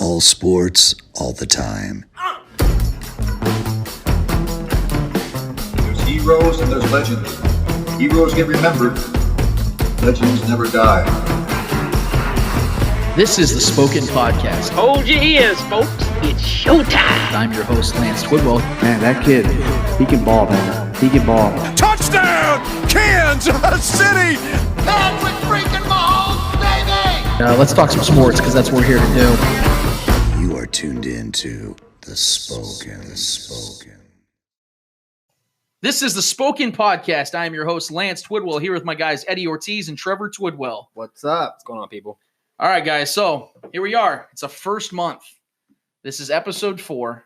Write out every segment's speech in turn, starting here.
All sports, all the time. There's heroes and there's legends. Heroes get remembered. Legends never die. This is the Spoken Podcast. Hold your ears, folks. It's showtime. I'm your host, Lance Twidwell. Man, that kid, he can ball, man. He can ball. Touchdown, Kansas City! Patrick freaking Mahomes, baby! Let's talk some sports because that's what we're here to do. You are tuned in to The Spoken. This is the Spoken Podcast. I am your host, Lance Twidwell, here with my guys, Eddie Ortiz and Trevor Twidwell. What's up? What's going on, people? All right, guys. So here we are. It's a first month. This is episode 4.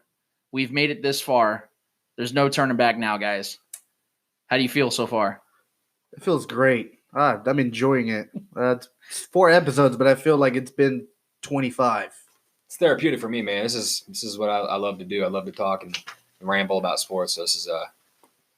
We've made it this far. There's no turning back now, guys. How do you feel so far? It feels great. I'm enjoying it. It's 4 episodes, but I feel like it's been 25. It's therapeutic for me, man. This is what I love to do. I love to talk and ramble about sports. So this is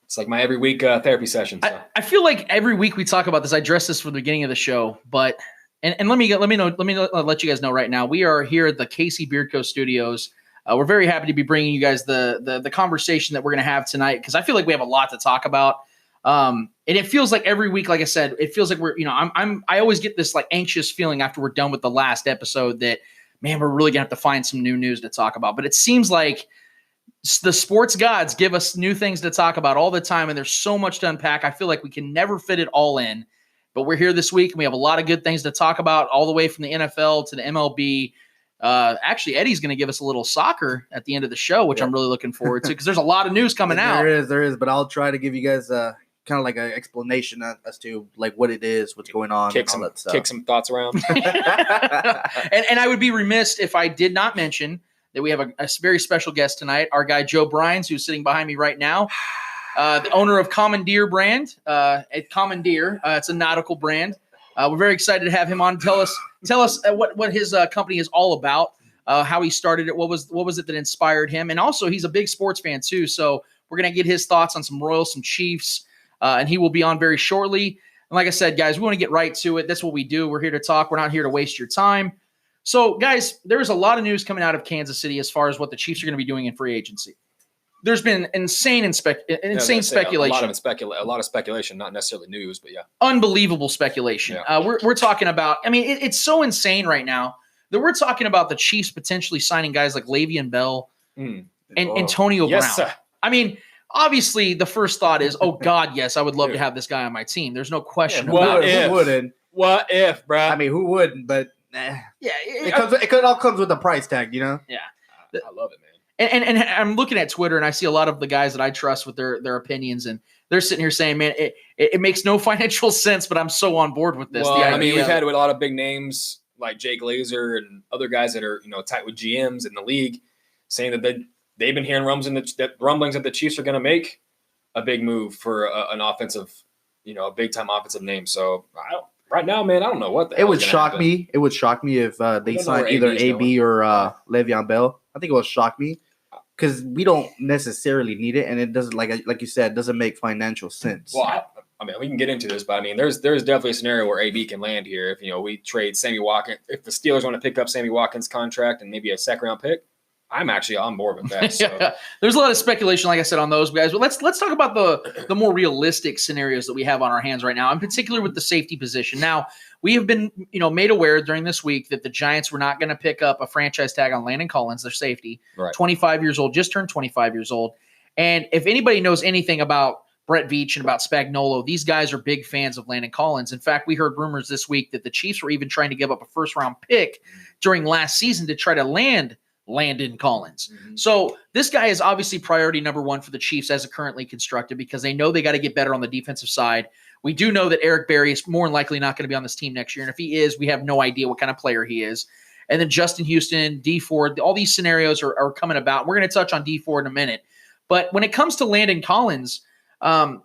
it's like my every week therapy session. So. I feel like every week we talk about this. I addressed this from the beginning of the show, but and let me let you guys know right now. We are here at the Casey Beardco Studios. We're very happy to be bringing you guys the conversation that we're going to have tonight because I feel like we have a lot to talk about. And it feels like every week, like I said, it feels like we're, I always get this like anxious feeling after we're done with the last episode that, man, we're really gonna have to find some new news to talk about. But it seems like the sports gods give us new things to talk about all the time, and there's so much to unpack. I feel like we can never fit it all in. But we're here this week, and we have a lot of good things to talk about, all the way from the NFL to the MLB. Actually, Eddie's going to give us a little soccer at the end of the show, which I'm really looking forward to because there's a lot of news coming out. There is, but I'll try to give you guys kind of like an explanation as to like what it is, what's going on, kick and all that stuff. Kick some thoughts around. and I would be remiss if I did not mention that we have a very special guest tonight, our guy Joe Bryans, who's sitting behind me right now, the owner of Commandeer Brand. At Commandeer, it's a nautical brand. We're very excited to have him on. Tell us what his company is all about, how he started it, what was it that inspired him, and also he's a big sports fan too. So we're gonna get his thoughts on some Royals, some Chiefs, and he will be on very shortly. And like I said, guys, we want to get right to it. That's what we do. We're here to talk. We're not here to waste your time. So, guys, there's a lot of news coming out of Kansas City as far as what the Chiefs are going to be doing in free agency. There's been insane speculation. A lot of speculation, not necessarily news, but yeah. Unbelievable speculation. Yeah. We're talking about, it's so insane right now that we're talking about the Chiefs potentially signing guys like Le'Veon Bell and Antonio Brown. Sir. Obviously, the first thought is, oh, God, yes, I would love to have this guy on my team. There's no question about it. Who wouldn't? What if, bro? I mean, who wouldn't? But Yeah, it all comes with a price tag, you know? Yeah. I love it, man. And I'm looking at Twitter, and I see a lot of the guys that I trust with their opinions, and they're sitting here saying, man, it makes no financial sense, but I'm so on board with this. Well, we've had a lot of big names like Jake Glazer and other guys that are, tight with GMs in the league saying that they've been hearing rumblings that the Chiefs are going to make a big move for an offensive, a big-time offensive name. So right now, man, I don't know what the hell It would shock me. It would shock me if they signed either AB or Le'Veon Bell. I think it would shock me because we don't necessarily need it, and it doesn't, like you said, doesn't make financial sense. Well, we can get into this, but there's definitely a scenario where AB can land here if we trade Sammy Watkins. If the Steelers want to pick up Sammy Watkins' contract and maybe a second-round pick, I'm actually on board with that. So. Yeah. There's a lot of speculation, like I said, on those guys. But let's talk about the more realistic scenarios that we have on our hands right now, in particular with the safety position. Now, we have been made aware during this week that the Giants were not going to pick up a franchise tag on Landon Collins, their safety, right. 25 years old, just turned 25 years old. And if anybody knows anything about Brett Veach and about Spagnuolo, these guys are big fans of Landon Collins. In fact, we heard rumors this week that the Chiefs were even trying to give up a first-round pick during last season to try to land Landon Collins. Mm-hmm. So this guy is obviously priority number one for the Chiefs as it currently constructed because they know they got to get better on the defensive side. We do know that Eric Berry is more than likely not going to be on this team next year. And if he is, we have no idea what kind of player he is. And then Justin Houston, Dee Ford, all these scenarios are coming about. We're going to touch on Dee Ford in a minute. But when it comes to Landon Collins,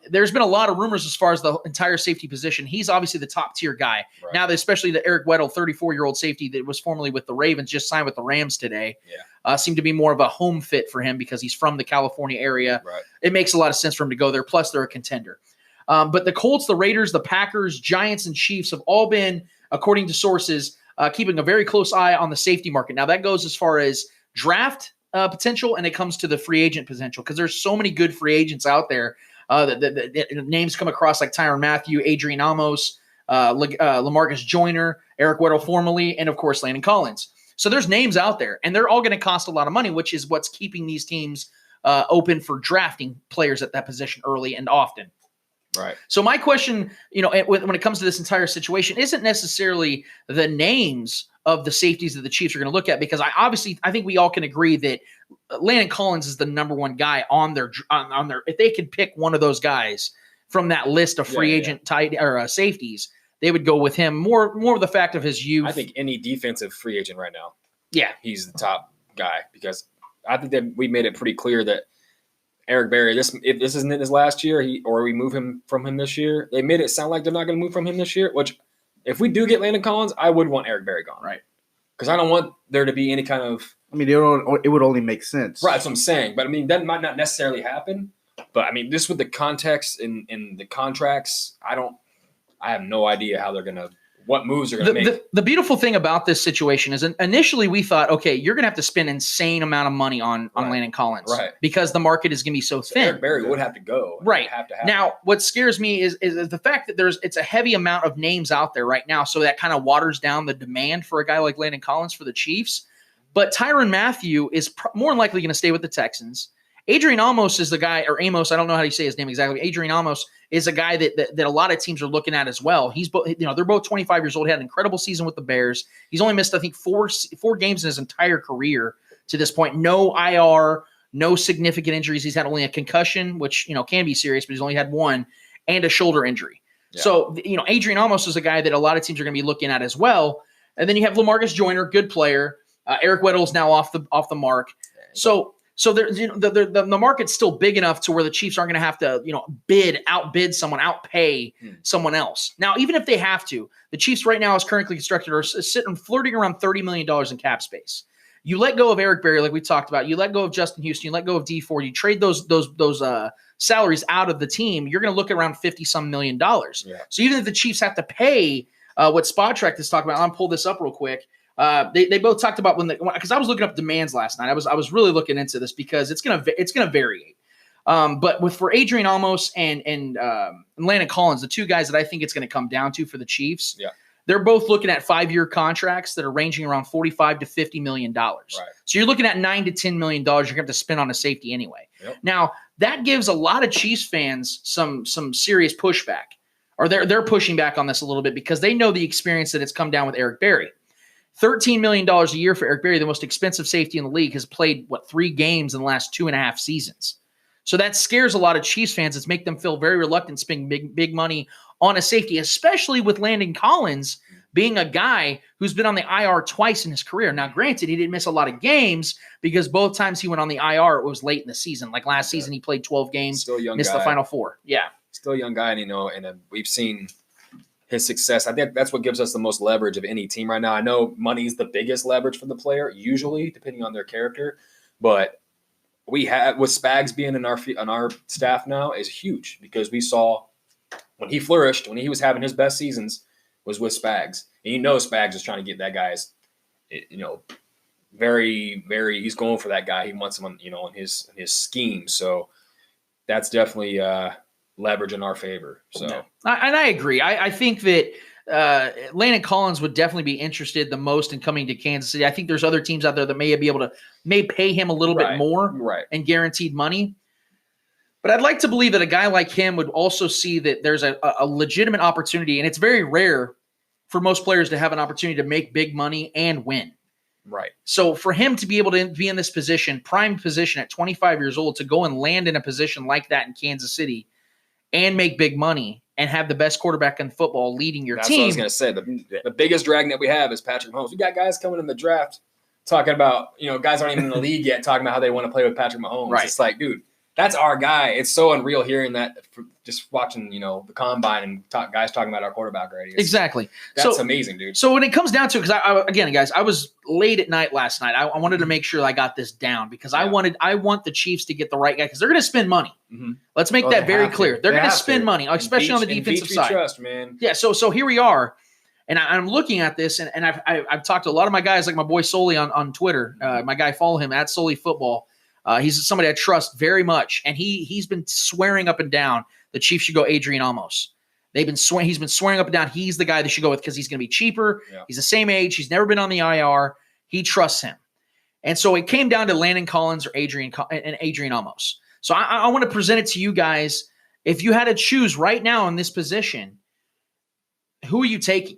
there's been a lot of rumors as far as the entire safety position. He's obviously the top tier guy. Right. Now, especially the Eric Weddle, 34-year-old safety that was formerly with the Ravens, just signed with the Rams today. Yeah. Seemed to be more of a home fit for him because he's from the California area. Right. It makes a lot of sense for him to go there. Plus, they're a contender. But the Colts, the Raiders, the Packers, Giants, and Chiefs have all been, according to sources, keeping a very close eye on the safety market. Now, that goes as far as draft potential, and it comes to the free agent potential because there's so many good free agents out there. The names come across like Tyrann Mathieu, Adrian Amos, LaMarcus Joyner, Eric Weddle formerly, and of course Landon Collins. So there's names out there, and they're all going to cost a lot of money, which is what's keeping these teams open for drafting players at that position early and often. Right. So my question, when it comes to this entire situation, isn't necessarily the names of the safeties that the Chiefs are going to look at, because I think we all can agree that Landon Collins is the number one guy on their if they could pick one of those guys from that list of free agent tight or safeties, they would go with him. More of the fact of his youth. I think any defensive free agent right now, he's the top guy, because I think that we made it pretty clear that Eric Berry, if this isn't his last year, or we move him from him this year, they made it sound like they're not going to move from him this year, which if we do get Landon Collins, I would want Eric Berry gone. Right. Because I don't want there to be any kind of – I mean, it would only make sense. Right, that's what I'm saying. But, I mean, that might not necessarily happen. But, I mean, this with the context and the contracts, I have no idea how they're going to – what moves are going to make. The beautiful thing about this situation is initially we thought, okay, you're going to have to spend an insane amount of money on Landon Collins. Right. Because the market is going to be so thin. Eric Berry would have to go. Right. Have to have now, what scares me is the fact that it's a heavy amount of names out there right now, so that kind of waters down the demand for a guy like Landon Collins for the Chiefs. But Tyrann Mathieu is more than likely going to stay with the Texans. Adrian Amos is the guy, or Amos, I don't know how you say his name exactly. Adrian Amos is a guy that a lot of teams are looking at as well. They're both 25 years old. He had an incredible season with the Bears. He's only missed, I think, four games in his entire career to this point. No IR, no significant injuries. He's had only a concussion, which can be serious, but he's only had one, and a shoulder injury. Yeah. So Adrian Amos is a guy that a lot of teams are going to be looking at as well. And then you have LaMarcus Joyner, good player. Eric Weddle is now off the mark. So the market's still big enough to where the Chiefs aren't going to have to, outbid someone, outpay someone else. Now, even if they have to, the Chiefs right now, as currently constructed, are flirting around $30 million in cap space. You let go of Eric Berry, like we talked about. You let go of Justin Houston. You let go of Dee Ford. You trade those salaries out of the team. You're going to look at around $50-some million. Yeah. So even if the Chiefs have to pay what Spot Track is talking about, I'll pull this up real quick. They both talked about because I was looking up demands last night. I was really looking into this because it's gonna vary. But for Adrian Amos and Landon Collins, the two guys that I think it's going to come down to for the Chiefs, they're both looking at 5-year contracts that are ranging around $45 to $50 million. Right. So you're looking at $9 to $10 million you're going to have to spend on a safety anyway. Yep. Now that gives a lot of Chiefs fans some serious pushback, or they're pushing back on this a little bit because they know the experience that it's come down with Eric Berry. $13 million a year for Eric Berry, the most expensive safety in the league, has played, 3 games in the last 2.5 seasons. So that scares a lot of Chiefs fans. It's make them feel very reluctant to spend big money on a safety, especially with Landon Collins being a guy who's been on the IR twice in his career. Now, granted, he didn't miss a lot of games because both times he went on the IR, it was late in the season. Like last season, he played 12 games, missed the final 4. Yeah. Still a young guy, and we've seen his success. I think that's what gives us the most leverage of any team right now. I know money is the biggest leverage for the player, usually, depending on their character. But we have, with Spags being on our staff now, is huge because we saw when he flourished, when he was having his best seasons, was with Spags. And Spags is trying to get that guy's, very, very, he's going for that guy. He wants him on, in his scheme. So that's definitely leverage in our favor. So, and I agree. I think that Landon Collins would definitely be interested the most in coming to Kansas City. I think there's other teams out there that may pay him a little bit more and guaranteed money. But I'd like to believe that a guy like him would also see that there's a legitimate opportunity, and it's very rare for most players to have an opportunity to make big money and win. Right. So for him to be able to be in this position, prime position at 25 years old, to go and land in a position like that in Kansas City and make big money and have the best quarterback in football leading your team. That's what I was going to say. The biggest drag that we have is Patrick Mahomes. We got guys coming in the draft talking about, guys aren't even in the league yet talking about how they want to play with Patrick Mahomes. Right. It's like, dude, that's our guy. It's so unreal hearing that, just watching, the combine and guys talking about our quarterback already. Exactly. That's amazing, dude. So when it comes down to it, because again, guys, I was late at night last night. I wanted to make sure I got this down because I want the Chiefs to get the right guy because they're going to spend money. Mm-hmm. Let's make that very clear. They're going to spend money, especially on the defensive side. Trust, man. Yeah. So here we are. And I'm looking at this, and I've talked to a lot of my guys, like my boy Sully on Twitter. My guy, follow him at Sully Football. He's somebody I trust very much, and he's been swearing up and down the Chiefs should go Adrian Amos. He's been swearing up and down he's the guy they should go with because he's going to be cheaper. Yeah. He's the same age. He's never been on the IR. He trusts him. And so it came down to Landon Collins or Adrian Amos. So I want to present it to you guys. If you had to choose right now in this position, who are you taking?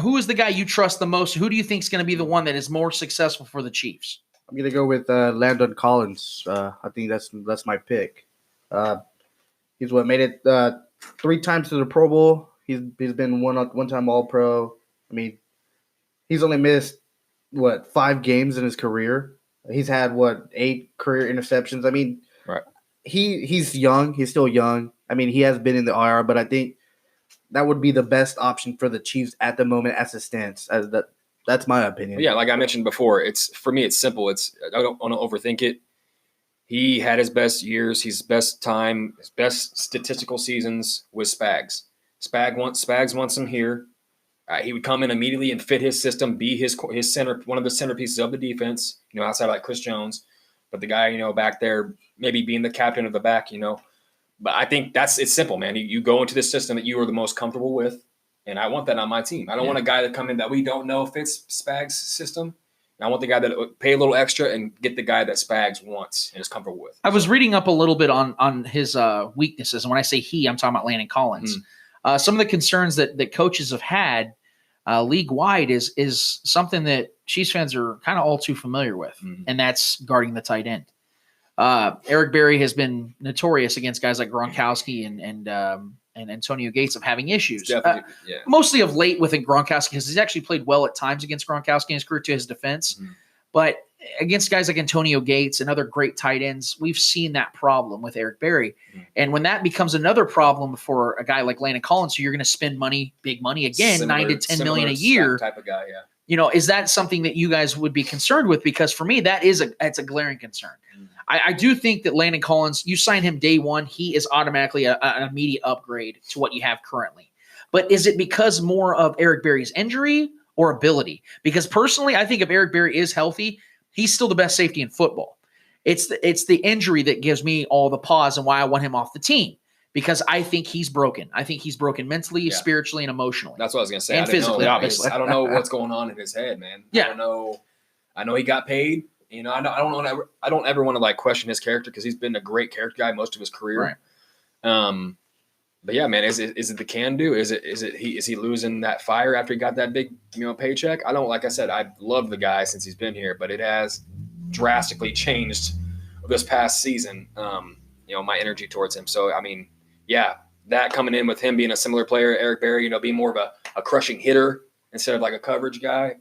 Who is the guy you trust the most? Who do you think is going to be the one that is more successful for the Chiefs? I'm going to go with Landon Collins. I think that's my pick. He's made it 3 times to the Pro Bowl. He's been one-time All-Pro. I mean, he's only missed 5 games in his career. He's had 8 career interceptions. I mean, right. He's young. He's still young. I mean, he has been in the IR, but I think that would be the best option for the Chiefs at the moment as it stands. That's my opinion. Yeah, like I mentioned before, for me it's simple. I don't want to overthink it. He had his best years, his best time, his best statistical seasons with Spags. Spags wants him here. He would come in immediately and fit his system, be his center, one of the centerpieces of the defense. Outside like Chris Jones, but the guy back there maybe being the captain of the back. But I think it's simple, man. You go into the system that you are the most comfortable with, and I want that on my team. I don't want a guy that come in that we don't know fits Spags' system. And I want the guy that would pay a little extra and get the guy that Spags wants and is comfortable with. I was reading up a little bit on his weaknesses, and when I say he, I'm talking about Landon Collins. Some of the concerns that coaches have had league-wide is something that Chiefs fans are kind of all too familiar with, and that's guarding the tight end. Eric Berry has been notorious against guys like Gronkowski and Antonio Gates of having issues. Mostly of late with Gronkowski because he's actually played well at times against Gronkowski in his career to his defense. But against guys like Antonio Gates and other great tight ends, we've seen that problem with Eric Berry. And when that becomes another problem for a guy like Landon Collins, so you're going to spend big money again, $9 to $10 million a year. Type of guy, is that something that you guys would be concerned with? Because for me, that's a glaring concern. I do think that Landon Collins, you sign him day one, he is automatically an immediate upgrade to what you have currently. But is it because more of Eric Berry's injury or ability? Because personally, I think if Eric Berry is healthy, he's still the best safety in football. It's the injury that gives me all the pause and why I want him off the team. Because I think he's broken. I think he's broken mentally, spiritually, and emotionally. That's what I was going to say. And physically, obviously. I don't know what's going on in his head, man. Yeah. I know he got paid. I don't ever want to question his character because he's been a great character guy most of his career. Right. But yeah, man, is it the can do? Is he losing that fire after he got that big paycheck? I don't. Like I said, I've loved the guy since he's been here, but it has drastically changed this past season. My energy towards him. So I mean, yeah, that coming in with him being a similar player, Eric Berry, being more of a crushing hitter instead of like a coverage guy,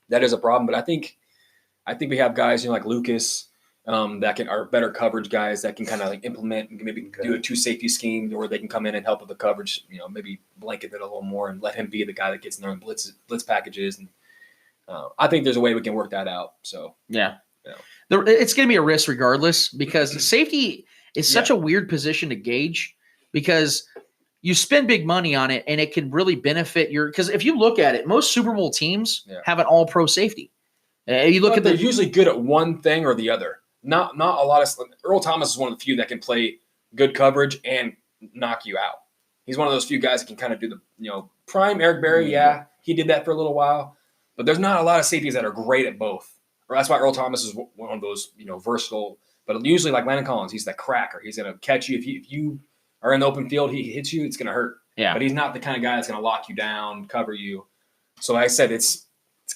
that is a problem. But I think we have guys like Lucas that are better coverage guys that can kind of implement and maybe do a 2 safety scheme where they can come in and help with the coverage. Maybe blanket it a little more and let him be the guy that gets in there and blitz packages. And I think there's a way we can work that out. So yeah. It's going to be a risk regardless because safety is such a weird position to gauge because you spend big money on it and it can really benefit because if you look at it, most Super Bowl teams have an all-pro safety. You look they're usually good at one thing or the other. Not a lot of – Earl Thomas is one of the few that can play good coverage and knock you out. He's one of those few guys that can kind of do the prime Eric Berry, he did that for a little while. But there's not a lot of safeties that are great at both. That's why Earl Thomas is one of those, versatile. But usually, like Landon Collins, he's that cracker. He's going to catch you. If you are in the open field, he hits you, it's going to hurt. Yeah. But he's not the kind of guy that's going to lock you down, cover you. So like I said, it's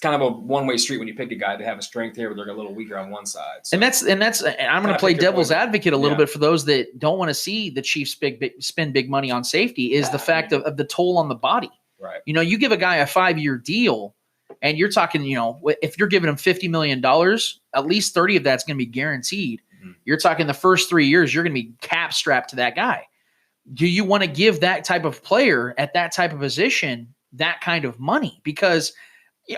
kind of a one-way street when you pick a guy that have a strength here, but they're a little weaker on one side. So, and I'm going to play devil's advocate a little bit for those that don't want to see the Chiefs spend big money on safety is the fact of the toll on the body. Right. You give a guy a 5-year deal. And you're talking, if you're giving him $50 million, at least 30 of that's going to be guaranteed. Mm-hmm. You're talking the first 3 years, you're going to be cap strapped to that guy. Do you want to give that type of player at that type of position that kind of money? Because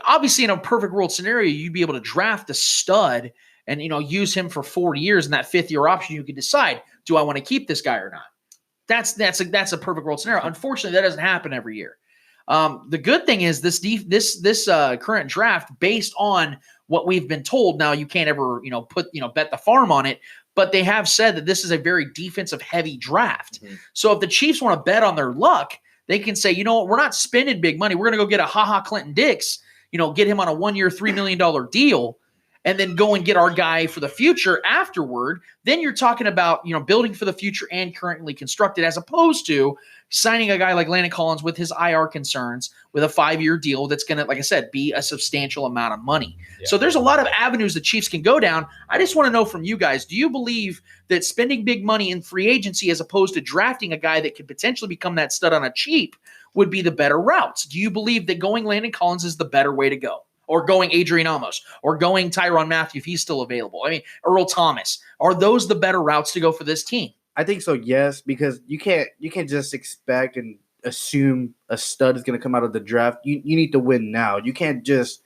obviously in a perfect world scenario, you'd be able to draft a stud and, use him for 4 years. And that 5th year option, you could decide, do I want to keep this guy or not? That's a perfect world scenario. Unfortunately, that doesn't happen every year. The good thing is this current draft, based on what we've been told. Now you can't ever bet the farm on it, but they have said that this is a very defensive heavy draft. Mm-hmm. So if the Chiefs want to bet on their luck, they can say, you know what, we're not spending big money. We're going to go get a Clinton Dix, get him on a 1 year, $3 million deal, and then go and get our guy for the future afterward. Then you're talking about, building for the future and currently constructed, as opposed to signing a guy like Landon Collins with his IR concerns with a 5-year deal that's going to, like I said, be a substantial amount of money. Yeah. So there's a lot of avenues the Chiefs can go down. I just want to know from you guys, do you believe that spending big money in free agency as opposed to drafting a guy that could potentially become that stud on a cheap would be the better routes? Do you believe that going Landon Collins is the better way to go? Or going Adrian Amos, or going Tyrann Mathieu if he's still available? I mean, Earl Thomas. Are those the better routes to go for this team? I think so, yes, because you can't just expect and assume a stud is going to come out of the draft. You need to win now. You can't just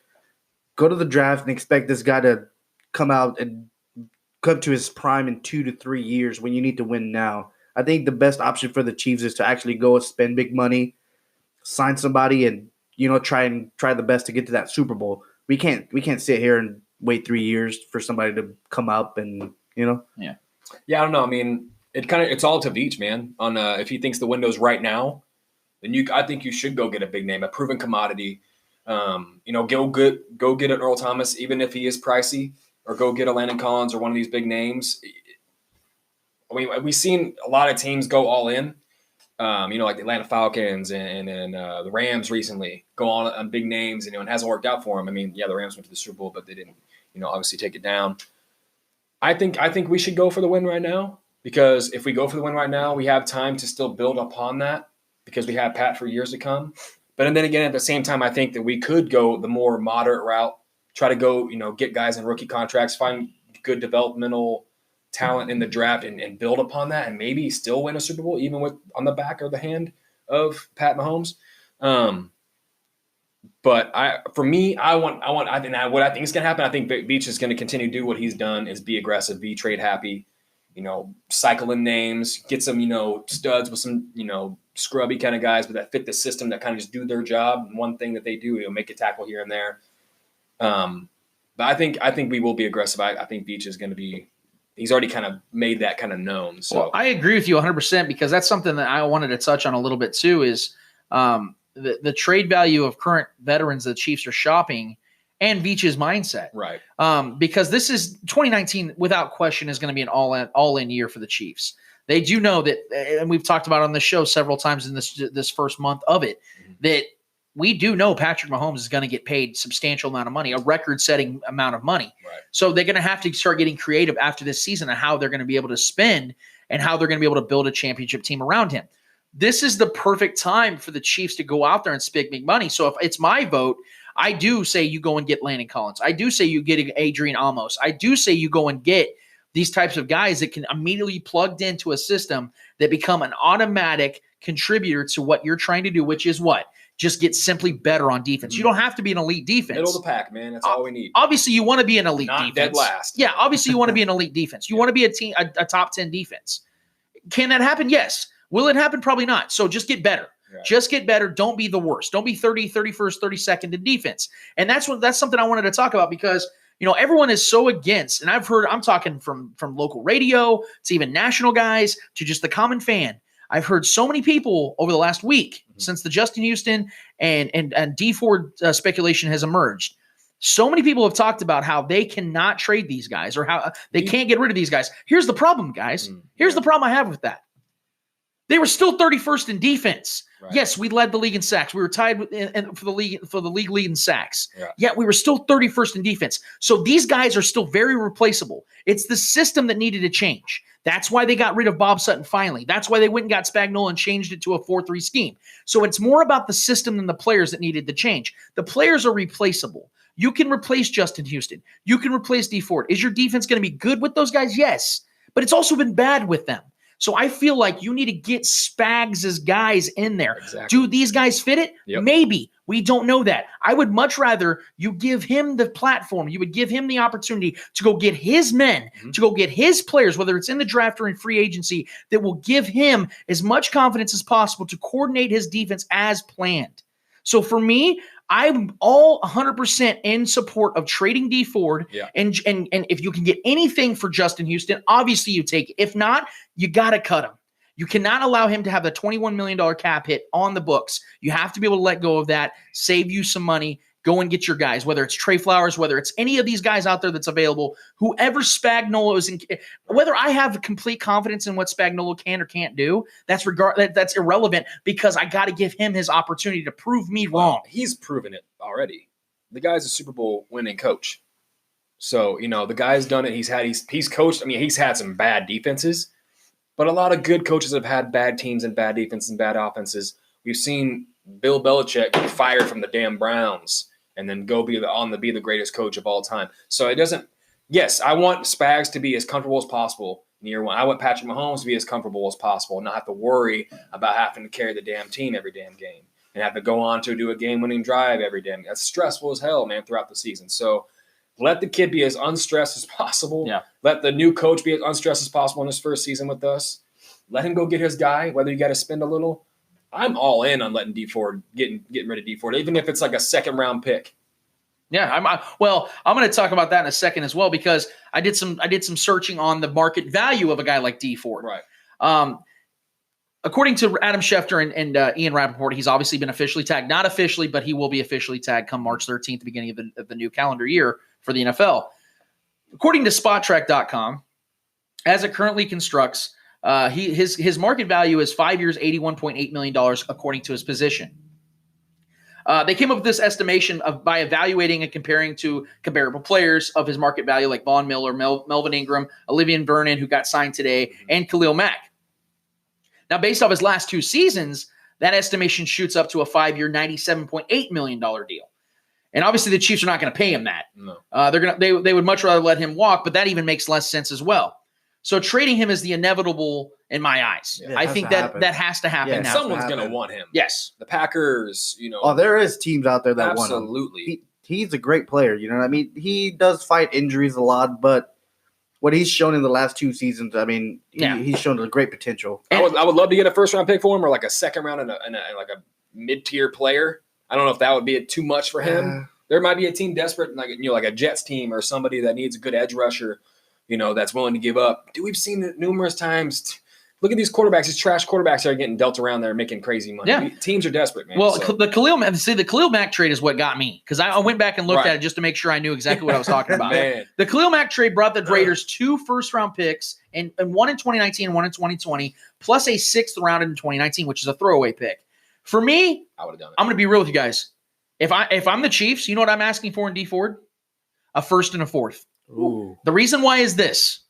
go to the draft and expect this guy to come out and come to his prime in 2 to 3 years when you need to win now. I think the best option for the Chiefs is to actually go and spend big money, sign somebody, and try the best to get to that Super Bowl. We can't sit here and wait 3 years for somebody to come up and Yeah, I don't know. I mean, it's all to Veach, man. On if he thinks the window's right now, then I think you should go get a big name, a proven commodity. Go get an Earl Thomas, even if he is pricey, or go get a Landon Collins or one of these big names. I mean, we've seen a lot of teams go all in. Like the Atlanta Falcons and the Rams recently go on big names, and it hasn't worked out for them. I mean, yeah, the Rams went to the Super Bowl, but they didn't, obviously take it down. I think we should go for the win right now, because if we go for the win right now, we have time to still build upon that, because we have Pat for years to come. But then again, at the same time, I think that we could go the more moderate route, try to go, get guys in rookie contracts, find good developmental talent in the draft and build upon that, and maybe still win a Super Bowl, even with on the back or the hand of Pat Mahomes. But what I think is going to happen, I think Veach is going to continue to do what he's done, is be aggressive, be trade happy, cycle in names, get some, studs with some, scrubby kind of guys, but that fit the system, that kind of just do their job. And one thing that they do, make a tackle here and there. But I think we will be aggressive. I think Veach is going to be. He's already kind of made that kind of known. So well, I agree with you 100%, because that's something that I wanted to touch on a little bit too, is the trade value of current veterans the Chiefs are shopping, and Veach's mindset. Right. Because this is 2019, without question, is going to be an all-in year for the Chiefs. They do know that, and we've talked about on the show several times in this first month of it, that we do know Patrick Mahomes is going to get paid substantial amount of money, a record-setting amount of money. Right. So they're going to have to start getting creative after this season on how they're going to be able to spend and how they're going to be able to build a championship team around him. This is the perfect time for the Chiefs to go out there and spend big money. So if it's my vote, I do say you go and get Landon Collins. I do say you get Adrian Amos. I do say you go and get these types of guys that can immediately plugged into a system that become an automatic contributor to what you're trying to do, which is what? Just get simply better on defense. You don't have to be an elite defense. Middle of the pack, man. That's all we need. Obviously, you want to be an elite Not defense. Dead last. Yeah, obviously, you want to be an elite defense. You want to be a top 10 defense. Can that happen? Yes. Will it happen? Probably not. So just get better. Right. Just get better. Don't be the worst. Don't be 30, 31st, 32nd in defense. And that's something I wanted to talk about, because everyone is so against, and I'm talking from local radio to even national guys to just the common fan. I've heard so many people over the last week since the Justin Houston and Dee Ford speculation has emerged. So many people have talked about how they cannot trade these guys, or how they can't get rid of these guys. Here's the problem, guys. Here's the problem I have with that. They were still 31st in defense. Right. Yes, we led the league in sacks. We were tied for the league lead in sacks. Yeah. Yet we were still 31st in defense. So these guys are still very replaceable. It's the system that needed to change. That's why they got rid of Bob Sutton finally. That's why they went and got Spagnuolo and changed it to a 4-3 scheme. So it's more about the system than the players that needed to change. The players are replaceable. You can replace Justin Houston. You can replace Dee Ford. Is your defense going to be good with those guys? Yes. But it's also been bad with them. So I feel like you need to get Spags' guys in there. Exactly. Do these guys fit it? Yep. Maybe. We don't know that. I would much rather you give him the platform. You would give him the opportunity to go get his men, to go get his players, whether it's in the draft or in free agency, that will give him as much confidence as possible to coordinate his defense as planned. So for me, I'm all 100% in support of trading Dee Ford. Yeah. And if you can get anything for Justin Houston, obviously you take it. If not, you got to cut him. You cannot allow him to have the $21 million cap hit on the books. You have to be able to let go of that, save you some money, go and get your guys, whether it's Trey Flowers, whether it's any of these guys out there that's available, whoever Spagnuolo is in, whether I have complete confidence in what Spagnuolo can or can't do, that's irrelevant because I got to give him his opportunity to prove me wrong. He's proven it already. The guy's a Super Bowl winning coach. So, the guy's done it. He's coached. I mean, he's had some bad defenses, but a lot of good coaches have had bad teams and bad defenses and bad offenses. We've seen Bill Belichick get fired from the damn Browns and then go be the greatest coach of all time. So it doesn't – yes, I want Spags to be as comfortable as possible in year one. I want Patrick Mahomes to be as comfortable as possible and not have to worry about having to carry the damn team every damn game and have to go on to do a game-winning drive every damn game. That's stressful as hell, man, throughout the season. So let the kid be as unstressed as possible. Yeah. Let the new coach be as unstressed as possible in his first season with us. Let him go get his guy, whether you got to spend a little. I'm all in on letting Dee Ford getting rid of Dee Ford, even if it's like a second-round pick. Yeah, I'm going to talk about that in a second as well because I did some searching on the market value of a guy like Dee Ford. Right. According to Adam Schefter and Ian Rappaport, he's obviously been officially tagged. Not officially, but he will be officially tagged come March 13th, the beginning of the new calendar year for the NFL. According to SpotTrack.com, as it currently constructs, his market value is 5 years, $81.8 million, according to his position. They came up with this estimation by evaluating and comparing to comparable players of his market value like Von Miller, Melvin Ingram, Olivia Vernon, who got signed today, and Khalil Mack. Now, based off his last two seasons, that estimation shoots up to a 5 year, $97.8 million deal. And obviously the Chiefs are not going to pay him that. No. They would much rather let him walk, but that even makes less sense as well. So trading him is the inevitable in my eyes. Yeah, I think that has to happen now. Someone's going to want him. Yes. The Packers, Oh, there is teams out there that want him. Absolutely. He's a great player. You know what I mean? He does fight injuries a lot, but what he's shown in the last two seasons, I mean, he's shown a great potential. I would love to get a first-round pick for him or like a second round and like a mid-tier player. I don't know if that would be too much for him. There might be a team desperate, like a Jets team or somebody that needs a good edge rusher, that's willing to give up. Dude, we've seen it numerous times. Look at these quarterbacks, these trash quarterbacks that are getting dealt around there making crazy money. Yeah. Teams are desperate, man. Well, the Khalil Mack trade is what got me because I went back and looked at it just to make sure I knew exactly what I was talking about. Man. The Khalil Mack trade brought the Raiders 2 first-round picks, and one in 2019 and one in 2020, plus a 6th round in 2019, which is a throwaway pick. For me, I would have done it. I'm going to be real with you guys. If I'm the Chiefs, you know what I'm asking for in Dee Ford? A 1st and a 4th. Ooh. The reason why is this.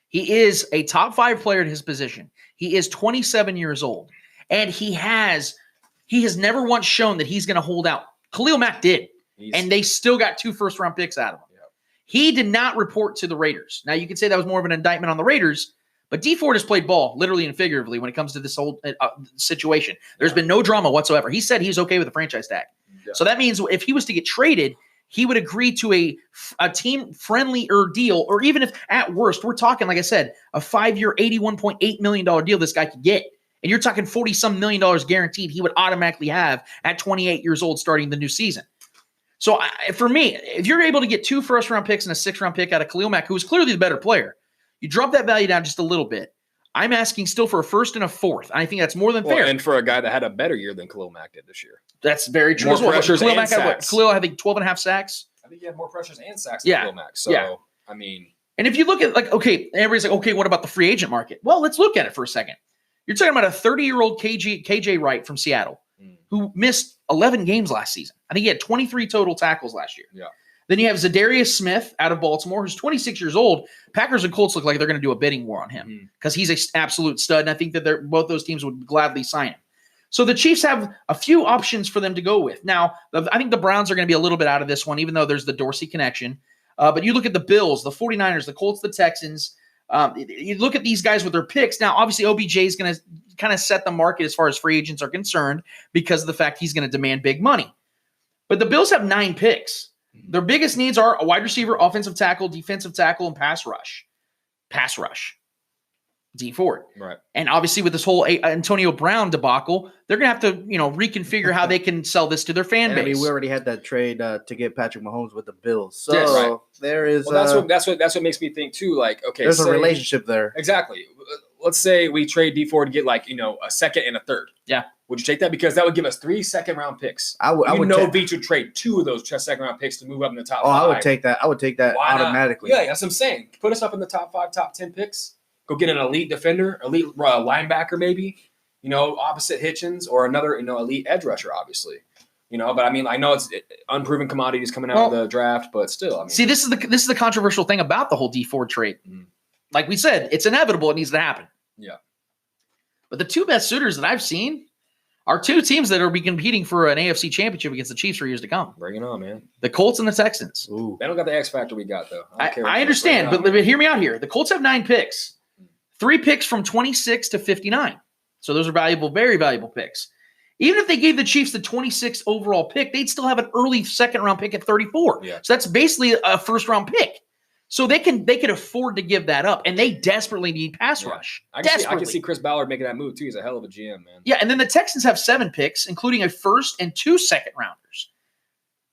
He is a top 5 player at his position. He is 27 years old, and he has never once shown that he's going to hold out. Khalil Mack did, and they still got 2 first-round picks out of him. Yep. He did not report to the Raiders. Now, you could say that was more of an indictment on the Raiders, but Dee Ford has played ball, literally and figuratively, when it comes to this whole situation. There's been no drama whatsoever. He said he's okay with the franchise tag. Yeah. So that means if he was to get traded, he would agree to a team-friendlier deal, or even if, at worst, we're talking, like I said, a 5-year, $81.8 million deal this guy could get. And you're talking $40-some million guaranteed he would automatically have at 28 years old starting the new season. So for me, if you're able to get 2 first-round picks and a 6th-round pick out of Khalil Mack, who is clearly the better player, you drop that value down just a little bit. I'm asking still for a 1st and a 4th. I think that's more than fair. And for a guy that had a better year than Khalil Mack did this year. That's very true. More pressures Khalil and Mack had sacks. Khalil, I think, 12 and a half sacks. I think he had more pressures and sacks than Khalil Mack. So, I mean. And if you look at, everybody's like, okay, what about the free agent market? Well, let's look at it for a second. You're talking about a 30-year-old KJ Wright from Seattle who missed 11 games last season. I think he had 23 total tackles last year. Yeah. Then you have Zadarius Smith out of Baltimore, who's 26 years old. Packers and Colts look like they're going to do a bidding war on him because he's an absolute stud, and I think that both those teams would gladly sign him. So the Chiefs have a few options for them to go with. Now, I think the Browns are going to be a little bit out of this one, even though there's the Dorsey connection. But you look at the Bills, the 49ers, the Colts, the Texans. You look at these guys with their picks. Now, obviously, OBJ is going to kind of set the market as far as free agents are concerned because of the fact he's going to demand big money. But the Bills have 9 picks. Their biggest needs are a wide receiver, offensive tackle, defensive tackle, and pass rush. Pass rush. Dee Ford. Right. And obviously with this whole Antonio Brown debacle, they're going to have to, reconfigure how they can sell this to their fan base. I mean, we already had that trade to get Patrick Mahomes with the Bills. So Yes. Right. there is that's what makes me think too, like, okay, there's a relationship there. Exactly. Let's say we trade Dee Ford to get like, a second and a third. Yeah. Would you take that? Because that would give us 3 second-round picks. I would Veach would trade 2 of those second-round picks to move up in the top 5. I would take that. I would take that automatically. Yeah, that's what I'm saying. Put us up in the top 5, top 10 picks. Go get an elite defender, elite linebacker maybe, opposite Hitchens, or another, elite edge rusher, obviously. But I mean, I know it's unproven commodities coming out of the draft, but still. I mean, see, this is the controversial thing about the whole Dee Ford trade. Like we said, it's inevitable. It needs to happen. Yeah. But the 2 best suitors that I've seen are 2 teams that will be competing for an AFC championship against the Chiefs for years to come. Bring it on, man. The Colts and the Texans. Ooh. They don't got the X factor we got, though. I understand, but hear me out here. The Colts have 9 picks. 3 picks from 26 to 59. So those are valuable, very valuable picks. Even if they gave the Chiefs the 26th overall pick, they'd still have an early second-round pick at 34. Yeah. So that's basically a first-round pick. So they can afford to give that up, and they desperately need pass rush. I can see Chris Ballard making that move, too. He's a hell of a GM, man. Yeah, and then the Texans have 7 picks, including a first and 2 second-rounders.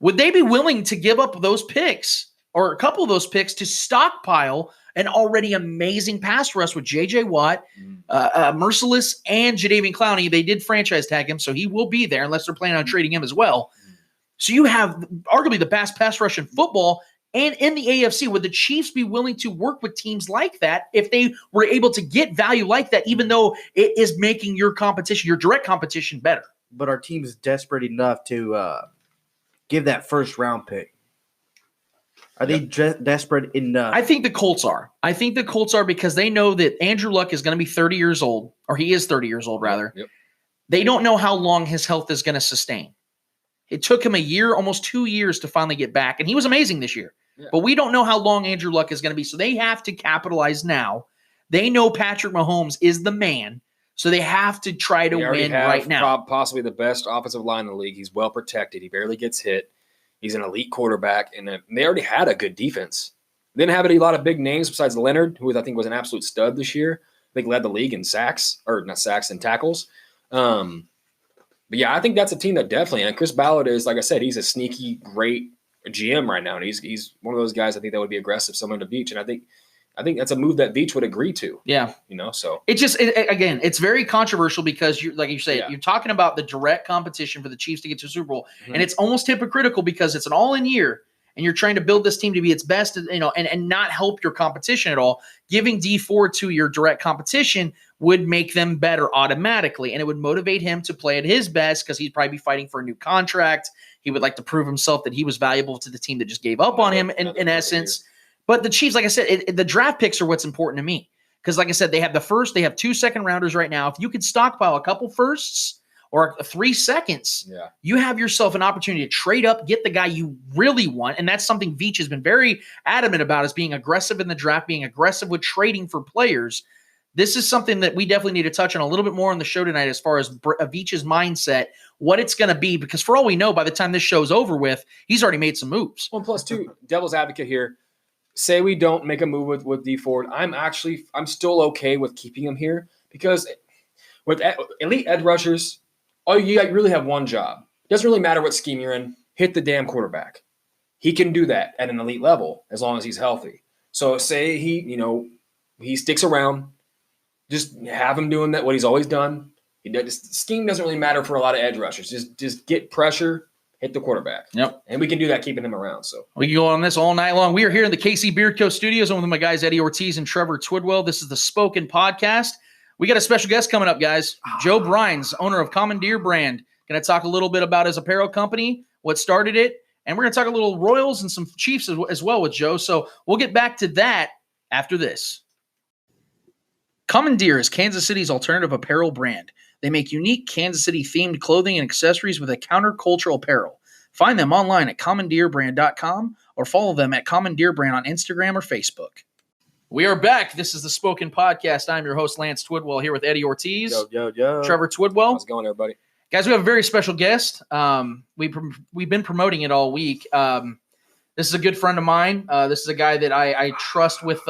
Would they be willing to give up those picks, or a couple of those picks, to stockpile an already amazing pass rush with J.J. Watt, Merciless, and Jadeveon Clowney? They did franchise tag him, so he will be there unless they're planning on trading him as well. So you have arguably the best pass rush in football. And in the AFC, would the Chiefs be willing to work with teams like that if they were able to get value like that, even though it is making your competition, your direct competition, better? But our team is desperate enough to give that first-round pick. Are they desperate enough? I think the Colts are. I think the Colts are because they know that Andrew Luck is going to be 30 years old, or he is 30 years old, rather. Yep. They don't know how long his health is going to sustain. It took him a year, almost 2 years to finally get back, and he was amazing this year. Yeah. But we don't know how long Andrew Luck is going to be, so they have to capitalize now. They know Patrick Mahomes is the man, so they have to try to win right now. Possibly the best offensive line in the league. He's well protected. He barely gets hit. He's an elite quarterback, and they already had a good defense. They didn't have a lot of big names besides Leonard, who I think was an absolute stud this year. I think led the league in and tackles. But yeah, I think that's a team that definitely, and Chris Ballard is, like I said, he's a sneaky, great GM right now, and he's one of those guys I think that would be aggressive, similar to Veach, and I think that's a move that Veach would agree to. Yeah, so again, it's very controversial because like you say, you're talking about the direct competition for the Chiefs to get to the Super Bowl, and it's almost hypocritical because it's an all-in year, and you're trying to build this team to be its best, and not help your competition at all. Giving Dee Ford to your direct competition would make them better automatically, and it would motivate him to play at his best because he'd probably be fighting for a new contract. He would like to prove himself that he was valuable to the team that just gave up on him in essence. But the Chiefs, like I said, the draft picks are what's important to me because, like I said, they have they have 2 second-rounders right now. If you could stockpile a couple firsts or 3 seconds, you have yourself an opportunity to trade up, get the guy you really want, and that's something Veach has been very adamant about, is being aggressive in the draft, being aggressive with trading for players. This is something that we definitely need to touch on a little bit more on the show tonight as far as Veach's mindset, what it's going to be, because for all we know, by the time this show's over with, he's already made some moves. Well, plus 2, devil's advocate here. Say we don't make a move with Dee Ford. I'm still okay with keeping him here because with elite edge rushers, you really have one job. It doesn't really matter what scheme you're in. Hit the damn quarterback. He can do that at an elite level as long as he's healthy. So say he sticks around. Just have him doing what he's always done. Scheme doesn't really matter for a lot of edge rushers. Just get pressure, hit the quarterback. Yep. And we can do that keeping him around. So we can go on this all night long. We are here in the KC Beer Co. studios. I'm with my guys, Eddie Ortiz and Trevor Twidwell. This is the Spoken Podcast. We got a special guest coming up, guys. Joe Brines, owner of Commandeer Brand. Going to talk a little bit about his apparel company, what started it, and we're going to talk a little Royals and some Chiefs as well with Joe. So we'll get back to that after this. Commandeer is Kansas City's alternative apparel brand. They make unique Kansas City-themed clothing and accessories with a countercultural apparel. Find them online at commandeerbrand.com or follow them at Commandeer Brand on Instagram or Facebook. We are back. This is the Spoken Podcast. I'm your host, Lance Twidwell, here with Eddie Ortiz. Yo. Trevor Twidwell. How's it going, everybody? Guys, we have a very special guest. We've been promoting it all week. This is a good friend of mine. This is a guy that I trust with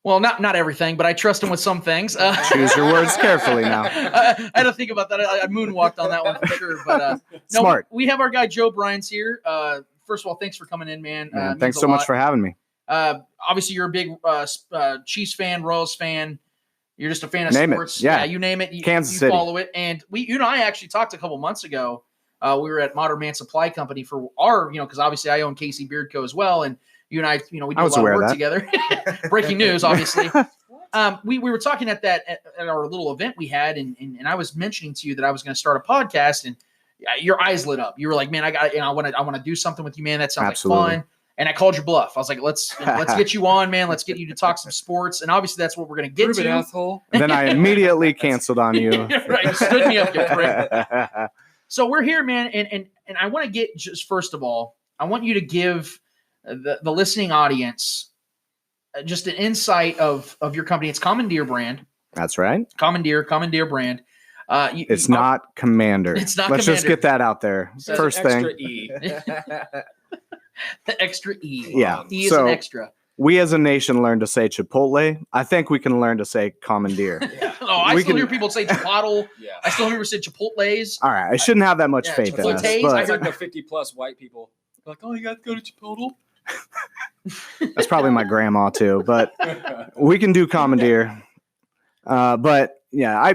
Well, not everything, but I trust him with some things. Choose your words carefully now. I had to think about that. I moonwalked on that one for sure. But no, Smart. we have our guy Joe Bryans here. First of all, thanks for coming in, man. Man, thanks so much for having me. Obviously, you're a big Chiefs fan, Royals fan. You're just a fan of Name sports. it. Yeah. You name it. Kansas you City. follow it. And I actually talked a couple months ago. We were at Modern Man Supply Company for our, because obviously I own Casey Beard Co. as well. And you and I, we do a lot of work together. Breaking news, obviously. We were talking at our little event we had, and I was mentioning to you that I was going to start a podcast, and your eyes lit up. You were like, "Man, I want to do something with you, man. That sounds like fun." And I called your bluff. I was like, "Let's get you on, man. Let's get you to talk some sports." And obviously, that's what we're going to get to. Asshole. And then I immediately canceled on you. Right, you stood me up, you prick. So we're here, man, and I want to get just first of all, I want you to give the listening audience just an insight of your company. It's Commandeer Brand. That's right. Commandeer Brand. It's not Commander. It's not Let's Commander. just get that out there. First thing. E. The extra E. Yeah. E is an extra. We as a nation learned to say Chipotle. I think we can learn to say Commandeer. I still hear people say Chipotle. Yeah. I still hear people say Chipotles. All right. I shouldn't have that much faith in us. Chipotles. But It's like the 50+ white people. Like, oh, you got to go to Chipotle? that's probably my grandma too. But we can do Commandeer. But yeah,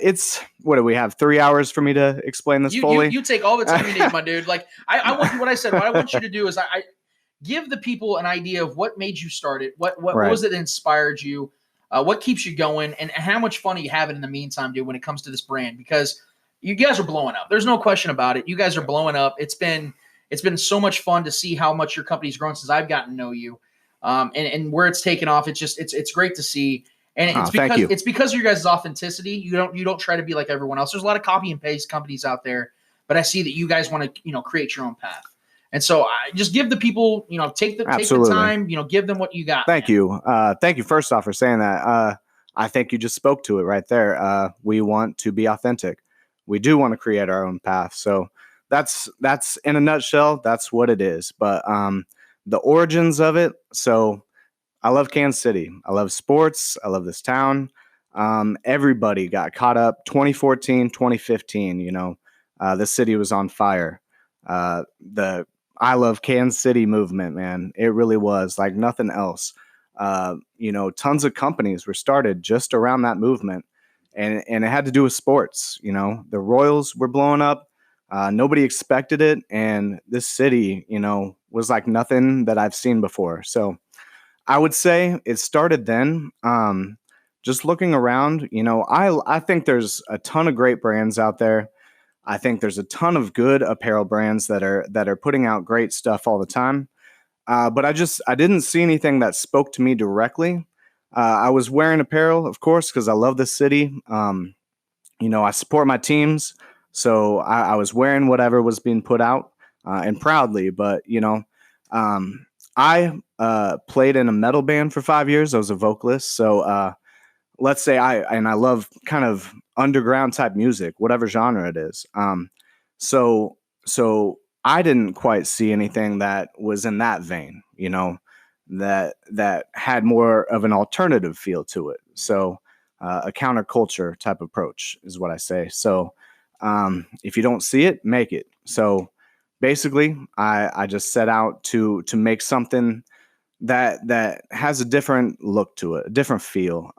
it's, what do we have? 3 hours for me to explain this fully? You take all the time you need, my dude. Like I want what I said. What I want you to do is I give the people an idea of what made you start it. What was it that inspired you? What keeps you going, and how much fun are you having in the meantime, dude, when it comes to this brand? Because you guys are blowing up. There's no question about it. You guys are blowing up. It's been so much fun to see how much your company's grown since I've gotten to know you, and where it's taken off. It's great to see, and it's because of your guys' authenticity. You don't try to be like everyone else. There's a lot of copy and paste companies out there, but I see that you guys want to create your own path. And so I just give the people, take the time, give them what you got. Thank you. Thank you first off for saying that. I think you just spoke to it right there. We want to be authentic. We do want to create our own path. So that's in a nutshell, that's what it is. But the origins of it. So I love Kansas City. I love sports. I love this town. Everybody got caught up 2014, 2015, the city was on fire. The I love Kansas City movement, man. It really was like nothing else. Tons of companies were started just around that movement, and it had to do with sports. The Royals were blowing up. Nobody expected it, and this city, was like nothing that I've seen before. So I would say it started then. Just looking around, I think there's a ton of great brands out there. I think there's a ton of good apparel brands that are putting out great stuff all the time. But I didn't see anything that spoke to me directly. I was wearing apparel, of course, because I love this city. I support my teams. So I was wearing whatever was being put out and proudly. But, I played in a metal band for 5 years. I was a vocalist. So let's say I love kind of underground type music, whatever genre it is. So I didn't quite see anything that was in that vein, that had more of an alternative feel to it. So a counterculture type approach is what I say. So if you don't see it, make it. So basically I just set out to make something that has a different look to it, a different feel.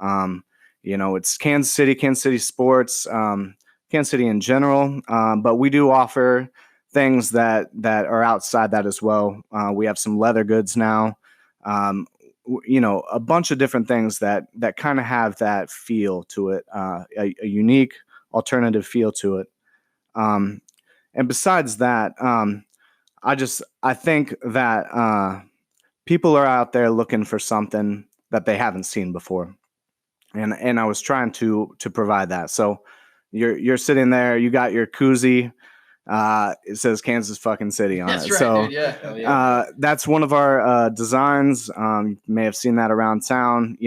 It's Kansas City sports, Kansas City in general, but we do offer things that are outside that as well. We have some leather goods now, a bunch of different things that kind of have that feel to it, a unique alternative feel to it. And besides that, I think that people are out there looking for something that they haven't seen before. And I was trying to provide that. So you're sitting there, you got your koozie. It says Kansas fucking City on That's it. Right, so dude. Yeah. that's one of our designs. You may have seen that around town.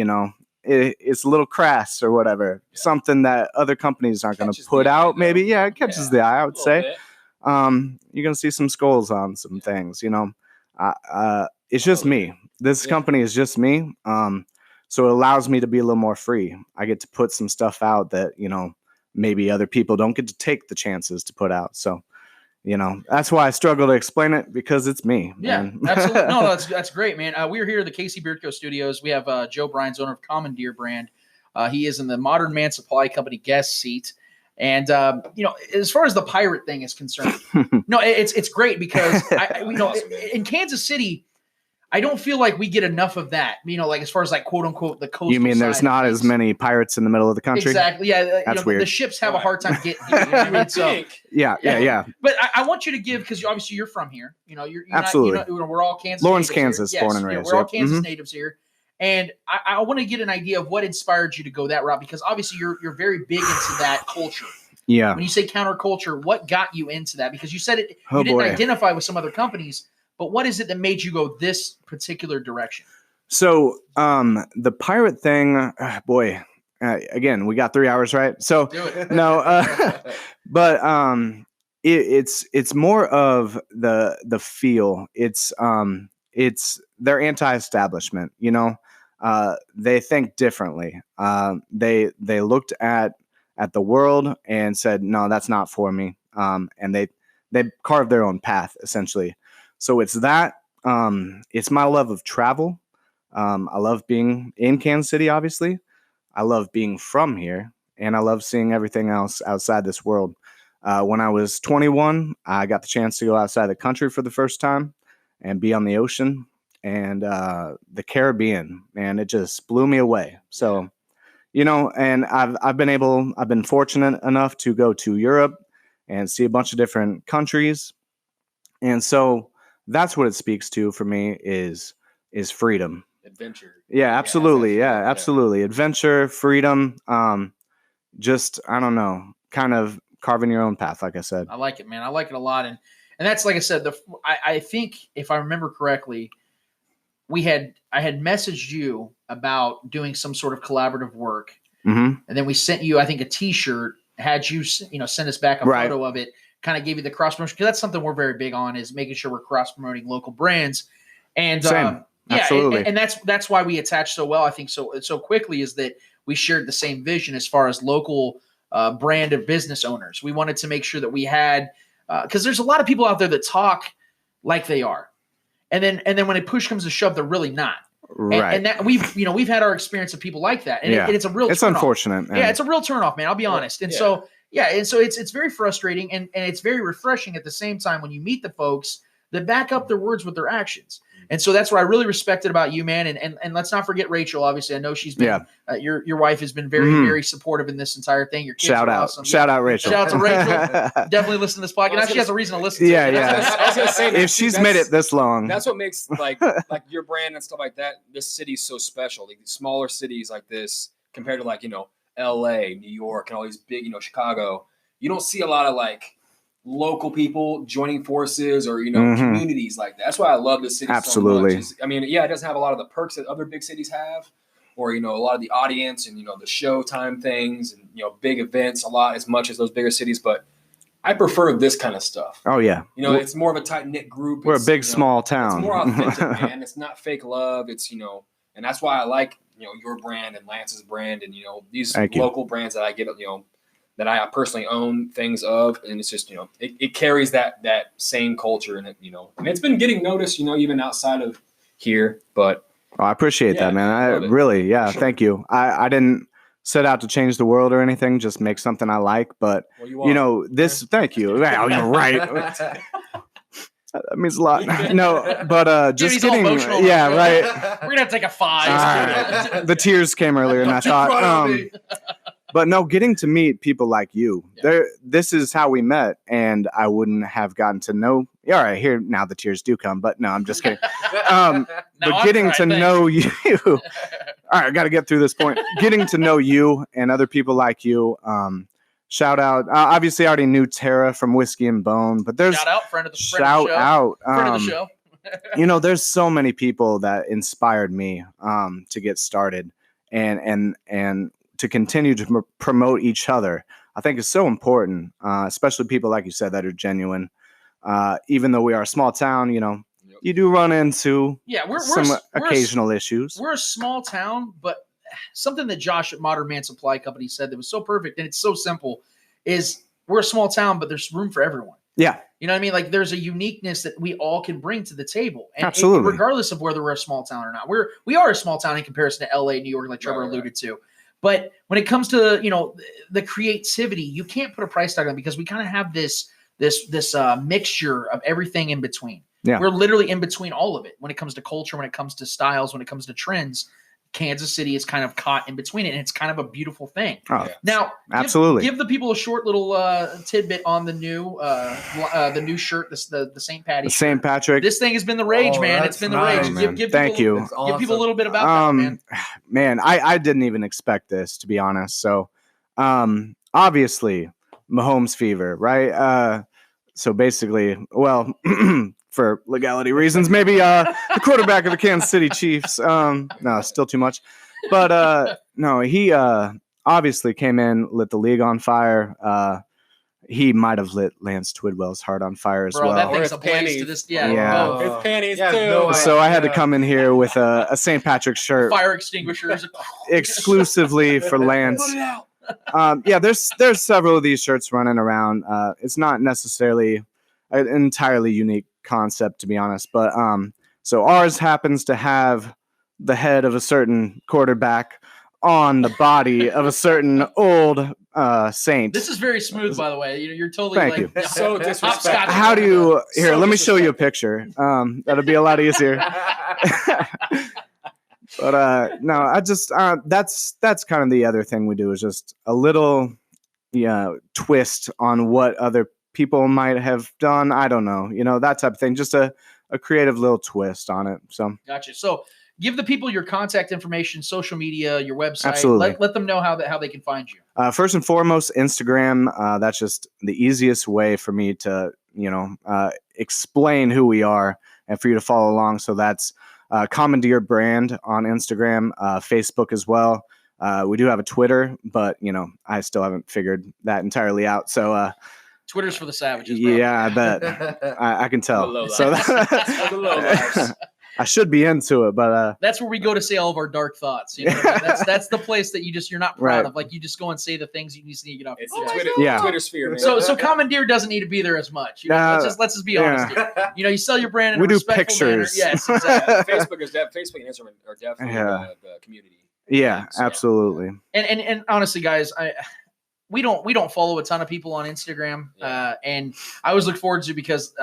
It's a little crass or whatever. Yeah. Something that other companies aren't going to put out. Maybe, it catches the eye, I would say. You're going to see some skulls on some things. It's just me. This company is just me. So it allows me to be a little more free. I get to put some stuff out that, maybe other people don't get to take the chances to put out. So, that's why I struggle to explain it, because it's me. Yeah, man. absolutely. No, that's great, man. We're here at the Casey Beard Co. Studios. We have Joe Bryan's owner of Commandeer Brand. He is in the Modern Man Supply Company guest seat. And, as far as the pirate thing is concerned, no, it's great because, in Kansas City, I don't feel like we get enough of that, like as far as like quote unquote the coastal. You mean there's side not as many pirates in the middle of the country? Exactly. Yeah. That's weird. The ships have a hard time getting here. You know what I mean? So, yeah. But I want you to give, because obviously you're from here. You're absolutely. we're all Kansas. Lawrence, natives Kansas, here. born Yes, and raised. we're all Kansas natives here. And I want to get an idea of what inspired you to go that route, because obviously you're very big into that culture. Yeah. When you say counterculture, what got you into that? Because you said it, you didn't identify with some other companies, but what is it that made you go this particular direction? So the pirate thing, again, we got 3 hours, right? So no, but it's more of the feel. It's they're anti-establishment. They think differently. They looked at the world and said, no, that's not for me. And they carved their own path, essentially. So it's that. It's my love of travel. I love being in Kansas City, obviously. I love being from here, and I love seeing everything else outside this world. When I was 21, I got the chance to go outside the country for the first time and be on the ocean and the Caribbean, and it just blew me away. So, and I've been fortunate enough to go to Europe and see a bunch of different countries, and so that's what it speaks to for me is freedom. Adventure. Yeah, absolutely. Yeah, absolutely. Adventure, freedom. Just, I don't know, kind of carving your own path, like I said. I like it, man. I like it a lot. And that's, like I said, I think if I remember correctly, I had messaged you about doing some sort of collaborative work. Mm-hmm. And then we sent you, I think, a t-shirt, had you, send us back a photo of it, kind of gave you the cross promotion. Because that's something we're very big on, is making sure we're cross promoting local brands. And same. yeah, absolutely. And that's why we attached so well, I think, so quickly, is that we shared the same vision as far as local brand of business owners. We wanted to make sure that we had, because there's a lot of people out there that talk like they are, and then when it push comes to shove, they're really not. Right. And that we've had our experience of people like that, and it's a real. It's turn-off. unfortunate. Yeah, it's a real turnoff, man. I'll be honest. And so it's very frustrating, and it's very refreshing at the same time when you meet the folks that back up their words with their actions. And so that's what I really respected about you, man. And let's not forget Rachel. Obviously, I know she's been your wife has been very, very supportive in this entire thing. Your kids shout are out, awesome. Shout out, Rachel. Shout out to Rachel. Definitely listen to this podcast. Now she has a reason to listen. Yeah, to it. yeah. I was gonna say, if she's made it this long, that's what makes like your brand and stuff like that. This city's so special. Like smaller cities like this compared to L.A., New York, and all these big, Chicago. You don't see a lot of local people joining forces or communities like that. That's why I love this city Absolutely. so much. It doesn't have a lot of the perks that other big cities have, or a lot of the audience and the showtime things and big events as much as those bigger cities. But I prefer this kind of stuff. Oh yeah, it's more of a tight knit group. We're a big small town. It's more authentic, man. It's not fake love. It's and that's why I like your brand and Lance's brand and these local brands that I get that I personally own things of, and it's just it carries that same culture in it, and it's been getting noticed, even outside of here. But I appreciate that, man. I really, thank you. I didn't set out to change the world or anything, just make something I like. But this. Thank you. Well, you're right. That means a lot. No, but just getting, right. We're gonna take a 5. The tears came earlier, and I thought. But no, getting to meet people like you, this is how we met, and I wouldn't have gotten to know. All right, here now the tears do come, but no, I'm just kidding. But getting to know you, all right, I got to get through this point. Getting to know you and other people like you. Shout out! Obviously, I already knew Tara from Whiskey and Bone, but there's friend of the show. There's so many people that inspired me to get started, and to continue to promote each other, I think is so important, especially people like you said that are genuine. Even though we are a small town, you do run into we're some we're occasional issues. We're a small town, but something that Josh at Modern Man Supply Company said that was so perfect, and it's so simple, is we're a small town, but there's room for everyone. Yeah. You know what I mean? Like there's a uniqueness that we all can bring to the table. And Absolutely. regardless of whether we're a small town or not. We are a small town in comparison to LA, New York, like Trevor alluded to. But when it comes to, the creativity, you can't put a price tag on it because we kind of have this mixture of everything in between. Yeah. We're literally in between all of it when it comes to culture, when it comes to styles, when it comes to trends. Kansas City is kind of caught in between it, and it's kind of a beautiful thing. Oh, now, absolutely. Give the people a short little tidbit on the new shirt, the St. Patty's. The St. Patrick. This thing has been the rage, man. It's been the rage. Thank you. Give people a little bit about that, man. Man, I didn't even expect this, to be honest. So, obviously, Mahomes fever, right? So basically, well, for legality reasons, maybe the quarterback of the Kansas City Chiefs. No, still too much. But no, he obviously came in, lit the league on fire. He might have lit Lance Twidwell's heart on fire as well. That thing's a blaze to this. Yeah. His panties too. No, so I had to come in here with a St. Patrick's shirt. Fire extinguishers. Exclusively for Lance. Put it out. There's several of these shirts running around. It's not necessarily an entirely unique concept, to be honest, but so ours happens to have the head of a certain quarterback on the body of a certain old saint. This is very smooth, by the way. You're totally Thank you. So disrespectful. How do you here? Let me show you a picture. That'll be a lot easier. But no, I just that's kind of the other thing we do is just a little twist on what other people might have done. I don't know, that type of thing. Just a creative little twist on it. So gotcha. So give the people your contact information, social media, your website. Absolutely. Let them know how they can find you. First and foremost, Instagram. That's just the easiest way for me to explain who we are and for you to follow along. So that's Commandeer Brand on Instagram, Facebook as well. We do have a Twitter, but I still haven't figured that entirely out. So Twitter's for the savages, bro. Yeah, I bet. I can tell. So The low lives. I should be into it, but that's where we go to say all of our dark thoughts. That's the place that you're not proud of. Like you just go and say the things you need to get off. It's the Twitter sphere, man. So Commandeer doesn't need to be there as much. Let's just be honest here. You sell your brand in a respectful pictures. manner. Yes, exactly. Facebook and Instagram are definitely the community. Yeah, absolutely. And honestly, guys, we don't follow a ton of people on Instagram, and I always look forward to because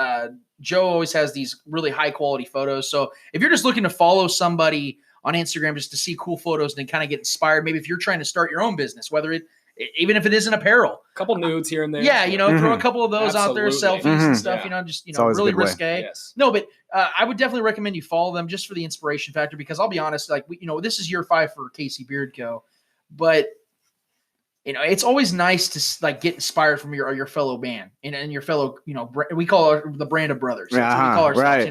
Joe always has these really high quality photos. So if you're just looking to follow somebody on Instagram just to see cool photos and kind of get inspired, maybe if you're trying to start your own business, even if it isn't apparel, a couple nudes here and there. Yeah, throw a couple of those out there, selfies and stuff. Yeah. Really risque. Yes. No, but I would definitely recommend you follow them just for the inspiration factor. Because I'll be honest, this is year 5 for Casey Beard Co. But it's always nice to get inspired from your fellow band and your fellow, we call it the brand of brothers. That's what we call ourselves,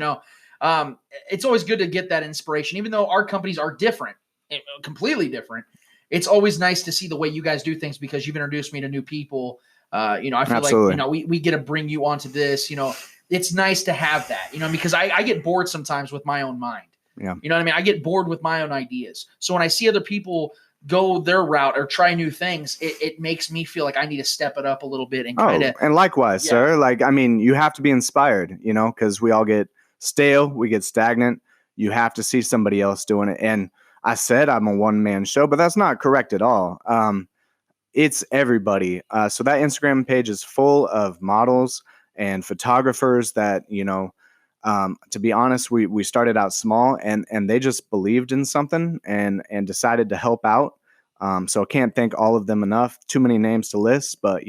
right. It's always good to get that inspiration, even though our companies are different, completely different. It's always nice to see the way you guys do things because you've introduced me to new people. I feel Absolutely. like, we get to bring you onto this, it's nice to have that, because I get bored sometimes with my own mind. Yeah. You know what I mean? I get bored with my own ideas. So when I see other people go their route or try new things, it makes me feel like I need to step it up a little bit and kind of. And likewise, sir. You have to be inspired, because we all get stale, we get stagnant. You have to see somebody else doing it. And I said I'm a one-man show, but that's not correct at all. It's everybody. So that Instagram page is full of models and photographers that, to be honest, we started out small and they just believed in something and decided to help out. So I can't thank all of them enough. Too many names to list, but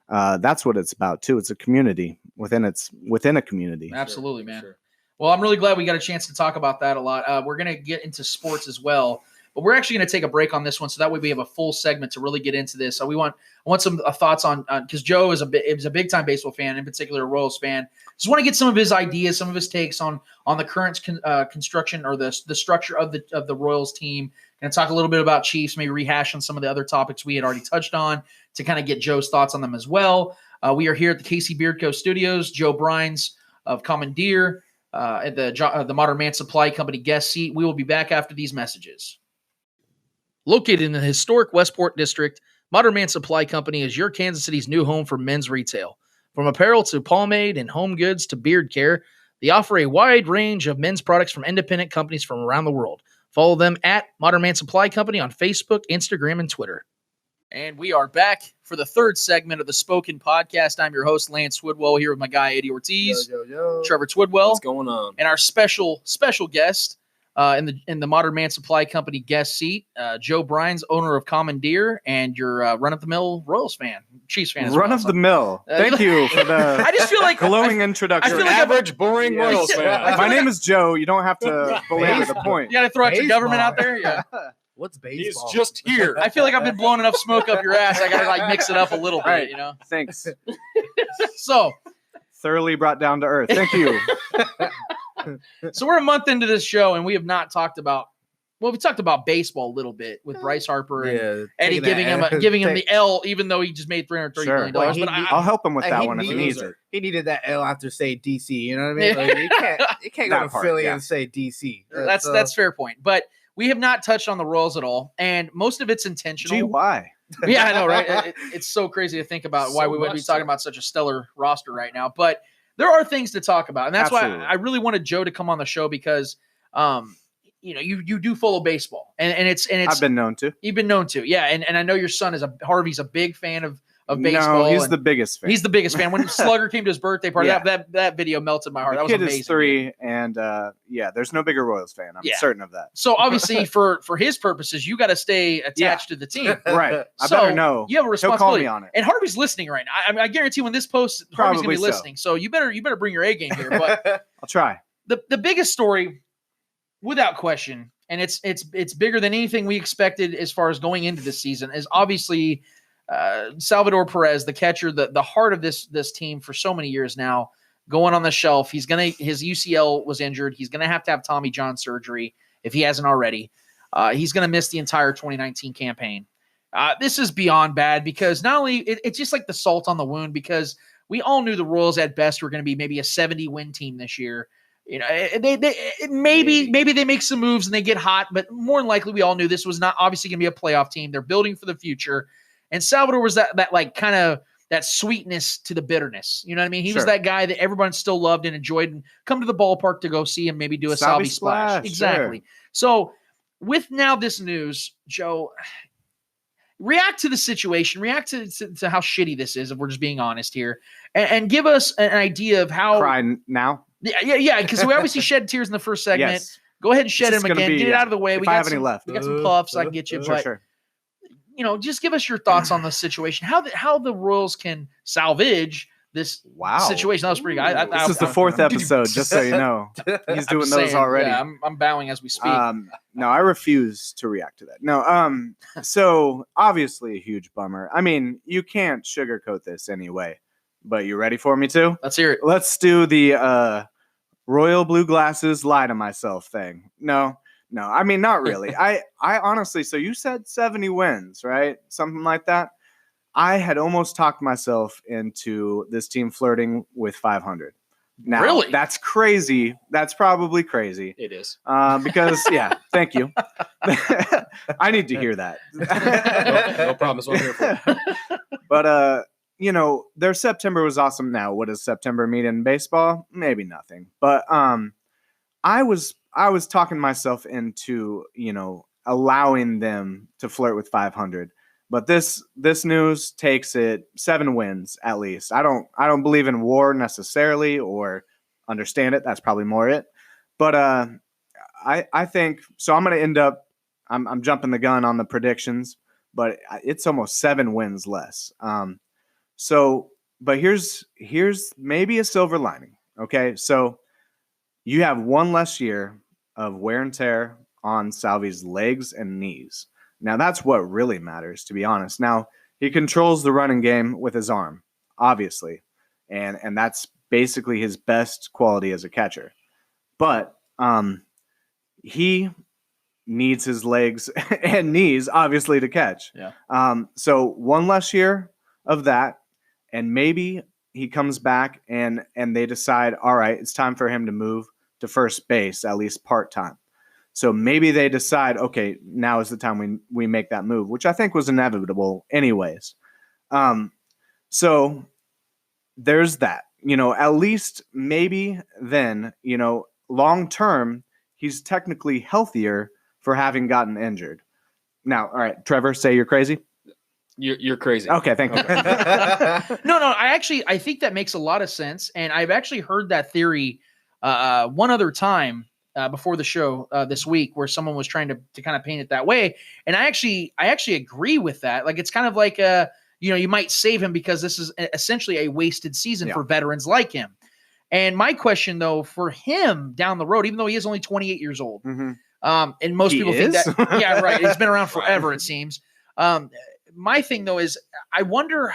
that's what it's about too. It's a community within a community. Absolutely, man. Sure. Well, I'm really glad we got a chance to talk about that a lot. We're going to get into sports as well, but we're actually going to take a break on this one, so that way we have a full segment to really get into this. So I want some thoughts on because Joe is a big time baseball fan, in particular a Royals fan. Just want to get some of his ideas, some of his takes on the current construction or the structure of the Royals team. Going to talk a little bit about Chiefs, maybe rehash on some of the other topics we had already touched on to kind of get Joe's thoughts on them as well. We are here at the Casey Beard Co. Studios. Joe Brines of Commandeer. at the Modern Man Supply Company guest seat. We will be back after these messages. Located in the historic Westport district, Modern Man Supply Company is your Kansas City's new home for men's retail. From apparel to pomade and home goods to beard care, they offer a wide range of men's products from independent companies from around the world. Follow them at Modern Man Supply Company on Facebook, Instagram, and Twitter. And we are back for the third segment of the Spoken Podcast. I'm your host, Lance Twidwell, here with my guy, Eddie Ortiz, Trevor Twidwell. What's going on? And our special guest in the Modern Man Supply Company guest seat, Joe Brines, owner of Commandeer, and your run-of-the-mill Royals fan, Chiefs fan as well. Run-of-the-mill. Thank you for the I just feel like glowing introduction. I feel like Average, boring Royals fan. My name is Joe. You don't have to belabor the point. You got to throw out your government out there? Yeah. What's He's baseball? just here. I feel like I've been blowing enough smoke up your ass. I got to like mix it up a little bit, Right. you know? Thanks. So Thoroughly brought down to earth. Thank you. So we're a month into this show, and we have not talked about. Well, we talked about baseball a little bit with Bryce Harper and Eddie giving him the L, even though he just made $330 million. Well, But I'll help him with that he one if he needs needs it. He needed that L after say DC. You know what I mean? Like, you can't go That to part, Philly yeah. and say DC. that's fair point. But we have not touched on the Royals at all, and most of it's intentional. Gee, why? Yeah, I know, right? It's so crazy to think about why So we would be much talking so. about such a stellar roster right now. But there are things to talk about, and that's Absolutely. why I really wanted Joe to come on the show because, you do follow baseball, and it's I've been known to. you've been known to, yeah. And I know your son Harvey's a big fan of baseball. No, he's and the biggest fan. He's the biggest fan. When Slugger came to his birthday party, Yeah. that video melted my heart. The That was kid amazing. is 3, and there's no bigger Royals fan. I'm Yeah. certain of that. So obviously, for his purposes, you got to stay attached to the team. Right. I So, better know. You have a He'll responsibility. call me on it. And Harvey's listening right now. I guarantee when this posts, Harvey's gonna be Probably so. listening. So you better bring your A game here. But I'll try. the biggest story, without question, and it's bigger than anything we expected as far as going into this season, is obviously Salvador Perez, the catcher, the heart of this team for so many years now, going on the shelf. His UCL was injured. He's gonna have to have Tommy John surgery if he hasn't already. He's gonna miss the entire 2019 campaign. This is beyond bad because not only it's just like the salt on the wound, because we all knew the Royals at best were going to be maybe a 70-win team this year. You know, maybe they make some moves and they get hot, but more than likely we all knew this was not obviously going to be a playoff team. They're building for the future, and Salvador was that like kind of that sweetness to the bitterness. You know what I mean? He was Sure. that guy that everyone still loved and enjoyed, and come to the ballpark to go see him, maybe do a Salvi splash. splash, Exactly. sure. So with now this news, Joe, react to the situation, react to how shitty this is, if we're just being honest here, and give us an idea of how. Cry now? Yeah, because we obviously shed tears in the first segment. Yes. Go ahead and shed This is them gonna again. be, Get it out of the way. if We I got have any some, left. We got some puffs. I can get you, but Sure. just give us your thoughts on the situation. How the Royals can salvage this Wow. situation. That was pretty good. This is the 4th episode, just so you know. He's doing I'm those saying, already. Yeah, I'm bowing as we speak. No, I refuse to react to that. No, so obviously a huge bummer. I mean, you can't sugarcoat this anyway, but you ready for me to? Let's hear it. Let's do the royal blue glasses lie to myself thing. No, I mean, not really. I honestly, so you said 70 wins, right? Something like that. I had almost talked myself into this team flirting with 500. Now, Really? that's crazy. That's probably crazy. It is. Because, yeah, thank you. I need to hear that. No problem. That's what I'm here for. But, their September was awesome. Now, what does September mean in baseball? Maybe nothing. But I was talking myself into, allowing them to flirt with 500. But this news takes it 7 wins at least. I don't believe in war necessarily or understand it. That's probably more it. But I think so. I'm going to end up. I'm jumping the gun on the predictions, but it's almost 7 wins less. But here's maybe a silver lining. Okay, so you have 1 less year of wear and tear on Salvi's legs and knees. Now, that's what really matters, to be honest. Now, he controls the running game with his arm, obviously, and that's basically his best quality as a catcher. But he needs his legs and knees, obviously, to catch. Yeah. So 1 less year of that, and maybe he comes back and they decide, all right, it's time for him to move to first base, at least part-time. So maybe they decide, okay, now is the time we make that move, which I think was inevitable anyways. So there's that. At least maybe then, long term, he's technically healthier for having gotten injured. Now, all right, Trevor, say you're crazy. You're crazy. Okay, thank you. No, I think that makes a lot of sense, and I've actually heard that theory one other time before the show this week, where someone was trying to kind of paint it that way, and I actually agree with that. Like, it's kind of like you might save him because this is essentially a wasted season for veterans like him. And my question, though, for him down the road, even though he is only 28 years old, and most people think that, yeah, right, he's been around forever, it seems. My thing, though, is I wonder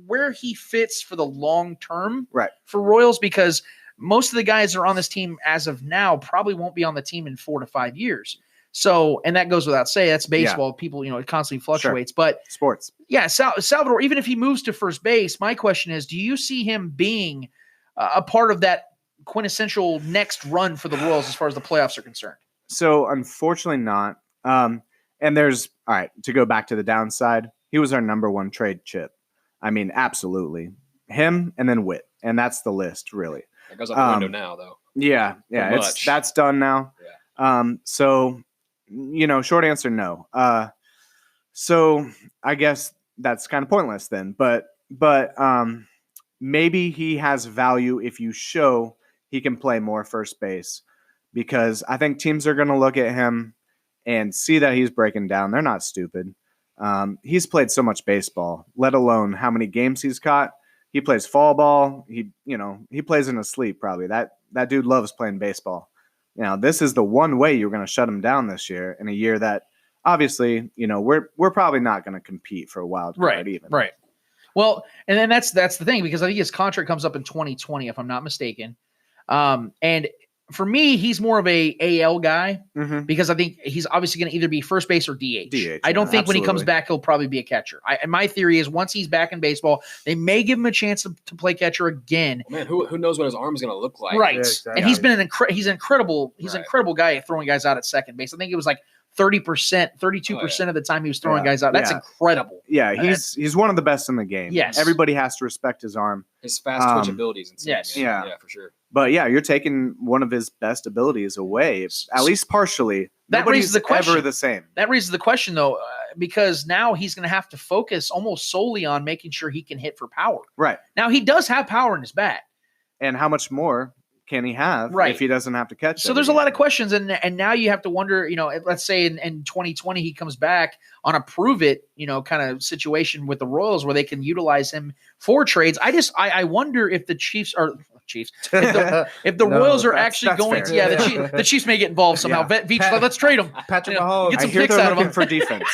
where he fits for the long term for Royals, because most of the guys that are on this team as of now probably won't be on the team in 4 to 5 years. So, and that goes without saying, that's baseball. People, it constantly fluctuates, but sports. Yeah. Salvador, even if he moves to first base, my question is, do you see him being a part of that quintessential next run for the Royals as far as the playoffs are concerned? So unfortunately not. And there's, all right, to go back to the downside, he was our number one trade chip. I mean, absolutely. Him and then Witt. And that's the list, really. That goes out the window now, though. Yeah. That's done now. Yeah. So, short answer, no. So I guess that's kind of pointless then. But maybe he has value if you show he can play more first base, because I think teams are going to look at him and see that he's breaking down. They're not stupid. He's played so much baseball, let alone how many games he's caught. He plays fall ball. He plays in his sleep probably. That dude loves playing baseball. This is the one way you're going to shut him down this year, in a year that obviously, we're probably not going to compete for a wild card even. Right. Well, and then that's the thing, because I think his contract comes up in 2020, if I'm not mistaken. And for me, he's more of a AL guy, because I think he's obviously going to either be first base or DH. I don't think when he comes back, he'll probably be a catcher. And my theory is, once he's back in baseball, they may give him a chance to play catcher again. Man, who knows what his arm is going to look like? Right. Yeah, exactly. And he's been he's an incredible guy at throwing guys out at second base. I think it was like 30%, 32% of the time he was throwing guys out. That's incredible. Yeah, he's one of the best in the game. Yes. Everybody has to respect his arm. His fast twitch abilities. And yes. Yeah, for sure. But yeah, you're taking one of his best abilities away, at least partially. That raises the question. Ever the same. That raises the question, though, because now he's going to have to focus almost solely on making sure he can hit for power. Right. Now, he does have power in his bat. And how much more can he have if he doesn't have to catch? So there's a lot of questions, and now you have to wonder, let's say in 2020 he comes back on a prove it, kind of situation with the Royals where they can utilize him for trades. I wonder if the Chiefs are – if the Royals are actually going to, the Chiefs may get involved somehow. Veach, let's trade him. Patrick Mahomes, get some picks out of him for defense.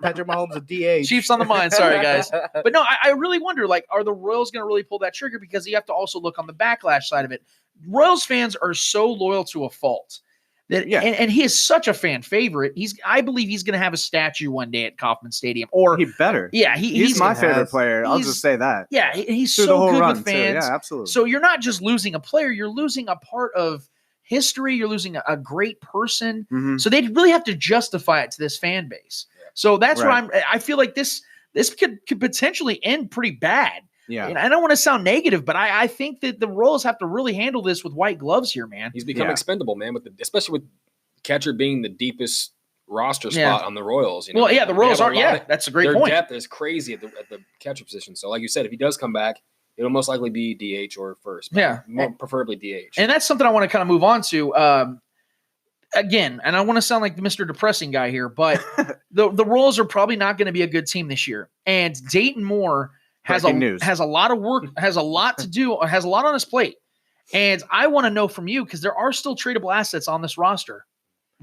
Patrick Mahomes, a DH. Chiefs on the mind. Sorry, guys. But no, I really wonder, are the Royals going to really pull that trigger? Because you have to also look on the backlash side of it. Royals fans are so loyal to a fault. And he is such a fan favorite. I believe he's going to have a statue one day at Kauffman Stadium. Or he better. Yeah, he's my favorite player. I'll just say that. Yeah, he's so good with fans. Yeah, absolutely. So you're not just losing a player; you're losing a part of history. You're losing a great person. So they really have to justify it to this fan base. So that's where I feel like this could potentially end pretty bad. Yeah. And I don't want to sound negative, but I think that the Royals have to really handle this with white gloves here, man. He's become expendable, man, especially with catcher being the deepest roster spot on the Royals. Well, the Royals are. That's a great point. Their depth is crazy at the catcher position. So, like you said, if he does come back, it'll most likely be DH or first. Preferably DH. And that's something I want to kind of move on to. Again, and I want to sound like the Mr. Depressing guy here, but the Royals are probably not going to be a good team this year. And Dayton Moore has a lot of work, has a lot to do, has a lot on his plate. And I want to know from you, because there are still tradable assets on this roster.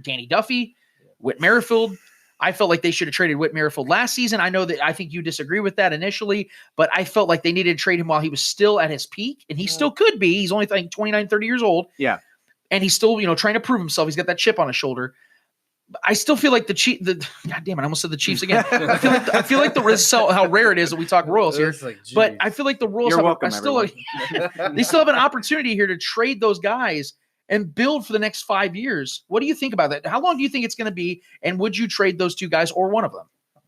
Danny Duffy, Whit Merrifield. I felt like they should have traded Whit Merrifield last season. I think you disagree with that initially, but I felt like they needed to trade him while he was still at his peak, and he still could be. He's only 29, 30 years old. Yeah. And he's still, trying to prove himself. He's got that chip on his shoulder. I still feel like God damn it, I almost said the Chiefs again. I feel like how rare it is that we talk Royals here. But I feel like the Royals they still have an opportunity here to trade those guys and build for the next 5 years. What do you think about that? How long do you think it's going to be? And would you trade those two guys or one of them?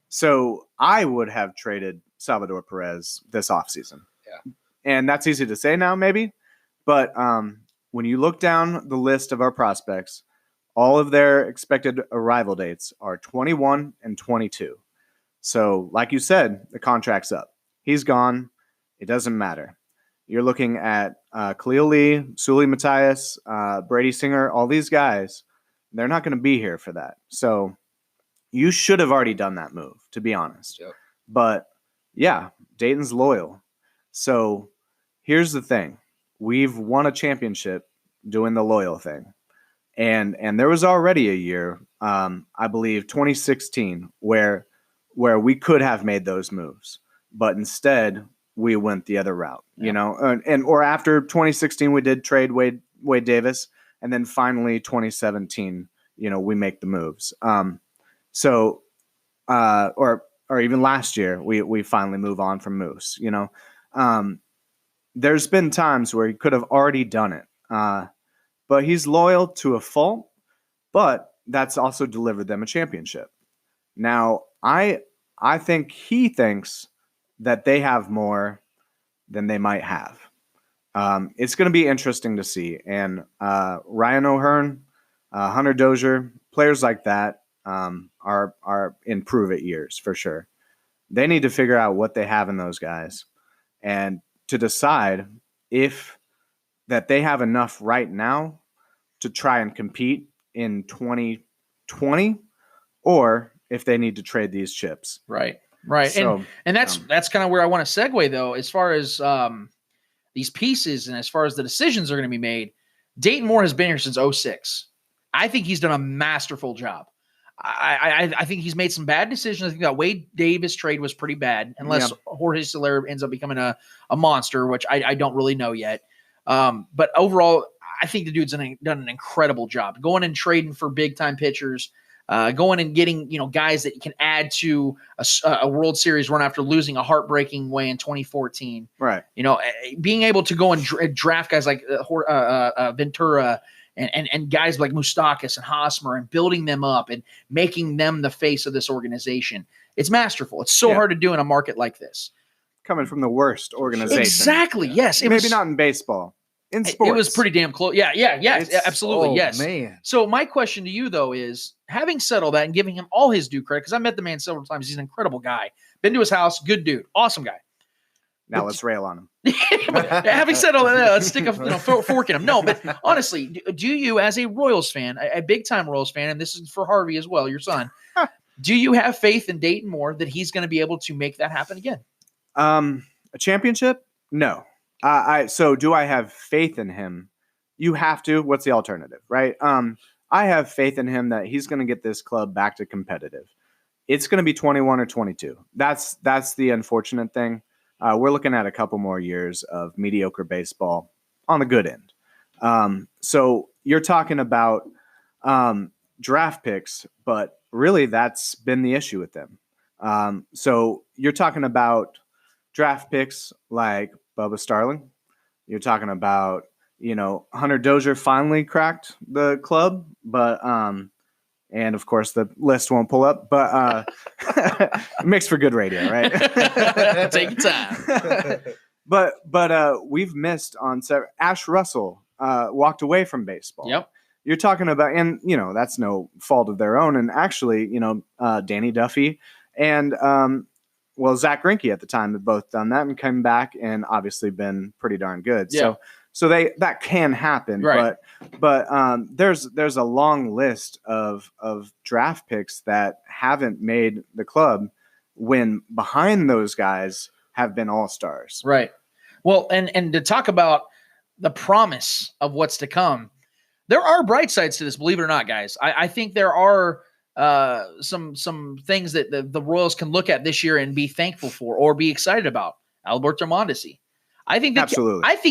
So I would have traded Salvador Perez this offseason. Yeah. And that's easy to say now, maybe. But when you look down the list of our prospects, all of their expected arrival dates are 21 and 22. So, like you said, the contract's up. He's gone. It doesn't matter. You're looking at Khalil Lee, Sully Matthias, Brady Singer, all these guys. They're not going to be here for that. So you should have already done that move, to be honest. Yep. But, yeah, Dayton's loyal. So here's the thing. We've won a championship doing the loyal thing. And there was already a year, I believe, 2016, where we could have made those moves. But instead, we went the other route, you know, or after 2016, we did trade Wade Davis, and then finally 2017, you know, we make the moves. Or even last year, we finally move on from Moose, you know. There's been times where he could have already done it, but he's loyal to a fault, but that's also delivered them a championship. Now, I think he thinks that they have more than they might have. It's going to be interesting to see. And Ryan O'Hearn, Hunter Dozier, players like that are in prove-it years for sure. They need to figure out what they have in those guys and to decide if that they have enough right now to try and compete in 2020 or if they need to trade these chips. Right. So, and that's kind of where I want to segue, though, as far as these pieces and as far as the decisions are going to be made. Dayton Moore has been here since 2006. I think he's done a masterful job. I think he's made some bad decisions. I think that Wade Davis trade was pretty bad, unless Ortiz ends up becoming a monster, which I don't really know yet. But overall, I think the dude's done an incredible job going and trading for big time pitchers, going and getting, you know, guys that can add to a World Series run after losing a heartbreaking way in 2014. Right. You know, being able to go and draft guys like Ventura and guys like Moustakas and Hosmer and building them up and making them the face of this organization. It's masterful. It's so hard to do in a market like this. Coming from the worst organization. Exactly. Yes. Maybe not in baseball. In sports. It was pretty damn close. Yeah. Absolutely. Yes. Man. So my question to you, though, is having said all that and giving him all his due credit, because I met the man several times. He's an incredible guy. Been to his house. Good dude. Awesome guy. Now let's rail on him. Having said all that, let's stick a fork in him. No, but honestly, do you, as a Royals fan, a big-time Royals fan, and this is for Harvey as well, your son, do you have faith in Dayton Moore that he's going to be able to make that happen again? A championship? No. So do I have faith in him? You have to. What's the alternative, right? I have faith in him that he's going to get this club back to competitive. It's going to be 21 or 22. That's the unfortunate thing. We're looking at a couple more years of mediocre baseball on the good end. So you're talking about draft picks, but really that's been the issue with them. So you're talking about draft picks like Bubba Starling. You're talking about, you know, Hunter Dozier finally cracked the club, but and of course the list won't pull up, but it makes for good radio, right? Take your time. But we've missed on several. Ash Russell walked away from baseball. Yep. You're talking about, and you know that's no fault of their own. And actually, you know, Danny Duffy and Zach Greinke at the time have both done that and come back and obviously been pretty darn good. Yeah. So that can happen, right. but there's a long list of draft picks that haven't made the club when behind those guys have been all-stars. Right. Well, and to talk about the promise of what's to come, there are bright sides to this, believe it or not, guys. I think there are some things that the Royals can look at this year and be thankful for or be excited about. Alberto Mondesi. I think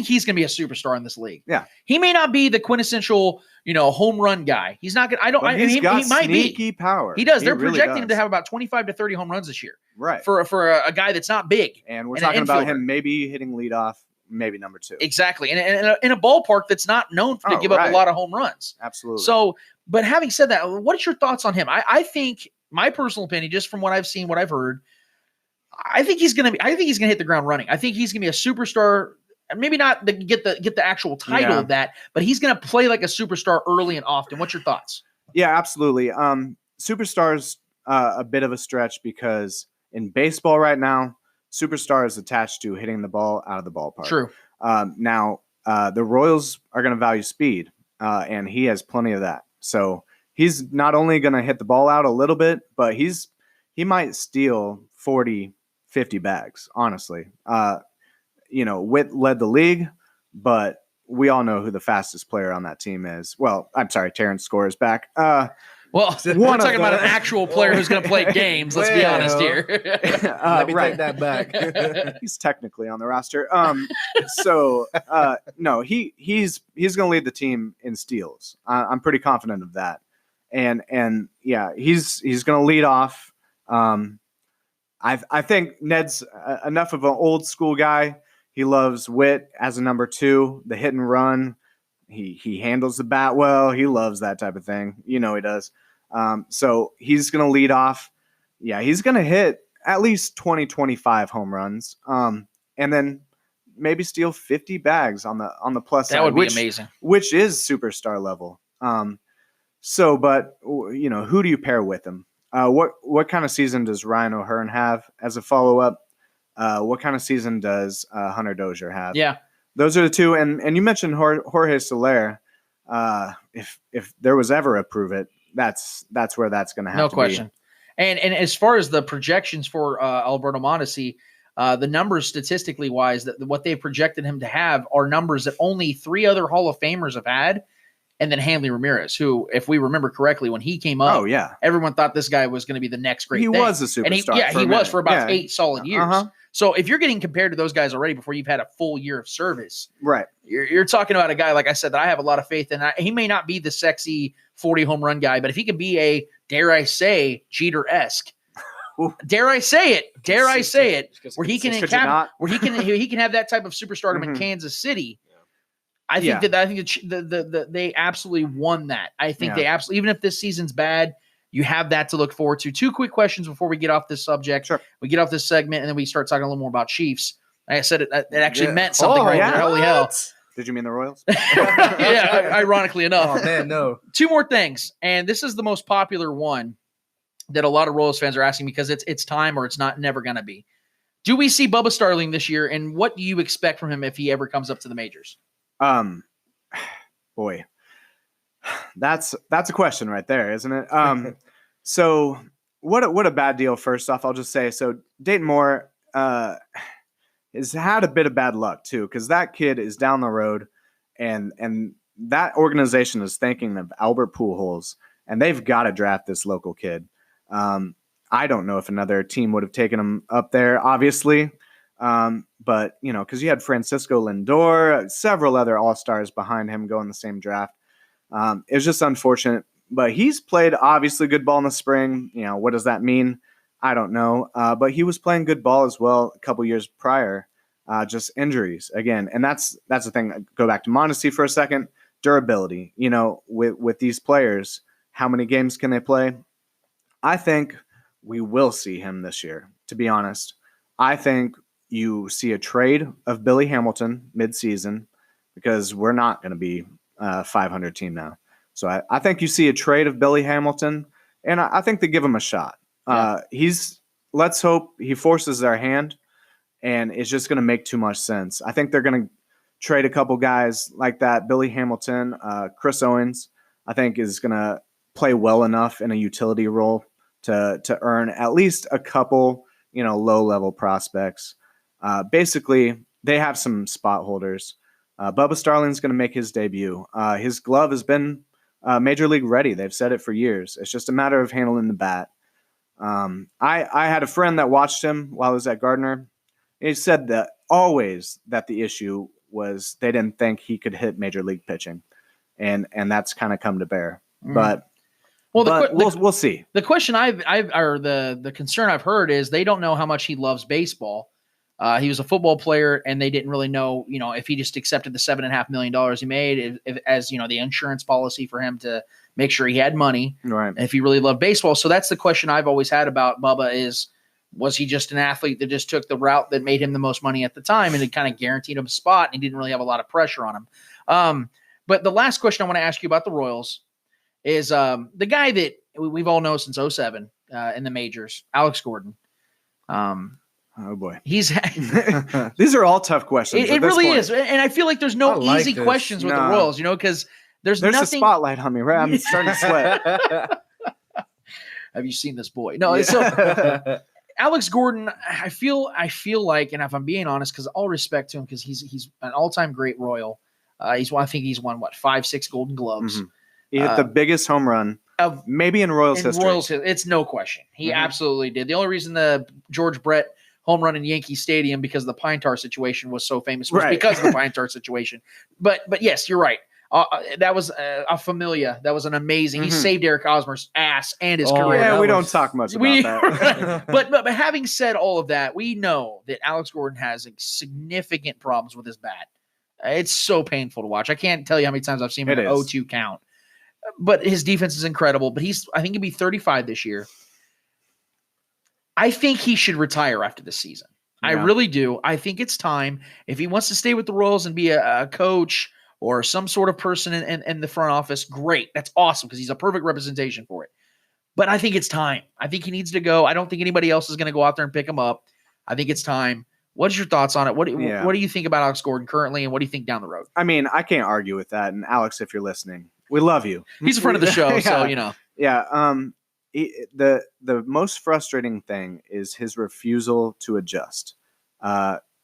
he's going to be a superstar in this league. Yeah. He may not be the quintessential, you know, home run guy. He's not going to, he might sneaky be. power. He does. They're really projecting him does. to have about 25 to 30 home runs this year. Right. For a guy that's not big. And we're talking about him maybe hitting leadoff maybe number 2. Exactly. And in a ballpark that's not known to give up a lot of home runs. Absolutely. So, but having said that, what's your thoughts on him? I think, my personal opinion, just from what I've seen, what I've heard, I think he's going to hit the ground running. I think he's going to be a superstar. Maybe not get the actual title of that, but he's going to play like a superstar early and often. What's your thoughts? Yeah, absolutely. Superstars a bit of a stretch because in baseball right now, superstar is attached to hitting the ball out of the ballpark. True. Now, the Royals are going to value speed, and he has plenty of that. So he's not only going to hit the ball out a little bit, but he might steal 40, 50 bags, honestly. Witt led the league, but we all know who the fastest player on that team is. Well, I'm sorry, Terrence Score is back. Well, we're talking about an actual player who's going to play games. Let's be honest here. Let me take that back. He's technically on the roster. No, he's going to lead the team in steals. I'm pretty confident of that. And yeah, he's going to lead off. I think Ned's enough of an old school guy. He loves Witt as a number 2, the hit and run. He handles the bat well. He loves that type of thing. He does. So he's going to lead off. Yeah, he's going to hit at least 20, 25 home runs. And then maybe steal 50 bags on the plus side. That would be amazing. Which is superstar level. But who do you pair with him? What kind of season does Ryan O'Hearn have as a follow-up? What kind of season does Hunter Dozier have? Yeah. Those are the two. And you mentioned Jorge Soler. If there was ever a prove it, that's where that's going to have to be. No question. And as far as the projections for Alberto Mondesi, the numbers statistically wise, that what they've projected him to have are numbers that only 3 other Hall of Famers have had. And then Hanley Ramirez, who, if we remember correctly, when he came up, everyone thought this guy was going to be the next great thing. He was a superstar. And he was for about 8 solid years. So if you're getting compared to those guys already before you've had a full year of service, right? You're talking about a guy, like I said, that I have a lot of faith in. He may not be the sexy 40 home run guy, but if he can be a, dare I say, Jeter-esque, dare I say it, where he can have that type of superstardom in Kansas City. I think that they absolutely won that. I think they absolutely, even if this season's bad, you have that to look forward to. 2 quick questions before we get off this subject. Sure. We get off this segment and then we start talking a little more about Chiefs. Like I said, it actually meant something there. Holy hell. Did you mean the Royals? Yeah, ironically enough. Oh, man, no. 2 more things. And this is the most popular one that a lot of Royals fans are asking because it's time or it's never going to be. Do we see Bubba Starling this year? And what do you expect from him if he ever comes up to the majors? Boy, that's a question right there, isn't it? So what a bad deal. First off, I'll just say, so Dayton Moore, has had a bit of bad luck too, because that kid is down the road and that organization is thinking of Albert Pujols and they've got to draft this local kid. I don't know if another team would have taken him up there, obviously. But because you had Francisco Lindor, several other all-stars behind him going the same draft. It was just unfortunate, but he's played obviously good ball in the spring. What does that mean? I don't know. But he was playing good ball as well a couple years prior, just injuries again. And that's the thing. Go back to Mondesi for a second. Durability, with these players, how many games can they play? I think we will see him this year, to be honest. I think you see a trade of Billy Hamilton mid-season because we're not going to be a 500 team now. So I think you see a trade of Billy Hamilton, and I think they give him a shot. Let's hope he forces their hand, and it's just going to make too much sense. I think they're going to trade a couple guys like that. Billy Hamilton, Chris Owens, I think is going to play well enough in a utility role to earn at least a couple, low-level prospects. Basically, they have some spot holders. Bubba Starling's going to make his debut. His glove has been major league ready. They've said it for years. It's just a matter of handling the bat. I had a friend that watched him while I was at Gardner. He said that always that the issue was they didn't think he could hit major league pitching, and that's kind of come to bear. But we'll see. The question the concern I've heard is they don't know how much he loves baseball. He was a football player, and they didn't really know, if he just accepted the $7.5 million he made as the insurance policy for him to make sure he had money, Right. if he really loved baseball. So that's the question I've always had about Bubba is, was he just an athlete that just took the route that made him the most money at the time and it kind of guaranteed him a spot, and he didn't really have a lot of pressure on him? But the last question I want to ask you about the Royals is the guy that we've all known since 2007 in the majors, Alex Gordon. Oh boy, These are all tough questions. It really is, and I feel like there's no easy questions with the Royals, because there's nothing. A spotlight on me, right? I'm starting to sweat. Have you seen this boy? No, so Alex Gordon, I feel like, and if I'm being honest, because all respect to him, because he's an all-time great Royal. I think he's won 5-6 Golden Gloves. Mm-hmm. He hit the biggest home run of maybe in Royals history. It's no question. He absolutely did. The only reason the George Brett home run in Yankee Stadium because of the Pine Tar situation was so famous was because of the Pine Tar situation. But yes, you're right. That was a familia. That was an amazing. He saved Eric Hosmer's ass and his career. Yeah, we don't talk much about that. but having said all of that, we know that Alex Gordon has significant problems with his bat. It's so painful to watch. I can't tell you how many times I've seen him in an 0-2 count. But his defense is incredible. But I think he'll be 35 this year. I think he should retire after this season. Yeah. I really do. I think it's time. If he wants to stay with the Royals and be a coach or some sort of person in the front office, great. That's awesome because he's a perfect representation for it. But I think it's time. I think he needs to go. I don't think anybody else is going to go out there and pick him up. I think it's time. What's your thoughts on it? What do you think about Alex Gordon currently, and what do you think down the road? I mean, I can't argue with that. And Alex, if you're listening, we love you. He's a friend of the show, so Yeah. The most frustrating thing is his refusal to adjust.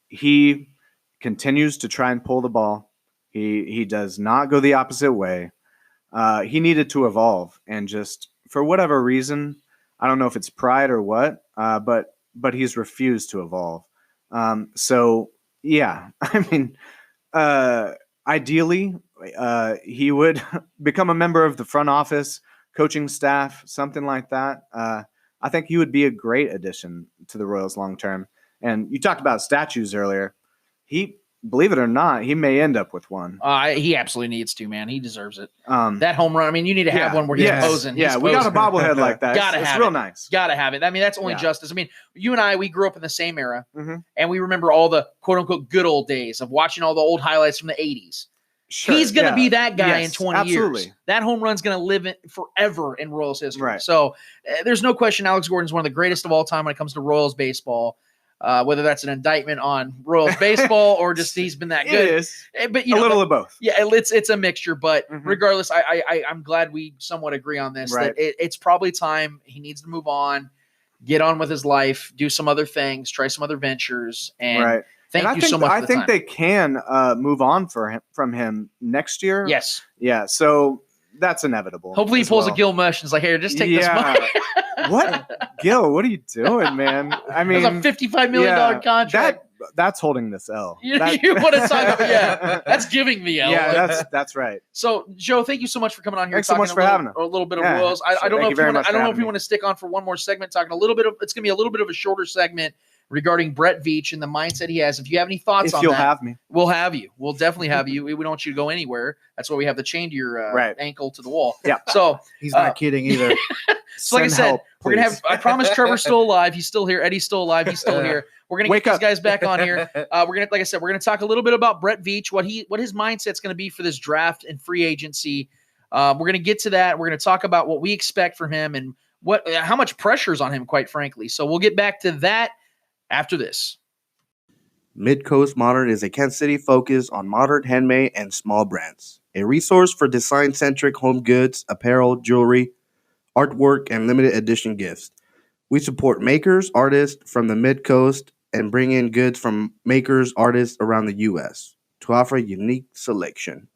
He continues to try and pull the ball. He does not go the opposite way. He needed to evolve, and just for whatever reason, I don't know if it's pride or what, but he's refused to evolve. So yeah, I mean, ideally, he would become a member of the front office, coaching staff, something like that. I think he would be a great addition to the Royals long term. And you talked about statues earlier. Believe it or not, he may end up with one. He absolutely needs to, man. He deserves it. That home run. I mean, you need to have one where he's posing. Yeah, we got a bobblehead like that. It's real nice. Gotta have it. I mean, that's only justice. I mean, you and I, we grew up in the same era, and we remember all the quote unquote good old days of watching all the old highlights from the 80s. Sure, he's going to be that guy in 20 absolutely. years. That home run's going to live forever in Royals history. Right. So there's no question Alex Gordon's one of the greatest of all time when it comes to Royals baseball. Whether that's an indictment on Royals baseball or just he's been that good. It is. But, a little of both. Yeah, it's a mixture. But regardless, I'm glad we somewhat agree on this. Right. That it's probably time. He needs to move on, get on with his life, do some other things, try some other ventures. And thank you so much for the time. I think they can move on from him next year. Yes. Yeah, so that's inevitable. Hopefully he pulls a Gil Mush and is like, here, just take this money. What? Gil, what are you doing, man? I mean, it's a $55 million contract. That's holding this L. You want to talk about, that's giving the L. Yeah, that's right. So, Joe, thank you so much for coming on here. Thanks so much for having us. A little bit of Royals. I don't know if you want to stick on for one more segment, talking a little bit of, it's going to be a little bit of a shorter segment regarding Brett Veach and the mindset he has. If you have any thoughts on that, you'll have me. We'll have you. We'll definitely have you. We don't want you to go anywhere. That's why we have the chain to your ankle to the wall. Yeah. So he's not kidding either. So like I said, we're going to have, I promise Trevor's still alive. He's still here. Eddie's still alive. He's still here. We're going to get these guys back on here. We're going to, like I said, we're going to talk a little bit about Brett Veach, what his mindset's going to be for this draft and free agency. We're going to get to that. We're going to talk about what we expect from him and how much pressure is on him, quite frankly. So we'll get back to that after this. Midcoast Modern is a Kansas City focus on modern, handmade, and small brands. A resource for design-centric home goods, apparel, jewelry, artwork, and limited edition gifts. We support makers, artists from the Midcoast, and bring in goods from makers, artists around the U.S. to offer a unique selection.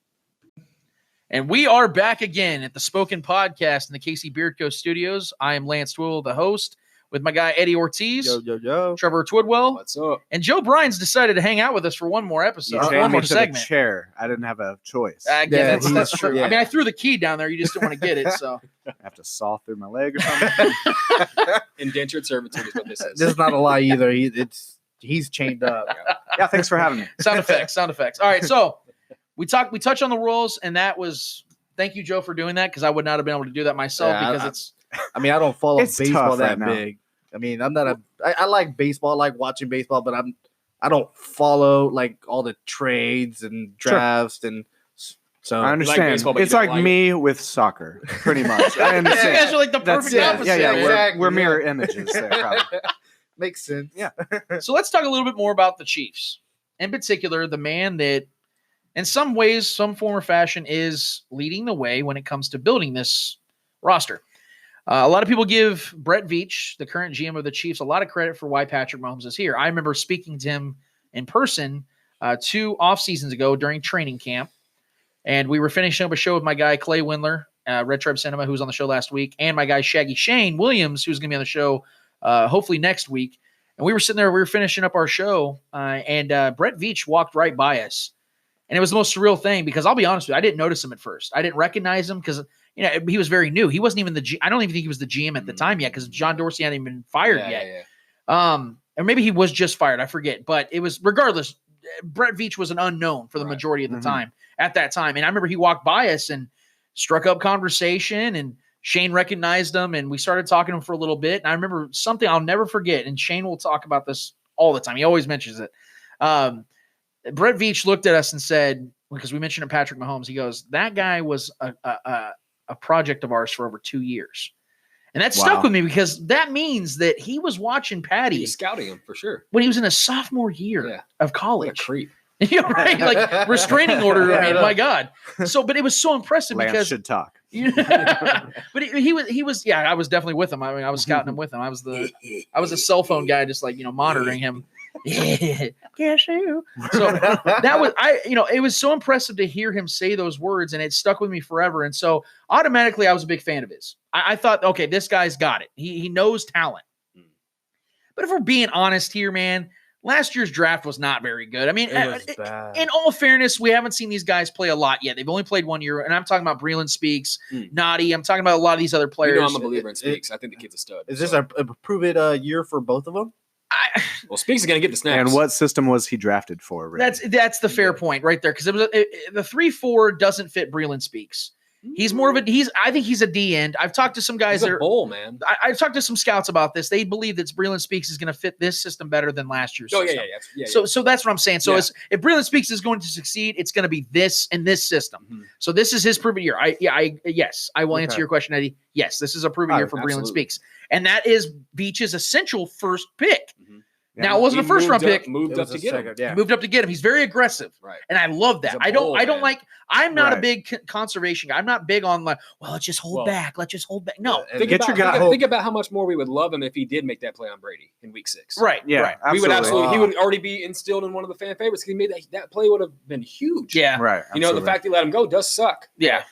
And we are back again at the Spoken Podcast in the Casey Beardco Studios. I am Lance Twill, the host, with my guy Eddie Ortiz, yo, Trevor Twidwell. What's up? And Joe Bryan's decided to hang out with us for one more episode, one more segment. Chair. I didn't have a choice. That's true. Yeah. I mean, I threw the key down there. You just didn't want to get it, so I have to saw through my leg or something. Indentured servitude is what this is. This is not a lie either. he's chained up. Yeah, thanks for having me. Sound effects. All right, so we touched on the Royals, and that was thank you, Joe, for doing that because I would not have been able to do that myself because I mean, I don't follow It's baseball tough that right now. big. I mean, I'm not I like baseball, I like watching baseball, but I don't follow like all the trades and drafts and so I understand. baseball, but It's you like don't like me with soccer, pretty much. I you understand. guys are like the That's perfect it. opposite. Yeah, man. Exactly, we're mirror images there, probably. makes sense. Yeah. So let's talk a little bit more about the Chiefs. In particular, the man that, in some ways, some form or fashion, is leading the way when it comes to building this roster. A lot of people give Brett Veach, the current GM of the Chiefs, a lot of credit for why Patrick Mahomes is here. I remember speaking to him in person 2 off seasons ago during training camp, and we were finishing up a show with my guy Clay Windler, Red Tribe Cinema, who was on the show last week, and my guy Shaggy Shane Williams, who's going to be on the show hopefully next week. And we were sitting there, we were finishing up our show, and Brett Veach walked right by us. And it was the most surreal thing because I'll be honest with you, I didn't notice him at first. I didn't recognize him because he was very new. He wasn't even I don't even think he was the GM at the time yet because John Dorsey hadn't even been fired yet. Yeah. Or maybe he was just fired. I forget. But it was regardless. Brett Veach was an unknown for the majority of the time at that time. And I remember he walked by us and struck up conversation, and Shane recognized him, and we started talking to him for a little bit. And I remember something I'll never forget, and Shane will talk about this all the time. He always mentions it. Brett Veach looked at us and said, because we mentioned Patrick Mahomes, he goes, that guy was a project of ours for over 2 years. And that stuck with me because that means that he was watching Patty. He was scouting him for sure When he was in a sophomore year of college. What a creep. Yeah, right. Like restraining order. I mean, my God. So, but it was so impressive Lance because should talk. but he was. Yeah, I was definitely with him. I mean, I was scouting him with him. I was a cell phone guy, just like monitoring him. Guess who? So that was it was so impressive to hear him say those words, and it stuck with me forever. And so automatically, I was a big fan of his. I thought, okay, this guy's got it. He knows talent. But if we're being honest here, man, last year's draft was not very good. I mean, in all fairness, we haven't seen these guys play a lot yet. They've only played 1 year, and I'm talking about Breland Speaks, Noddy. I'm talking about a lot of these other players. I'm a believer in Speaks. I think the kid's a stud. Is this a prove-it year for both of them? Well, Speaks is going to get the snaps. And what system was he drafted for? Really? That's the fair point right there because the 3-4 doesn't fit Breland Speaks. He's more of I think he's a D end. I've talked to some guys that are bowl, man. I've talked to some scouts about this. They believe that Breland Speaks is going to fit this system better than last year's system. So that's what I'm saying. So if Breland Speaks is going to succeed, it's going to be this and this system. So this is his proven year. Yes, I will answer your question, Eddie. Yes, this is a proven year for Breland Speaks. And that is Veach's essential first pick. Now it wasn't a first round pick. Moved up to get him. Yeah. Moved up to get him. He's very aggressive, right? And I love that. I'm not a big conservation guy. I'm not big on let's just hold back. Let's just hold back. No, think about how much more we would love him if he did make that play on Brady in Week 6. Right. Yeah. Right. We would absolutely. He would already be instilled in one of the fan favorites. He made that play would have been huge. Yeah. Right. The fact he let him go does suck. Yeah.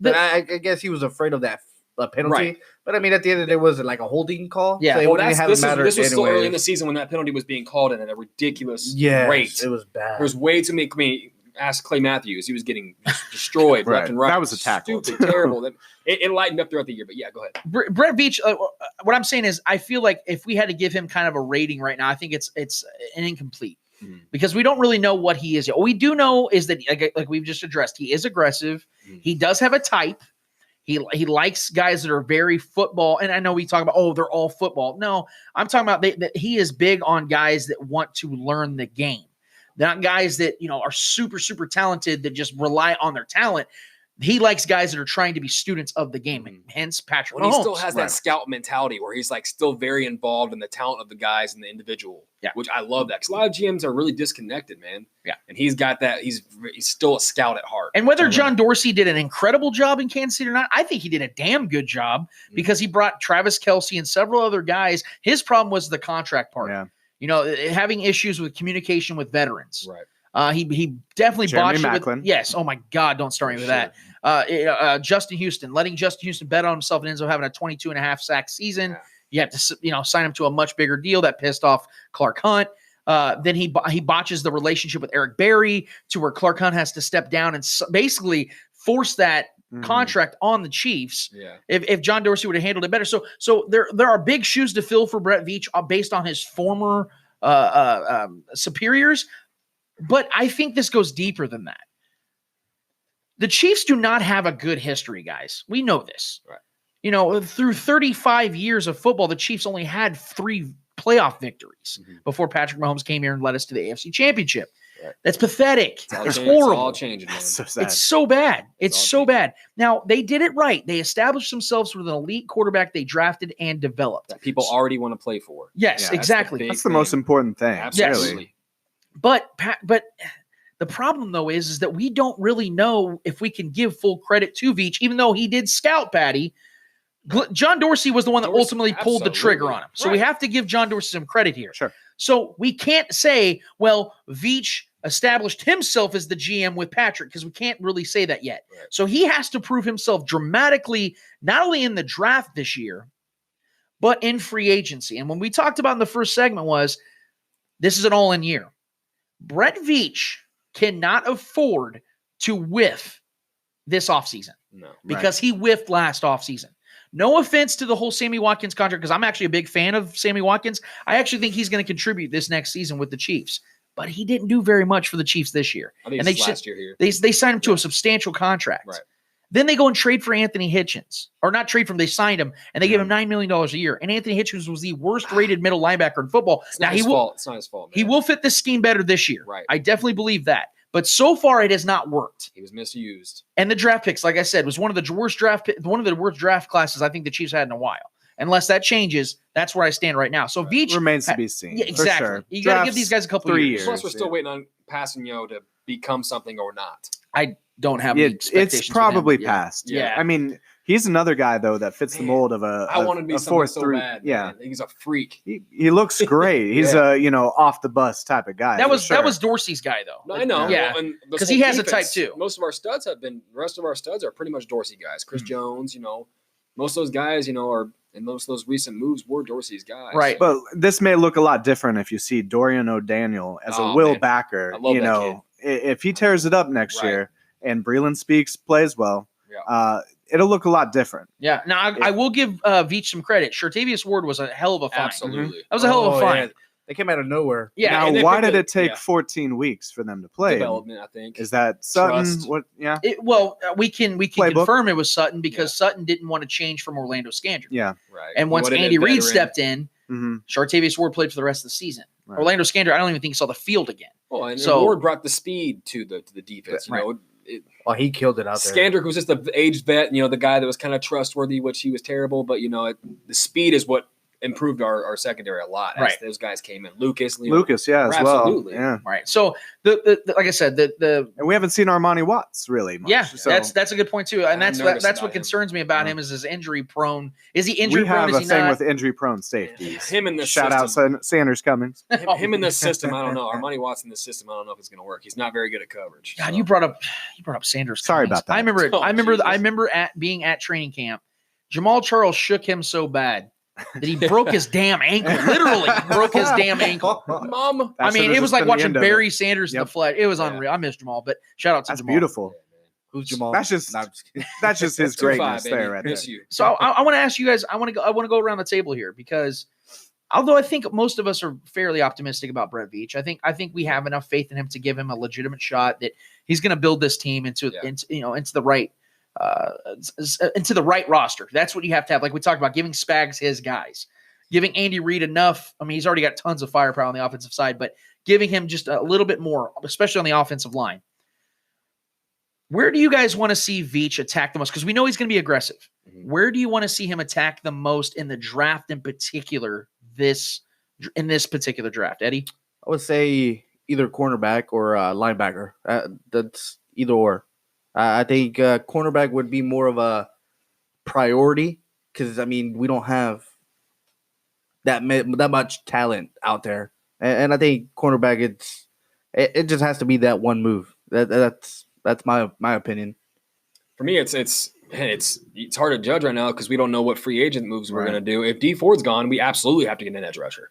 But I guess he was afraid of that penalty. Right. But I mean, at the end of the day, was it like a holding call? Yeah. So this was still early in the season when that penalty was being called in at a ridiculous rate. It was bad. There was way too many. I mean, ask Clay Matthews. He was getting destroyed left and right. That was a tackle. Stupid, terrible. It lightened up throughout the year. But yeah, go ahead. Brett Veach. What I'm saying is, I feel like if we had to give him kind of a rating right now, I think it's an incomplete. Because we don't really know what he is yet. What we do know is that, like we've just addressed, he is aggressive. He does have a type. He likes guys that are very football. And I know we talk about, they're all football. No, I'm talking about that he is big on guys that want to learn the game. Not guys that, are super, super talented that just rely on their talent. He likes guys that are trying to be students of the game. Hence Patrick Mahomes. He still has that scout mentality where he's still very involved in the talent of the guys and the individual. Yeah. Which I love that. Because a lot of GMs are really disconnected, man. Yeah. And he's got that. He's still a scout at heart. And whether John Dorsey did an incredible job in Kansas City or not, I think he did a damn good job because he brought Travis Kelce and several other guys. His problem was the contract part. Yeah. Having issues with communication with veterans. Right. He definitely Jeremy botched Maclin. it. Yes. Oh my God. Don't start me with that. Justin Houston, letting Justin Houston bet on himself and ends up having a 22.5 sack season. Yeah. You have to, sign him to a much bigger deal that pissed off Clark Hunt. Then he botches the relationship with Eric Berry to where Clark Hunt has to step down and basically force that contract on the Chiefs. Yeah. If John Dorsey would have handled it better. So there are big shoes to fill for Brett Veach based on his former superiors. But I think this goes deeper than that. The Chiefs do not have a good history, guys. We know this. Right. You know, through 35 years of football, the Chiefs only had 3 playoff victories before Patrick Mahomes came here and led us to the AFC Championship. Right. That's pathetic. It's horrible. It's all changing, man. So sad. It's so bad. It's so changing. bad. Now, they did it right. They established themselves with an elite quarterback they drafted and developed. That people already want to play for. Yes, Yeah, exactly. That's the most important thing. Absolutely. Really. But the problem, though, is that we don't really know if we can give full credit to Veach, even though he did scout Patty. John Dorsey was the one that ultimately pulled the trigger on him. So we have to give John Dorsey some credit here. Sure. So we can't say, well, Veach established himself as the GM with Patrick, because we can't really say that yet. Right. So he has to prove himself dramatically, not only in the draft this year, but in free agency. And when we talked about in the first segment was, this is an all-in year. Brett Veach cannot afford to whiff this offseason. No. Because he whiffed last offseason. No offense to the whole Sammy Watkins contract, because I'm actually a big fan of Sammy Watkins. I actually think he's going to contribute this next season with the Chiefs. But he didn't do very much for the Chiefs this year. I think and it's last year here. They signed him to a substantial contract. Right. Then they go and trade for Anthony Hitchens. Or not trade for him, they signed him, and they gave him $9 million a year. And Anthony Hitchens was the worst-rated middle linebacker in football. It's not his fault. He will fit this scheme better this year. Right. I definitely believe that. But so far, it has not worked. He was misused. And the draft picks, like I said, was one of the worst draft classes I think the Chiefs had in a while. Unless that changes, that's where I stand right now. So Veach remains to be seen. Yeah, exactly. For sure. You got to give these guys a couple 3 years. Plus, we're still waiting on Passanio to become something or not. I don't have any expectations. It's probably with him. past. Yeah. I mean, he's another guy though that fits the mold of I want to be a someone so 4-3. bad. Yeah, Man. He's a freak. he looks great. He's a off the bus type of guy. That was for sure. Dorsey's guy though. No, I know. Yeah, Well, because he has a type too. Most of our studs have been. The rest of our studs are pretty much Dorsey guys. Chris Jones, most of those guys, are. And most of those recent moves were Dorsey's guys. Right. But this may look a lot different if you see Dorian O'Daniel as a Will backer. I love that kid. If he tears it up next year and Breland Speaks plays well, it'll look a lot different. Yeah. Now, I will give Veach some credit. Shartavius Ward was a hell of a find. Absolutely. That was a hell of a find. They came out of nowhere. Yeah. Now, why did it take 14 weeks for them to play? Development, I think. Is that Sutton? Trust. What? Yeah. We can Playbook. confirm it was Sutton because Sutton didn't want to change from Orlando Scandrick. Yeah. Right. And once Andy Reid stepped in, Mm-hmm. Shartavius Ward played for the rest of the season. Right. Orlando Scandrick, I don't even think he saw the field again. Oh, and So- Ward brought the speed to the defense. Right. He killed it out there. Scandrick was just the aged vet, the guy that was kind of trustworthy, which he was terrible. But the speed is what improved our secondary a lot. As Right. those guys came in. Lucas, Lucas, yeah, as absolutely. well. Yeah. Right. So the like I said, the And we haven't seen Armani Watts really much. yeah, so that's a good point too. And I'm that's nervous what about concerns me about him is his injury prone. Is he we injury prone? have Is a he thing not? with injury prone safeties. Him in the Shout system. out Sanders Cummings. Him in this system, I don't know. Armani Watts in this system, I don't know if it's going to work. He's not very good at coverage. God, so. you brought up Sanders. Sorry Cummings. about that. I remember it. Oh, I remember Jesus. being at training camp. Jamal Charles shook him so bad that he broke his damn ankle. Literally broke his damn ankle. Mom. I mean, it was like watching Barry Sanders in Yep. the flesh. It was unreal. I miss Jamal, but shout out to That's Jamal. beautiful. Who's Jamal? That's just No, I'm just kidding. that's just his 2-5, greatness baby. there, right there. Miss you. So I want to ask you guys. I want to go around the table here because although I think most of us are fairly optimistic about Brett Veach, I think we have enough faith in him to give him a legitimate shot that he's going to build this team into the right into the right roster. That's what you have to have. Like we talked about, giving Spags his guys, giving Andy Reid enough. I mean, he's already got tons of firepower on the offensive side, but giving him just a little bit more, especially on the offensive line. Where do you guys want to see Veach attack the most? Because we know he's going to be aggressive. Mm-hmm. Where do you want to see him attack the most in the draft in particular, in this particular draft, Eddie? I would say either cornerback or linebacker. That's either or. I think cornerback would be more of a priority because, I mean, we don't have that much talent out there. And I think cornerback, it just has to be that one move. That's my opinion. For me, it's hard to judge right now because we don't know what free agent moves we're going to do. If Dee Ford's gone, we absolutely have to get an edge rusher.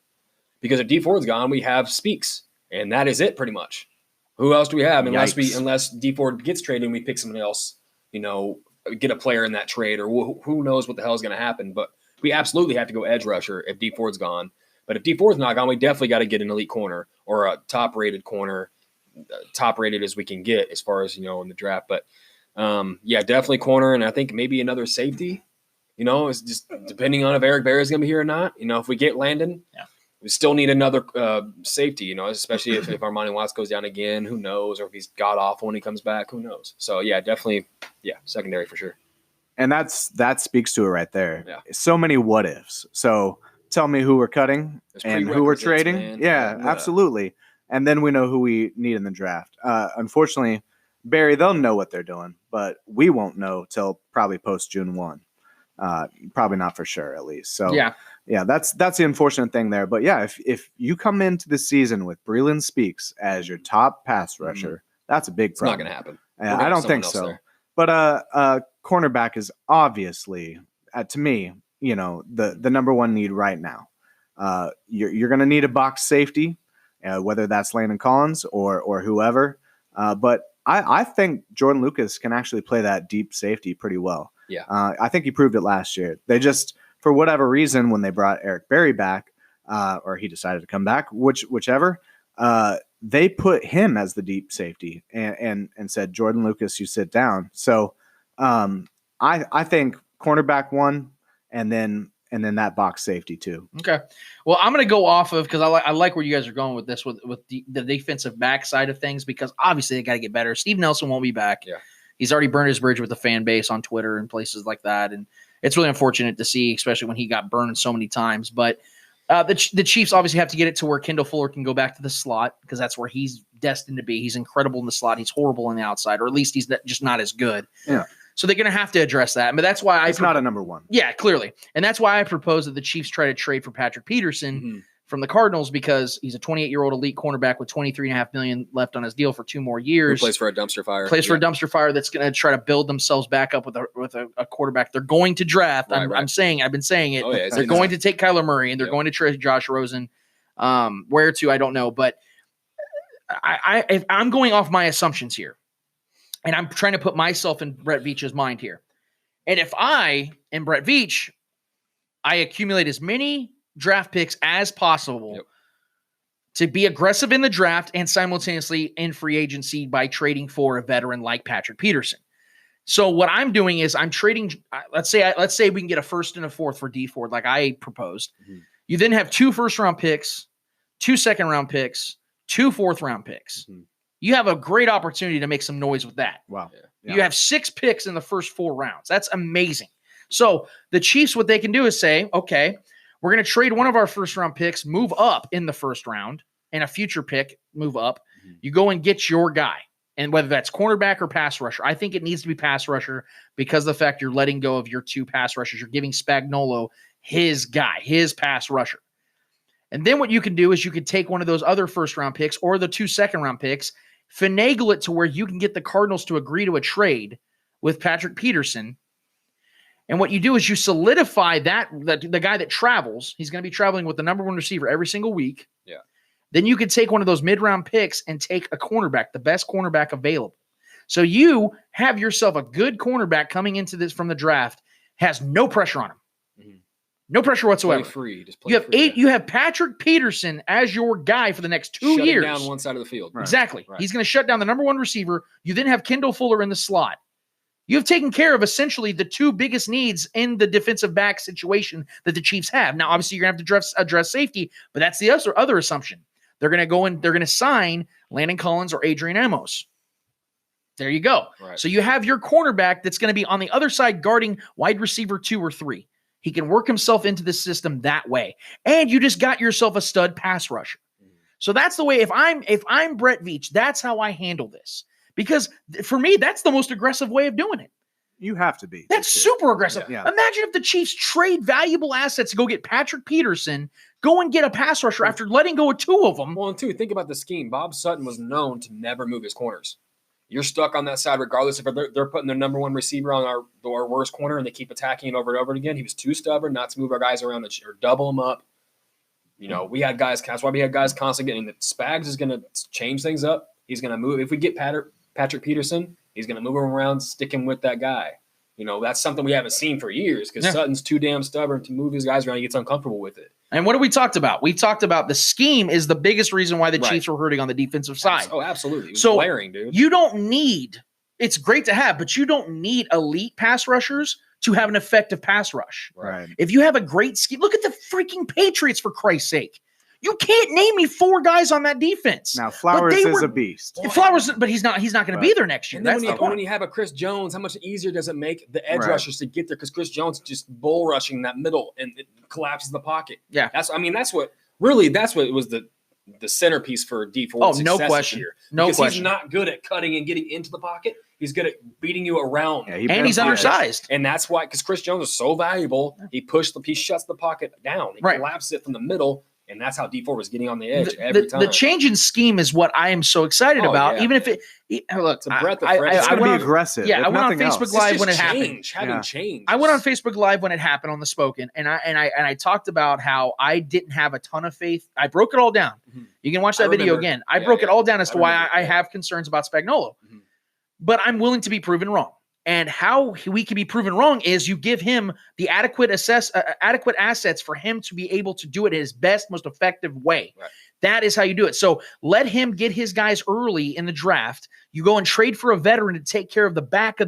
Because if Dee Ford's gone, we have Speaks, and that is it pretty much. Who else do we have unless Dee Ford gets traded and we pick someone else, get a player in that trade, or who knows what the hell is going to happen. But we absolutely have to go edge rusher if Dee Ford's gone. But if Dee Ford's not gone, we definitely got to get an elite corner or a top-rated corner, top-rated as we can get as far as, in the draft. But, definitely corner, and I think maybe another safety. It's just depending on if Eric Berry's going to be here or not. If we get Landon, we still need another safety, especially if Armani Watts goes down again. Who knows? Or if he's god-awful when he comes back, who knows? So, definitely, secondary for sure. And that speaks to it right there. Yeah. So many what ifs. So tell me who we're cutting and who we're trading. Man. Yeah, absolutely. And then we know who we need in the draft. Unfortunately, Barry, they'll know what they're doing, but we won't know till probably post June 1. Probably not for sure, at least. So that's the unfortunate thing there. But if you come into the season with Breland Speaks as your top pass rusher, that's a big problem. It's not going to happen. I don't think so. There. But cornerback is obviously, to me, the number one need right now. You're going to need a box safety, whether that's Landon Collins or whoever. But I think Jordan Lucas can actually play that deep safety pretty well. Yeah. I think he proved it last year. They just, for whatever reason, when they brought Eric Berry back, or he decided to come back, whichever, they put him as the deep safety and said, Jordan Lucas, you sit down. So I think cornerback 1 and then that box safety 2. Okay. Well, I'm going to go off of, because I like where you guys are going with this, with the defensive back side of things, because obviously they got to get better. Steve Nelson won't be back. Yeah. He's already burned his bridge with the fan base on Twitter and places like that. And it's really unfortunate to see, especially when he got burned so many times. But the Chiefs obviously have to get it to where Kendall Fuller can go back to the slot, because that's where he's destined to be. He's incredible in the slot. He's horrible on the outside, or at least he's just not as good. Yeah. So they're going to have to address that. But that's why it's not a number 1. Yeah, clearly. And that's why I propose that the Chiefs try to trade for Patrick Peterson from the Cardinals, because he's a 28-year-old elite cornerback with $23.5 million left on his deal for 2 more years. Who plays for a dumpster fire. For a dumpster fire that's going to try to build themselves back up with a quarterback they're going to draft. Right, I've been saying it. Oh, yeah, they're going to take Kyler Murray, and they're going to trade Josh Rosen. Where to, I don't know. But if I'm going off my assumptions here, and I'm trying to put myself in Brett Veach's mind here. And if I am Brett Veach, I accumulate as many draft picks as possible to be aggressive in the draft and simultaneously in free agency by trading for a veteran like Patrick Peterson. So what I'm doing is I'm trading. Let's say we can get a first and a fourth for Dee Ford, like I proposed. Mm-hmm. You then have 2 first-round picks, 2 second-round picks, 2 fourth-round picks. Mm-hmm. You have a great opportunity to make some noise with that. Wow. Yeah. You have 6 picks in the first 4 rounds. That's amazing. So the Chiefs, what they can do is say, okay, we're going to trade one of our first-round picks, move up in the first round, and a future pick, move up. Mm-hmm. You go and get your guy. And whether that's cornerback or pass rusher, I think it needs to be pass rusher, because of the fact you're letting go of your 2 pass rushers. You're giving Spagnuolo his guy, his pass rusher. And then what you can do is you could take one of those other first-round picks or the 2 second-round picks, finagle it to where you can get the Cardinals to agree to a trade with Patrick Peterson. And what you do is you solidify the guy that travels. He's going to be traveling with the number 1 receiver every single week. Yeah. Then you could take one of those mid-round picks and take a cornerback, the best cornerback available. So you have yourself a good cornerback coming into this from the draft, has no pressure on him. Mm-hmm. No pressure whatsoever. Play free. Just play you have free. You have Patrick Peterson as your guy for the next 2 years. Shutting down one side of the field. Right. Exactly. Right. He's going to shut down the number 1 receiver. You then have Kendall Fuller in the slot. You've taken care of essentially the 2 biggest needs in the defensive back situation that the Chiefs have. Now, obviously, you're going to have to address safety, but that's the other assumption. They're going to go and they're going to sign Landon Collins or Adrian Amos. There you go. Right. So you have your cornerback that's going to be on the other side guarding wide receiver 2 or 3. He can work himself into the system that way. And you just got yourself a stud pass rusher. So that's the way, if I'm Brett Veach, that's how I handle this. Because for me, that's the most aggressive way of doing it. You have to be. That's super aggressive. Yeah. Imagine if the Chiefs trade valuable assets to go get Patrick Peterson, go and get a pass rusher after letting go of 2 of them. Well, and 2, think about the scheme. Bob Sutton was known to never move his corners. You're stuck on that side regardless if they're putting their number 1 receiver on our worst corner and they keep attacking it over and over again. He was too stubborn not to move our guys around or double them up. We had guys. That's why we had guys constantly getting it. Spags is going to change things up. He's going to move. If we get Patrick Peterson, he's going to move him around, stick him with that guy. You know, that's something we haven't seen for years because Sutton's too damn stubborn to move his guys around. He gets uncomfortable with it. And what have we talked about? We talked about the scheme is the biggest reason why the Chiefs were hurting on the defensive side. Oh, absolutely. It was so glaring, dude. You don't need – it's great to have, but you don't need elite pass rushers to have an effective pass rush. Right. If you have a great scheme – look at the freaking Patriots, for Christ's sake. You can't name me 4 guys on that defense. Now, Flowers is a beast. Flowers, but he's not going to be there next year. And then when you have a Chris Jones, how much easier does it make the edge rushers to get there? Because Chris Jones is just bull rushing that middle and it collapses the pocket. Yeah, that's what was the centerpiece for Dee Ford. Oh, no question. He's not good at cutting and getting into the pocket. He's good at beating you around. Yeah, and he's undersized. And that's why, because Chris Jones is so valuable, he shuts the pocket down. He collapses it from the middle. And that's how Dee Ford was getting on the edge every time. The change in scheme is what I am so excited about. Yeah. Even if look, it's a breath of fresh. I want to be aggressive. Yeah, I went on Facebook Live when it happened. Change. I went on Facebook Live when it happened on the Spoken, and I talked about how I didn't have a ton of faith. I broke it all down. Mm-hmm. You can watch that video again. I broke it all down as to why I have concerns about Spagnuolo, but I'm willing to be proven wrong. And how we can be proven wrong is you give him the adequate assets for him to be able to do it in his best, most effective way. Right. That is how you do it. So let him get his guys early in the draft. You go and trade for a veteran to take care of the back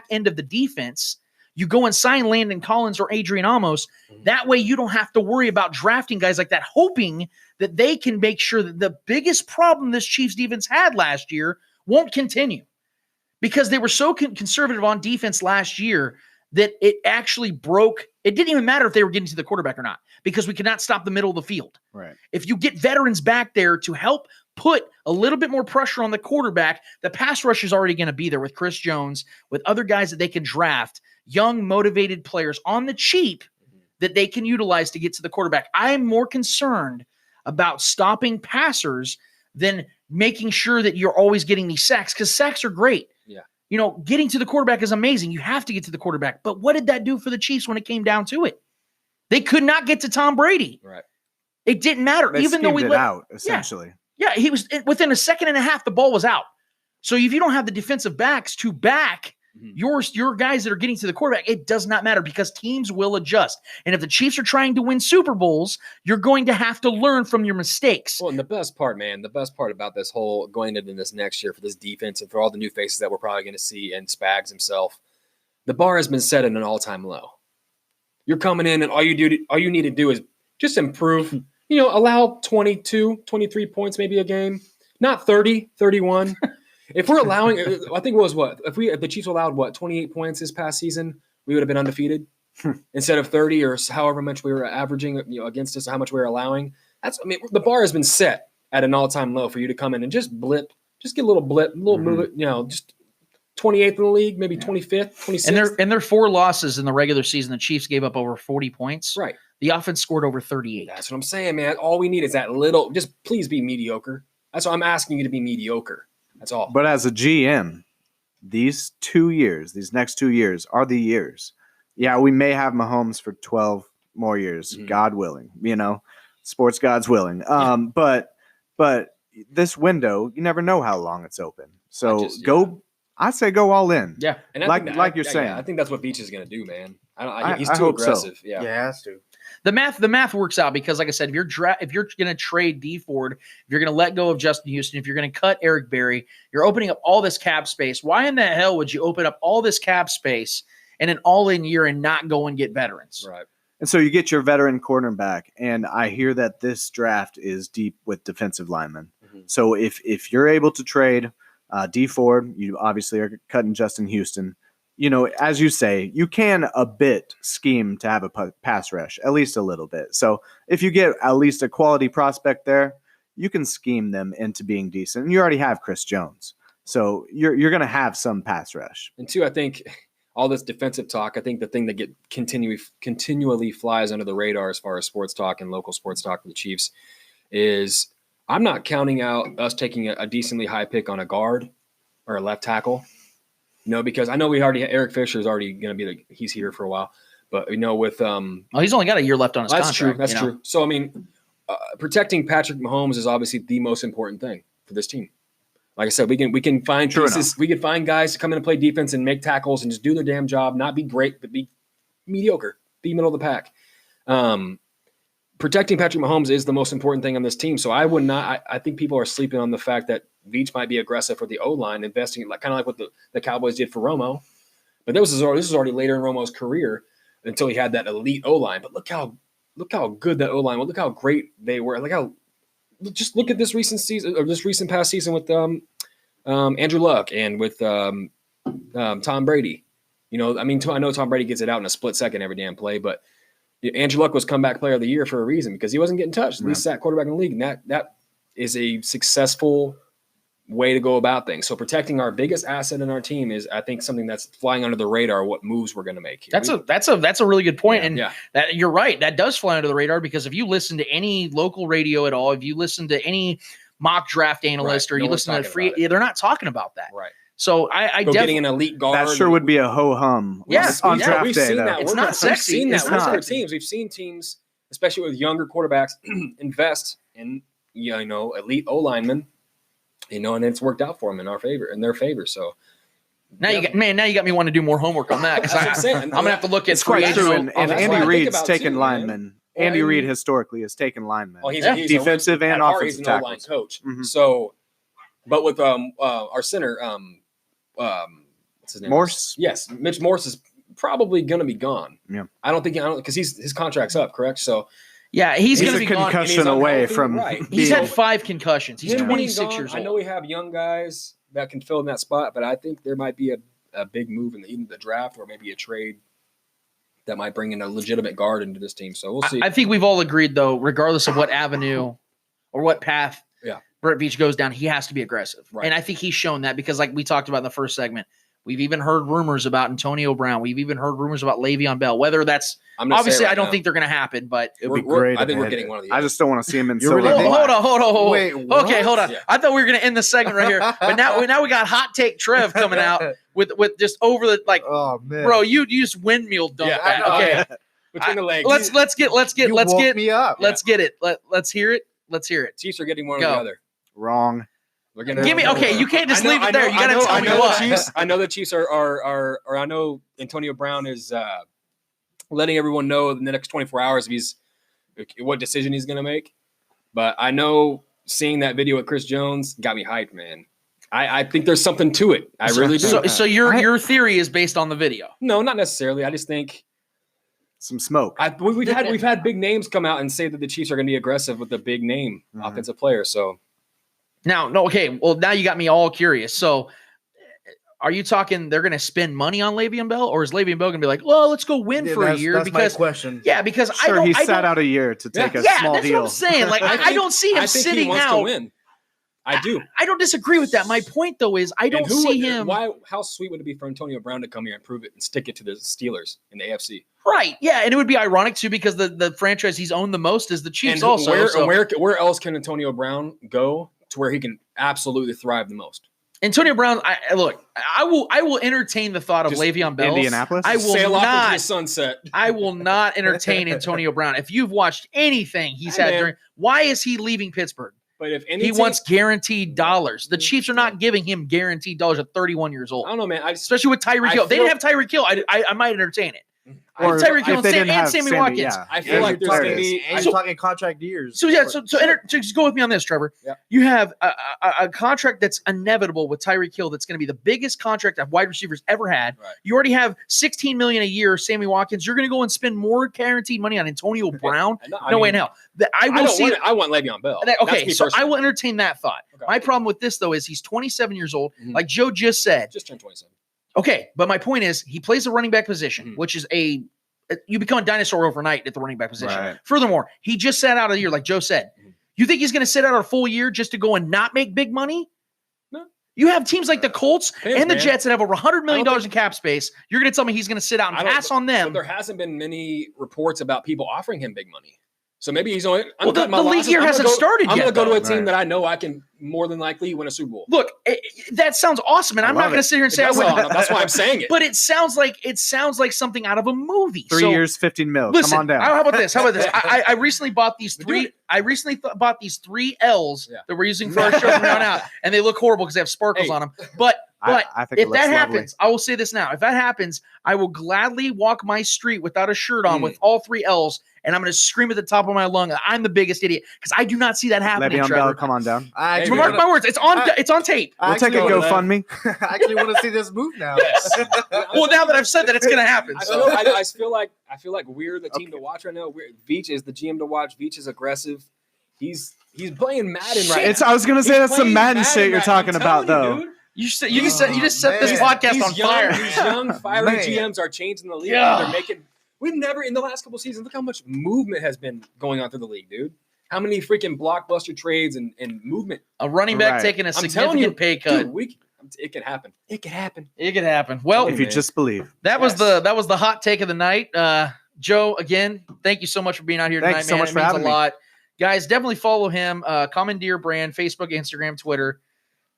end of the defense. You go and sign Landon Collins or Adrian Amos. That way you don't have to worry about drafting guys like that, hoping that they can make sure that the biggest problem this Chiefs defense had last year won't continue. Because they were so conservative on defense last year that it actually broke. It didn't even matter if they were getting to the quarterback or not because we could not stop the middle of the field. Right. If you get veterans back there to help put a little bit more pressure on the quarterback, the pass rush is already going to be there with Chris Jones, with other guys that they can draft, young, motivated players on the cheap that they can utilize to get to the quarterback. I'm more concerned about stopping passers than making sure that you're always getting these sacks because sacks are great. Yeah. You know, getting to the quarterback is amazing. You have to get to the quarterback. But what did that do for the Chiefs when it came down to it? They could not get to Tom Brady. Right. It didn't matter. They even though we let out, essentially. Yeah, he was within a second and a half, the ball was out. So if you don't have the defensive backs to back your guys that are getting to the quarterback, it does not matter because teams will adjust. And if the Chiefs are trying to win Super Bowls, you're going to have to learn from your mistakes. Well, and the best part about this whole going into this next year for this defense and for all the new faces that we're probably going to see and Spags himself, the bar has been set at an all-time low. You're coming in and all you need to do is just improve, allow 22, 23 points maybe a game, not 30, 31. If we're allowing, I think it was if the Chiefs allowed 28 points this past season, we would have been undefeated instead of 30 or however much we were averaging, against us, how much we were allowing. The bar has been set at an all-time low for you to come in and just get a little move it, just 28th in the league, maybe 25th, 26th. And their 4 losses in the regular season, the Chiefs gave up over 40 points. Right. The offense scored over 38. That's what I'm saying, man. All we need is that little. Just please be mediocre. That's what I'm asking you to be mediocre. That's all. But as a GM, these next 2 years are the years. Yeah, we may have Mahomes for 12 more years, God willing, sports gods willing. But this window, you never know how long it's open. So I say go all in. Yeah. And you're saying. I think that's what Veach is going to do, man. He's I too hope aggressive. So. Yeah. Yeah, it has to. The math works out because, like I said, if you're going to trade Dee Ford, if you're going to let go of Justin Houston, if you're going to cut Eric Berry, you're opening up all this cap space. Why in the hell would you open up all this cap space in an all-in year and not go and get veterans? Right. And so you get your veteran cornerback, and I hear that this draft is deep with defensive linemen. Mm-hmm. So if you're able to trade Dee Ford, you obviously are cutting Justin Houston. As you say, you can a bit scheme to have a pass rush, at least a little bit. So if you get at least a quality prospect there, you can scheme them into being decent. And you already have Chris Jones. So you're going to have some pass rush. And 2, I think all this defensive talk, I think the thing that continually flies under the radar as far as sports talk and local sports talk for the Chiefs is I'm not counting out us taking a decently high pick on a guard or a left tackle. Because I know Eric Fisher is already going to be he's here for a while, but with he's only got a year left on his contract. That's true. So protecting Patrick Mahomes is obviously the most important thing for this team. Like I said, we can find True pieces. We can find guys to come in and play defense and make tackles and just do their damn job, not be great, but be mediocre, be middle of the pack. Protecting Patrick Mahomes is the most important thing on this team. So I would not. I think people are sleeping on the fact that Veach might be aggressive for the O-line, investing like kind of like what the Cowboys did for Romo. But this was already later in Romo's career until he had that elite O-line. But look how good that O-line was. Look how great they were. Just look at this recent season or this recent past season with Andrew Luck and with Tom Brady. I know Tom Brady gets it out in a split second every damn play, but Andrew Luck was comeback player of the year for a reason because he wasn't getting touched. Least sack quarterback in the league. And that is a successful way to go about things. So protecting our biggest asset in our team is, I think, something that's flying under the radar. What moves we're going to make here. That's a really good point. That you're right. That does fly under the radar because if you listen to any local radio at all, if you listen to any mock draft analyst or you listen to they're not talking about that. Right. So I definitely getting an elite guard. That sure would be a ho hum. On draft we've day, seen though. that. It's not sexy. We've seen that with other teams. We've seen teams, especially with younger quarterbacks, invest in elite O linemen. And it's worked out for them in their favor. So now you got me wanting to do more homework on that because I'm gonna have to look at. It's quite true. And Andy Reid's taken linemen. Well, Andy Reid historically has taken linemen. He's defensive and offensive he's an O-line tackles. coach. Mm-hmm. So, but with our center, what's his name? Morse. Yes, Mitch Morse is probably going to be gone. Yeah, I don't because his contract's up, correct? So. Yeah, he's going to a be gone. concussion away from. Right. He's had 5 concussions. He's Him 26 years old. I know we have young guys that can fill in that spot, but I think there might be a big move in either the draft or maybe a trade that might bring in a legitimate guard into this team. So we'll see. I think we've all agreed, though, regardless of what avenue or what path Brett Veach goes down, he has to be aggressive. Right. And I think he's shown that because, like we talked about in the first segment, we've even heard rumors about Antonio Brown. We've even heard rumors about Le'Veon Bell. Whether that's obviously, I don't think they're going to happen, but it'd be great. I think we're getting one of these. I just don't want to see him in. Hold on. Wait, okay, hold on. Yeah. I thought we were going to end the segment right here, but now we got hot take Trev coming out with just over the Oh man, bro, you just windmill dump that. Okay, between the legs. Let's get me up. Let's get it. Let's hear it. Let's hear it. Chiefs are getting one or the other. Wrong. We're gonna give me. Okay, you can't just leave it there. You got to tell me what. I know the Chiefs are I know Antonio Brown is letting everyone know in the next 24 hours what decision he's going to make. But I know seeing that video with Chris Jones got me hyped, man. I think there's something to it. I really do. So your theory is based on the video? No, not necessarily. I just think some smoke. We've had big names come out and say that the Chiefs are going to be aggressive with a big name offensive player. So. Now you got me all curious. So are you talking they're going to spend money on Le'Veon Bell, or is Le'Veon Bell going to be like, well, let's go win for a year? That's my question. Yeah, because he sat out a year to take a small that's deal. What I'm saying. Like I don't see him sitting he wants out. To win. I do. I don't disagree with that. My point, though, is I don't see him. How sweet would it be for Antonio Brown to come here and prove it and stick it to the Steelers in the AFC? Right. Yeah, and it would be ironic too because the franchise he's owned the most is the Chiefs. And where else can Antonio Brown go to where he can absolutely thrive the most? Antonio Brown, I will entertain the thought of Le'Veon Bell. Indianapolis. I will sail not off into the sunset. I will not entertain Antonio Brown. If you've watched anything he's had during, why is he leaving Pittsburgh? But if he wants guaranteed dollars, the Chiefs are not giving him guaranteed dollars at 31 years old. I don't know, man. Especially with Tyreek Hill. If they didn't have Tyreek Hill, I might entertain it. Or Tyreek Hill and Sammy Watkins. Yeah. I feel like there's going to be. And you're talking contract years. So just go with me on this, Trevor. Yeah. You have a contract that's inevitable with Tyreek Hill. That's going to be the biggest contract that wide receivers ever had. Right. You already have $16 million a year, Sammy Watkins. You're going to go and spend more guaranteed money on Antonio Brown? No way in hell. I want Le'Veon Bell. Okay, so I will entertain that thought. Okay. My problem with this though is he's 27 years old. Mm-hmm. Like Joe just said, just turned 27. Okay, but my point is he plays the running back position, which is you become a dinosaur overnight at the running back position. Right. Furthermore, he just sat out a year, like Joe said. You think he's going to sit out a full year just to go and not make big money? No. You have teams like the Colts and the Jets that have over $100 million in cap space. You're going to tell me he's going to sit out and pass on them. But there hasn't been many reports about people offering him big money. So maybe he's only. The league year hasn't started yet. I'm going to go to a team that I know I can more than likely you win a Super Bowl. Look, that sounds awesome, and I'm not going to sit here and say I will. That's why I'm saying it. But it sounds like something out of a movie. 3 years, 15 mil. Listen, Come on down. How about this? I recently bought these three. I recently bought these 3 L's that we're using for our show from now on out, and they look horrible because they have sparkles on them. But I think if that lovely. happens, I will say this now. If that happens, I will gladly walk my street without a shirt on with all 3 L's, and I'm going to scream at the top of my lung, I'm the biggest idiot, because I do not see that happening, Le'Veon Trevor. Bell, come on down. Mark my words. It's on tape. We'll take a GoFundMe. I actually want to see this move now. Yes. Well, now that I've said that, it's going to happen. I feel like we're the team to watch right now. Veach is the GM to watch. Veach is aggressive. He's playing Madden right now. I was gonna say that's some Madden shit you're talking about, though. Dude. You just set this podcast on fire. These young, fiery GMs are changing the league. Yeah. They're making. We've never in the last couple of seasons. Look how much movement has been going on through the league, dude. How many freaking blockbuster trades and movement? A running back taking a significant pay cut. Dude, it could happen. It could happen. It could happen. Well, if you just believe. That was the hot take of the night. Joe, again, thank you so much for being out here tonight, Thanks so much it for means having a me. lot. Guys, definitely follow him. Commandeer Brand, Facebook, Instagram, Twitter.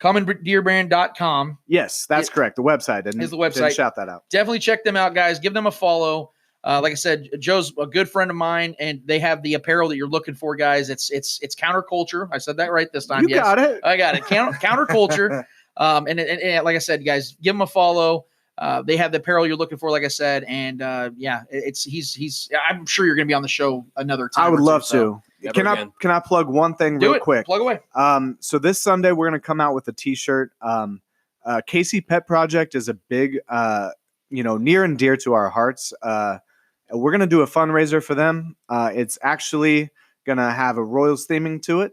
CommandeerBrand.com. Yes, that's correct. The website. Is the website. Didn't shout that out. Definitely check them out, guys. Give them a follow. Like I said, Joe's a good friend of mine, and they have the apparel that you're looking for, guys. It's counterculture. I said that right this time. You got it. I got it. Counterculture. And like I said, guys, give them a follow. They have the apparel you're looking for, like I said, and he's. I'm sure you're going to be on the show another time. I would love so. to. Can I plug one thing Do real it. quick? Plug away. So this Sunday we're going to come out with a T-shirt. Casey Pet Project is a big, near and dear to our hearts. We're going to do a fundraiser for them. It's actually going to have a Royals theming to it.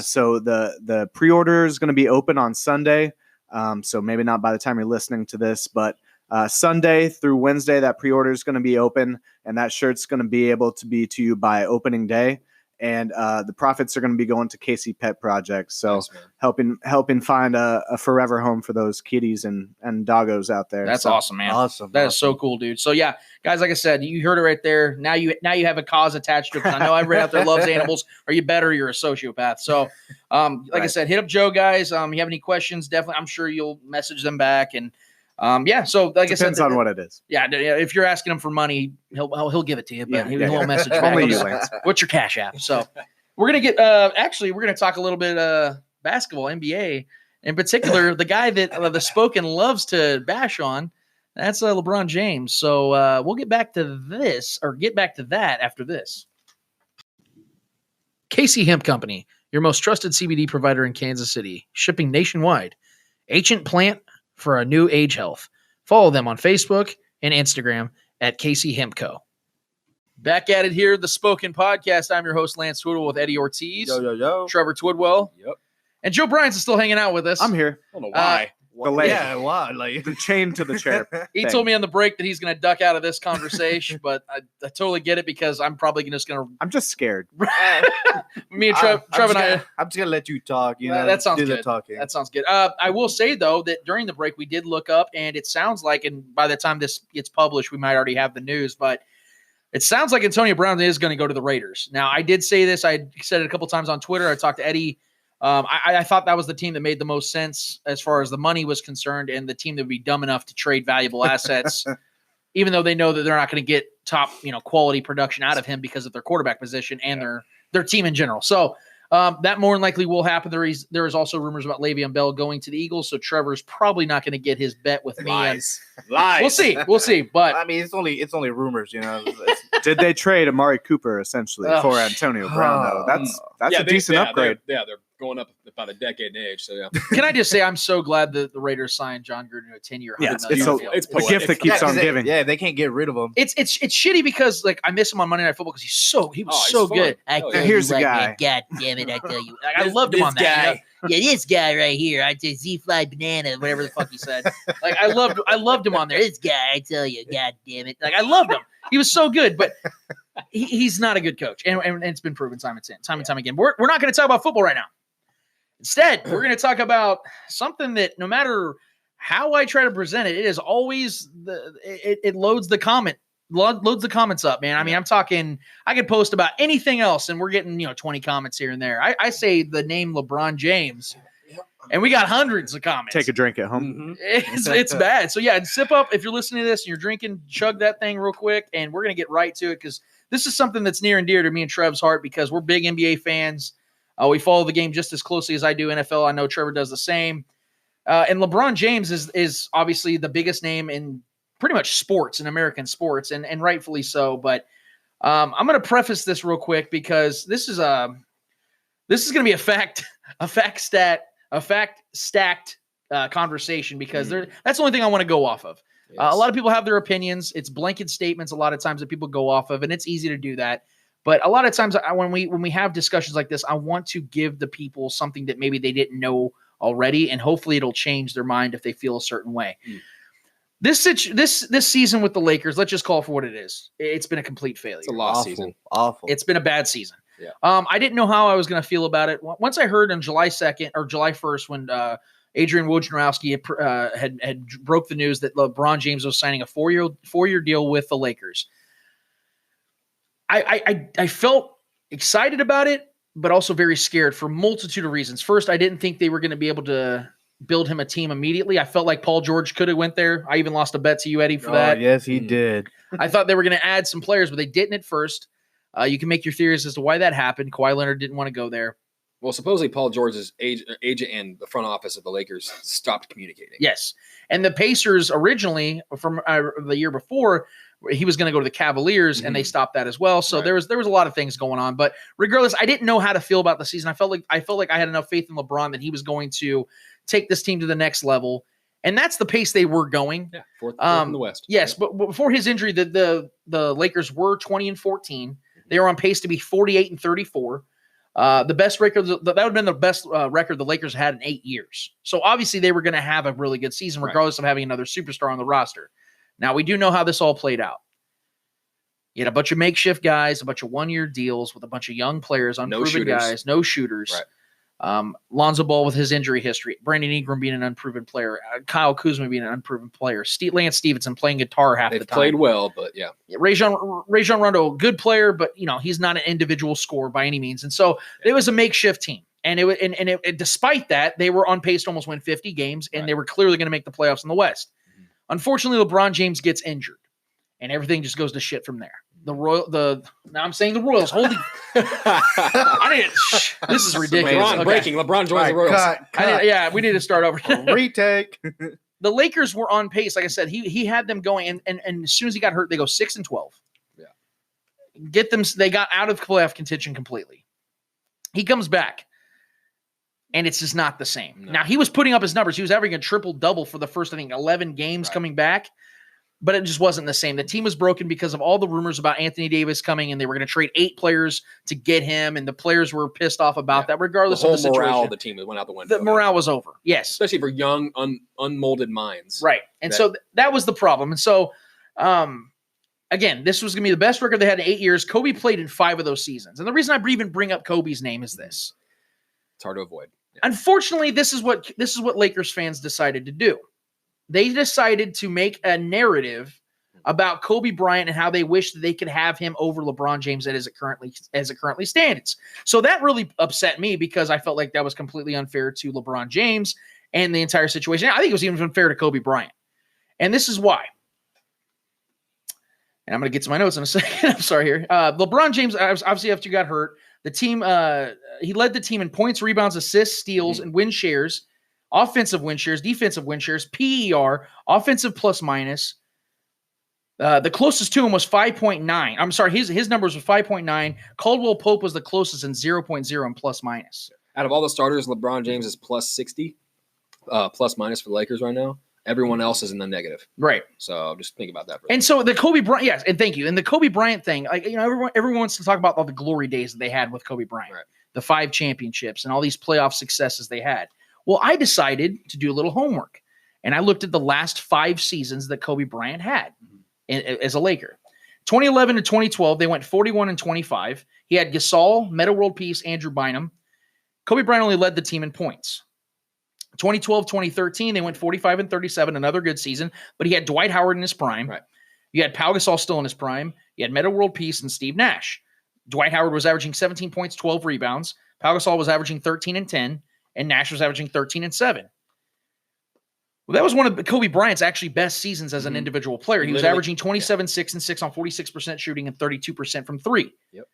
So the pre-order is going to be open on Sunday. So maybe not by the time you're listening to this, but Sunday through Wednesday, that pre-order is going to be open, and that shirt's going to be able to be to you by opening day. And the profits are going to be going to Casey Pet Project. So Nice, helping find a forever home for those kitties and doggos out there. That's So, awesome, man. Awesome. That is so cool, dude. So yeah, guys, like I said, you heard it right there. Now you have a cause attached to it. 'Cause I know everybody out there loves animals. Are you better? Or you're a sociopath. So, like I said, hit up Joe, guys. You have any questions? Definitely, I'm sure you'll message them back. And so like Depends I said, on what it is. Yeah, if you're asking him for money, he'll give it to you, but he yeah. won't message back. Only He'll you, just, Lance. what's your cash app? So we're gonna get we're gonna talk a little bit basketball, NBA, in particular, the guy that the Spoken loves to bash on. That's LeBron James. So we'll get back to that after this. Casey Hemp Company, your most trusted CBD provider in Kansas City, shipping nationwide. Ancient plant for a new age health. Follow them on Facebook and Instagram at Casey Hemp Co. Back at it here, the Spoken Podcast. I'm your host, Lance Twidwell, with Eddie Ortiz, Yo. Trevor Twidwell, Yep. and Joe Bryant's is still hanging out with us. I'm here. I don't know why. The leg. Yeah, wow. Like The chain to the chair. He thing. told me on the break that he's going to duck out of this conversation, but I totally get it because I'm probably just going I'm just scared. to. Me and Trev and I. I'm just gonna let you talk. You know, That sounds do the good. talking. That sounds good. I will say though that during the break we did look up, and it sounds like, and by the time this gets published, we might already have the news, but it sounds like Antonio Brown is going to go to the Raiders. Now, I did say this. I said it a couple times on Twitter. I talked to Eddie. I thought that was the team that made the most sense as far as the money was concerned, and the team that would be dumb enough to trade valuable assets, even though they know that they're not going to get top, quality production out of him because of their quarterback position and their team in general. So that more than likely will happen. There is also rumors about Le'Veon Bell going to the Eagles, so Trevor's probably not going to get his bet with me. Lies. We'll see. But I mean, it's only rumors, you know. Did they trade Amari Cooper essentially Oh. for Antonio Brown? Though that's a decent upgrade. They're going up about a decade in age. So yeah, can I just say I'm so glad that the Raiders signed John Gruden to a 10-year, $100 million deal. it's a gift that keeps on giving. Yeah, they can't get rid of him. It's shitty because I miss him on Monday Night Football because he was he's so fun. good. I tell Here's the guy. God damn it, I tell you. I loved him on that. Yeah, this guy right here. I just Z-Fly Banana, Whatever the fuck he said. I loved him on there. this guy, I tell you, God damn it. I loved him. He was so good, but he's not a good coach, and it's been proven time and time again. We're not going to talk about football right now. Instead, we're going to talk about something that no matter how I try to present it, it is always it loads the comment loads of comments up, man. I mean, I'm talking, I could post about anything else and we're getting, 20 comments here and there. I say the name LeBron James and we got hundreds of comments. Take a drink at home. It's bad. So yeah, sip up. If you're listening to this and you're drinking, chug that thing real quick and we're going to get right to it because this is something that's near and dear to me and Trev's heart because we're big NBA fans. We follow the game just as closely as I do NFL. I know Trevor does the same. And LeBron James is obviously the biggest name in pretty much sports, in American sports, and rightfully so. But I'm going to preface this real quick because this is going to be a fact-stacked conversation because that's the only thing I want to go off of. Yes. A lot of people have their opinions. It's blanket statements a lot of times that people go off of, and it's easy to do that. But a lot of times when we have discussions like this, I want to give the people something that maybe they didn't know already, and hopefully it'll change their mind if they feel a certain way. This season with the Lakers, let's just call it for what it is. It's been a complete failure. It's a lost season. Awful. It's been a bad season. Yeah. I didn't know how I was going to feel about it. Once I heard on July 2nd or July 1st when Adrian Wojnarowski had broke the news that LeBron James was signing a four-year deal with the Lakers, I felt excited about it, but also very scared for a multitude of reasons. First, I didn't think they were going to be able to build him a team immediately. I felt like Paul George could have went there. I even lost a bet to you, Eddie, for that. Yes, he did. I thought they were going to add some players, but they didn't at first. You can make your theories as to why that happened. Kawhi Leonard didn't want to go there. Well, supposedly Paul George's agent and the front office of the Lakers stopped communicating. Yes. And the Pacers originally, from the year before, he was going to go to the Cavaliers, and they stopped that as well. So there was a lot of things going on. But regardless, I didn't know how to feel about the season. I felt like I had enough faith in LeBron that he was going to take this team to the next level. And that's the pace they were going. Yeah, fourth in the West. Yes, but before his injury, the Lakers were 20-14. They were on pace to be 48-34. The best record that would have been the best record the Lakers had in 8 years. So obviously they were going to have a really good season, regardless of having another superstar on the roster. Now we do know how this all played out. You had a bunch of makeshift guys, a bunch of one-year deals with a bunch of young players, unproven guys, no shooters. Right. Lonzo Ball with his injury history, Brandon Ingram being an unproven player, Kyle Kuzma being an unproven player, Lance Stevenson playing guitar half the time. They've played well, but yeah. Rajon Rondo, good player, but he's not an individual scorer by any means. And so it was a makeshift team. And it despite that, they were on pace to almost win 50 games, and they were clearly going to make the playoffs in the West. Unfortunately, LeBron James gets injured, and everything just goes to shit from there. Now I'm saying the Royals. Holy, this is ridiculous. Breaking. LeBron joins the Royals. Cut. We need to start over. Retake. The Lakers were on pace. Like I said, he had them going, and as soon as he got hurt, they go 6-12. Yeah. They got out of playoff contention completely. He comes back, and it's just not the same. No. Now, he was putting up his numbers. He was averaging a triple-double for the first, 11 games coming back. But it just wasn't the same. The team was broken because of all the rumors about Anthony Davis coming, and they were going to trade 8 players to get him, and the players were pissed off about that, regardless of the situation. The morale of the team went out the window. The morale was over, yes. Especially for young, unmolded minds. Right. And so that was the problem. And so, again, this was going to be the best record they had in 8 years. Kobe played in 5 of those seasons. And the reason I even bring up Kobe's name is this. It's hard to avoid. Yeah. Unfortunately, this is what Lakers fans decided to do. They decided to make a narrative about Kobe Bryant and how they wish that they could have him over LeBron James as it currently stands. So that really upset me because I felt like that was completely unfair to LeBron James and the entire situation. I think it was even unfair to Kobe Bryant. And this is why. And I'm going to get to my notes in a second. I'm sorry here. LeBron James, obviously after he got hurt, the team he led the team in points, rebounds, assists, steals, and win shares. Offensive win shares, defensive win shares, PER, offensive plus minus. The closest to him was 5.9. I'm sorry, his numbers were 5.9. Caldwell Pope was the closest in 0.0 in plus minus. Out of all the starters, LeBron James is plus 60, plus minus for the Lakers right now. Everyone else is in the negative. Right. So just think about that. And so the Kobe Bryant, yes, and thank you. And the Kobe Bryant thing, everyone wants to talk about all the glory days that they had with Kobe Bryant, the 5 championships and all these playoff successes they had. Well, I decided to do a little homework, and I looked at the last 5 seasons that Kobe Bryant had as a Laker. 2011 to 2012, they went 41-25. He had Gasol, Metta World Peace, Andrew Bynum. Kobe Bryant only led the team in points. 2012-2013, they went 45-37, another good season, but he had Dwight Howard in his prime. Right. You had Pau Gasol still in his prime. You had Metta World Peace and Steve Nash. Dwight Howard was averaging 17 points, 12 rebounds. Pau Gasol was averaging 13 and 10, and Nash was averaging 13 and 7. Well, that was one of Kobe Bryant's actually best seasons as an individual player. He was averaging 27, 6 and 6 on 46% shooting and 32% from three. Yep.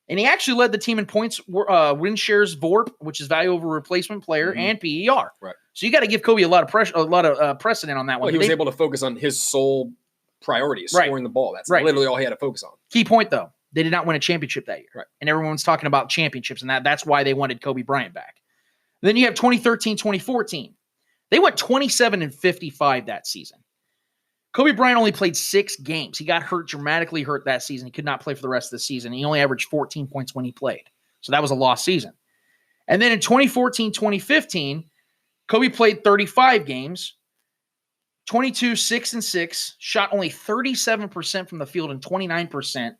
And he actually led the team in points, win shares, VORP, which is value over replacement player, and PER. Right. So you got to give Kobe a lot of pressure, a lot of precedent on that one. Well, he was able to focus on his sole priority, scoring the ball. That's literally all he had to focus on. Key point, though, they did not win a championship that year. Right. And everyone's talking about championships, and that's why they wanted Kobe Bryant back. Then you have 2013, 2014. They went 27 and 55 that season. Kobe Bryant only played 6 games. He got dramatically hurt that season. He could not play for the rest of the season. He only averaged 14 points when he played. So that was a lost season. And then in 2014, 2015, Kobe played 35 games, 22, 6 and 6, shot only 37% from the field and 29%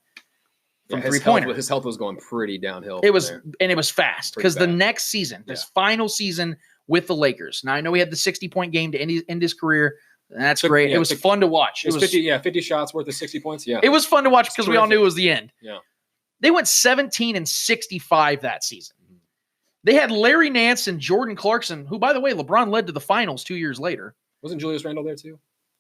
from three-pointer. His health was going pretty downhill. It was fast because the next season, this final season with the Lakers. Now I know he had the 60-point game to end his career. That's great. It was fun to watch. It was 50 shots worth of 60 points. Yeah. It was fun to watch because we all knew it was the end. Yeah. They went 17 and 65 that season. They had Larry Nance and Jordan Clarkson, who, by the way, LeBron led to the finals 2 years later. Wasn't Julius Randle there too?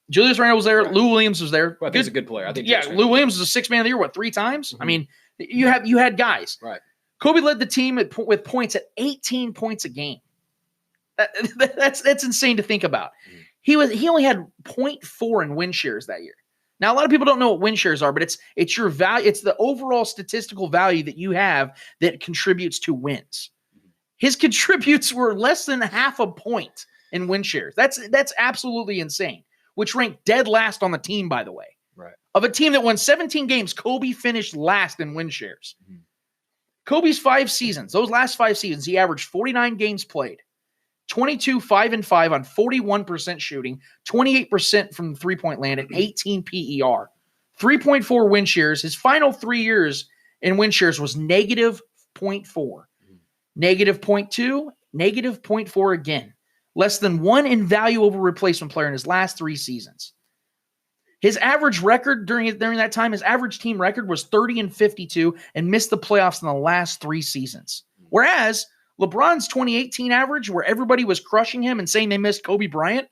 Julius Randle was there. Right. Lou Williams was there. Well, I think he's a good player. I think. Lou Williams was a 6th man of the year, 3 times? I mean, you had guys. Right. Kobe led the team with points at 18 points a game. That's insane to think about. He only had 0.4 in win shares that year. Now, a lot of people don't know what win shares are, but it's your value. It's the overall statistical value that you have that contributes to wins. His contributes were less than half a point in win shares. That's absolutely insane, which ranked dead last on the team, by the way. Right. Of a team that won 17 games, Kobe finished last in win shares. Kobe's 5 seasons, those last 5 seasons, he averaged 49 games played, 22, 5 and 5 on 41% shooting, 28% from the three-point land, and 18 PER. 3.4 win shares. His final 3 years in win shares was negative 0.4. Negative 0.2, negative 0.4 again. Less than 1 in value over replacement player in his last 3 seasons. His average record during that time, his average team record was 30 and 52 and missed the playoffs in the last 3 seasons. Whereas LeBron's 2018 average, where everybody was crushing him and saying they missed Kobe Bryant,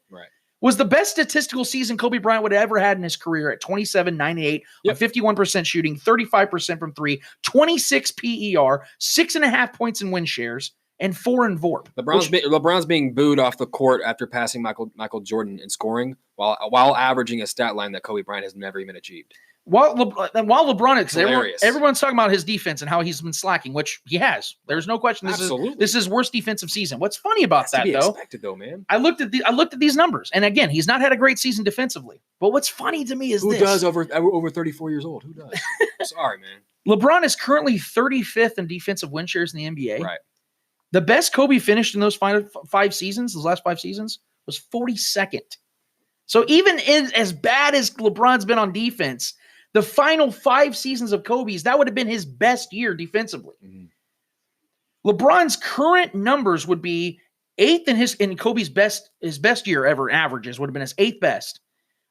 was the best statistical season Kobe Bryant would have ever had in his career at 27, 98, on 51% shooting, 35% from 3, 26 PER, 6.5 points in win shares, and 4 in VORP. LeBron's being booed off the court after passing Michael Jordan in scoring while averaging a stat line that Kobe Bryant has never even achieved. While LeBron, everyone's talking about his defense and how he's been slacking, which he has. There's no question. This is his worst defensive season. What's funny about that, though? Expected, though, man. I looked at these numbers, and again, he's not had a great season defensively. But what's funny to me is who does over 34 years old? Who does? Sorry, man. LeBron is currently 35th in defensive win shares in the NBA. Right. The best Kobe finished in those last 5 seasons, was 42nd. So even as bad as LeBron's been on defense, the final 5 seasons of Kobe's, that would have been his best year defensively. LeBron's current numbers would be 8th in Kobe's best year ever averages would have been his 8th best.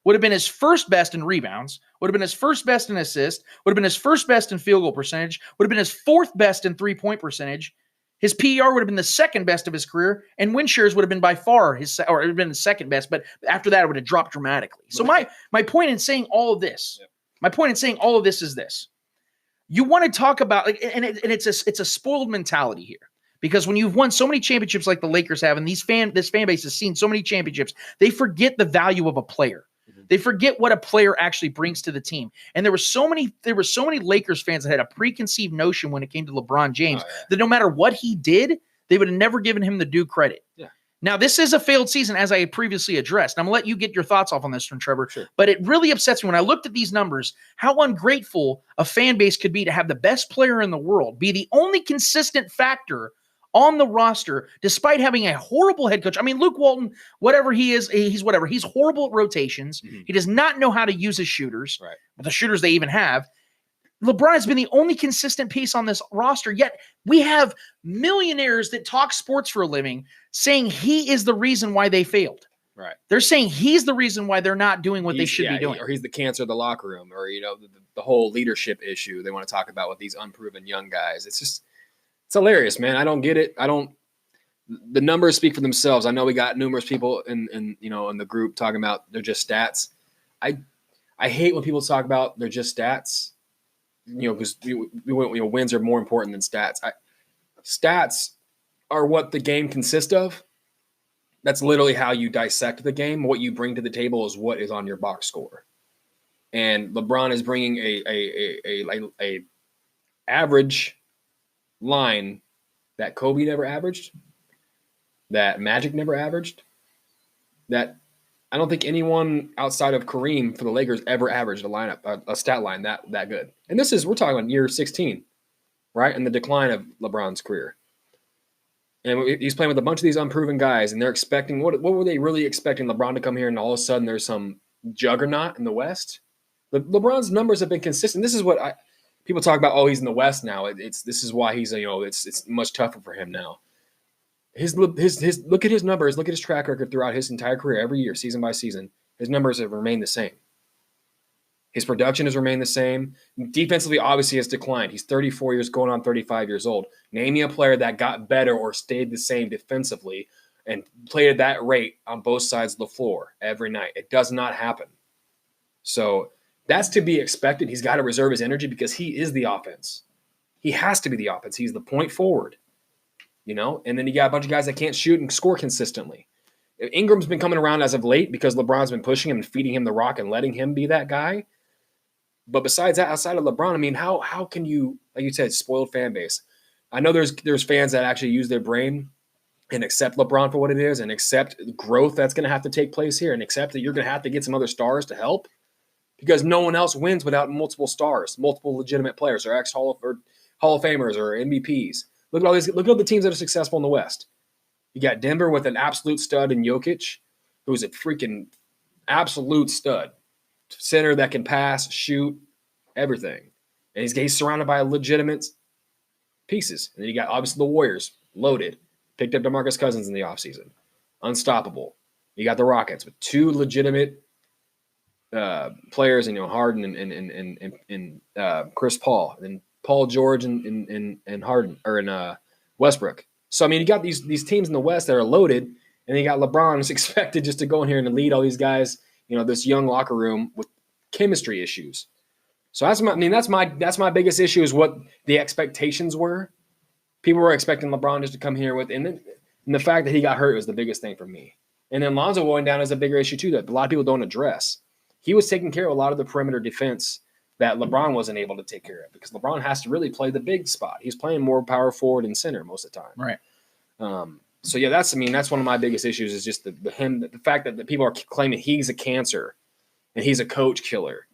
Would have been his first best in rebounds, would have been his first best in assists, would have been his first best in field goal percentage, would have been his 4th best in three-point percentage. His PER would have been the 2nd best of his career, and win shares would have been by far it would have been the 2nd best, but after that it would have dropped dramatically. So my point in saying all of this, is this. You want to talk about, and it's a spoiled mentality here. Because when you've won so many championships like the Lakers have, and this fan base has seen so many championships, they forget the value of a player. They forget what a player actually brings to the team. And there were so many Lakers fans that had a preconceived notion when it came to LeBron James that no matter what he did, they would have never given him the due credit. Yeah. Now, this is a failed season, as I had previously addressed. And I'm going to let you get your thoughts off on this one, Trevor. Sure. But it really upsets me when I looked at these numbers, how ungrateful a fan base could be to have the best player in the world be the only consistent factor on the roster, despite having a horrible head coach. I mean, Luke Walton, whatever he is, he's whatever. He's horrible at rotations. He does not know how to use his shooters, the shooters they even have. LeBron has been the only consistent piece on this roster, yet we have millionaires that talk sports for a living saying he is the reason why they failed. Right. They're saying he's the reason why they're not doing what they should be doing. Or he's the cancer of the locker room, or the whole leadership issue they want to talk about with these unproven young guys. It's hilarious, man. I don't get it. The numbers speak for themselves. I know we got numerous people in the group talking about they're just stats. I hate when people talk about they're just stats. Because wins are more important than stats. Stats are what the game consists of. That's literally how you dissect the game. What you bring to the table is what is on your box score. And LeBron is bringing a average line that Kobe never averaged, that Magic never averaged, that I don't think anyone outside of Kareem for the Lakers ever averaged a stat line that good. And we're talking about year 16, right? And the decline of LeBron's career. And he's playing with a bunch of these unproven guys, and they're expecting what were they really expecting LeBron to come here and all of a sudden there's some juggernaut in the West? LeBron's numbers have been consistent. This is what people talk about. Oh, he's in the West now. This is why he's it's much tougher for him now. His look at his numbers. Look at his track record throughout his entire career, every year, season by season. His numbers have remained the same. His production has remained the same. Defensively, obviously, has declined. He's 34 years, going on 35 years old. Name me a player that got better or stayed the same defensively and played at that rate on both sides of the floor every night. It does not happen. So that's to be expected. He's got to reserve his energy because he is the offense. He has to be the offense. He's the point forward, And then you got a bunch of guys that can't shoot and score consistently. Ingram's been coming around as of late because LeBron's been pushing him and feeding him the rock and letting him be that guy. But besides that, outside of LeBron, I mean, how can you, like you said, spoiled fan base? I know there's fans that actually use their brain and accept LeBron for what it is and accept the growth that's going to have to take place here and accept that you're going to have to get some other stars to help because no one else wins without multiple stars, multiple legitimate players or Hall of Famers or MVPs. Look at all these. Look at all the teams that are successful in the West. You got Denver with an absolute stud in Jokic, who's a freaking absolute stud. Center that can pass, shoot, everything. And he's surrounded by legitimate pieces. And then you got, obviously, the Warriors, loaded. Picked up DeMarcus Cousins in the offseason. Unstoppable. You got the Rockets with two legitimate players, Harden and Chris Paul. And Paul George and Harden, or in Westbrook. So, I mean, you got these teams in the West that are loaded, and then you got LeBron who's expected just to go in here and lead all these guys, this young locker room with chemistry issues. So that's my biggest issue is what the expectations were. People were expecting LeBron just to come here with, and the fact that he got hurt was the biggest thing for me. And then Lonzo going down is a bigger issue too that a lot of people don't address. He was taking care of a lot of the perimeter defense that LeBron wasn't able to take care of because LeBron has to really play the big spot. He's playing more power forward and center most of the time. Right. So yeah, that's one of my biggest issues is just the fact that the people are claiming he's a cancer and he's a coach killer.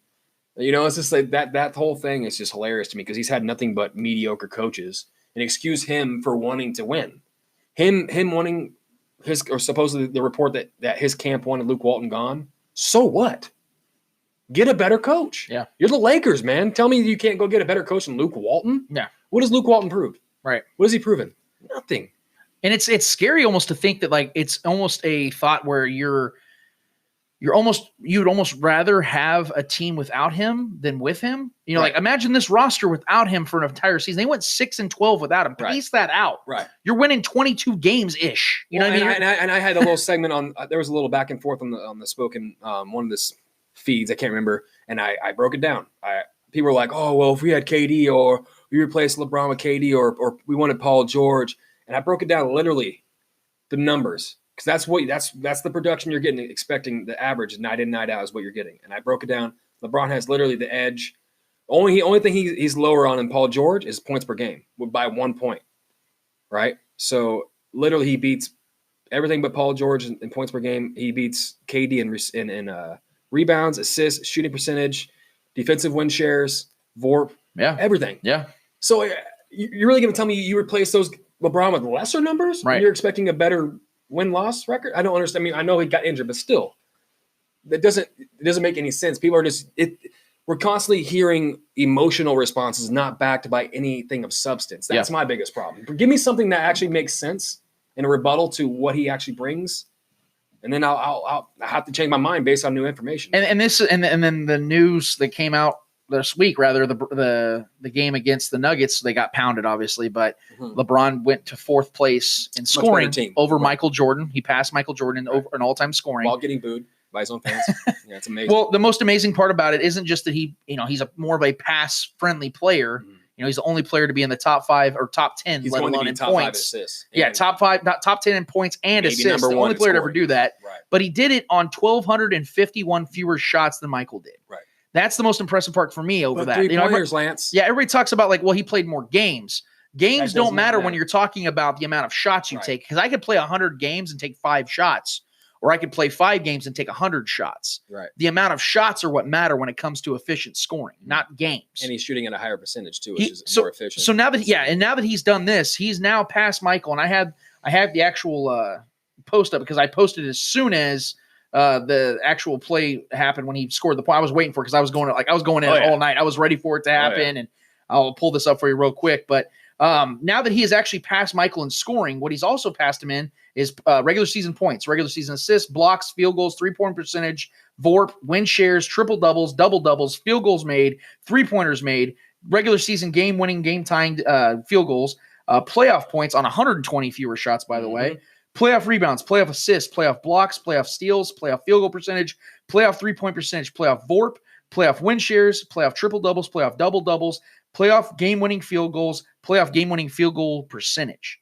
It's just like that whole thing is just hilarious to me because he's had nothing but mediocre coaches and excuse him for wanting to win. Him wanting or supposedly the report that his camp wanted Luke Walton gone. So what? Get a better coach. Yeah. You're the Lakers, man. Tell me you can't go get a better coach than Luke Walton? Yeah. What has Luke Walton proved? Right. What has he proven? Nothing. And it's scary almost to think that like it's almost a thought where you'd almost rather have a team without him than with him. Right. Like imagine this roster without him for an entire season. They went 6-12 without him. Pace that out. Right. You're winning 22 games ish. You know what I mean? And I had a little segment on. There was a little back and forth on the spoken one of this feeds. I can't remember, and I broke it down. People were like, "Oh well, if we had KD or we replaced LeBron with KD or we wanted Paul George," and I broke it down literally the numbers. Because that's the production you're getting, expecting the average night in, night out is what you're getting. And I broke it down. LeBron has literally the edge. Only thing he's lower on than Paul George is points per game by 1 point, right? So literally he beats everything but Paul George in points per game. He beats KD in rebounds, assists, shooting percentage, defensive win shares, VORP, everything. Yeah. So you're really going to tell me you replace those LeBron with lesser numbers? Right. You're expecting a better win-loss record? I don't understand. I mean, I know he got injured, but still, it doesn't make any sense. People are we're constantly hearing emotional responses not backed by anything of substance. That's my biggest problem. Give me something that actually makes sense in a rebuttal to what he actually brings, and then I'll have to change my mind based on new information. And then the news that came out this week, rather the game against the Nuggets, they got pounded obviously, but LeBron went to 4th place in scoring over Michael Jordan. He passed Michael Jordan over an all-time scoring while getting booed by his own fans. Yeah, it's amazing. Well, the most amazing part about it isn't just that he's more of a pass-friendly player. He's the only player to be in the top 5 or top 10, let alone in top points. 5 assists. Yeah, top 5, not top 10 in points and assists. The only player to ever do that. Right. But he did it on 1,251 fewer shots than Michael did. Right. That's the most impressive part for me over that. 3 pointers, Lance. Yeah, everybody talks about he played more games. Games don't matter when you're talking about the amount of shots you take, because I could play 100 games and take 5 shots, or I could play 5 games and take 100 shots. Right. The amount of shots are what matter when it comes to efficient scoring, not games. And he's shooting at a higher percentage too, which is more efficient. So now that he's done this, he's now past Michael. And I have the actual post up because I posted as soon as the actual play happened when he scored the point. I was waiting for it because I was going in all night. I was ready for it to happen, and I'll pull this up for you real quick. But now that he has actually passed Michael in scoring, what he's also passed him in is regular season points, regular season assists, blocks, field goals, 3-point percentage, VORP, win shares, triple doubles, double doubles, field goals made, 3-pointers made, regular season game winning, game tying field goals, playoff points on 120 fewer shots, by the way. Playoff rebounds, playoff assists, playoff blocks, playoff steals, playoff field goal percentage, playoff 3-point percentage, playoff VORP, playoff win shares, playoff triple doubles, playoff double doubles, playoff game-winning field goals, playoff game-winning field goal percentage.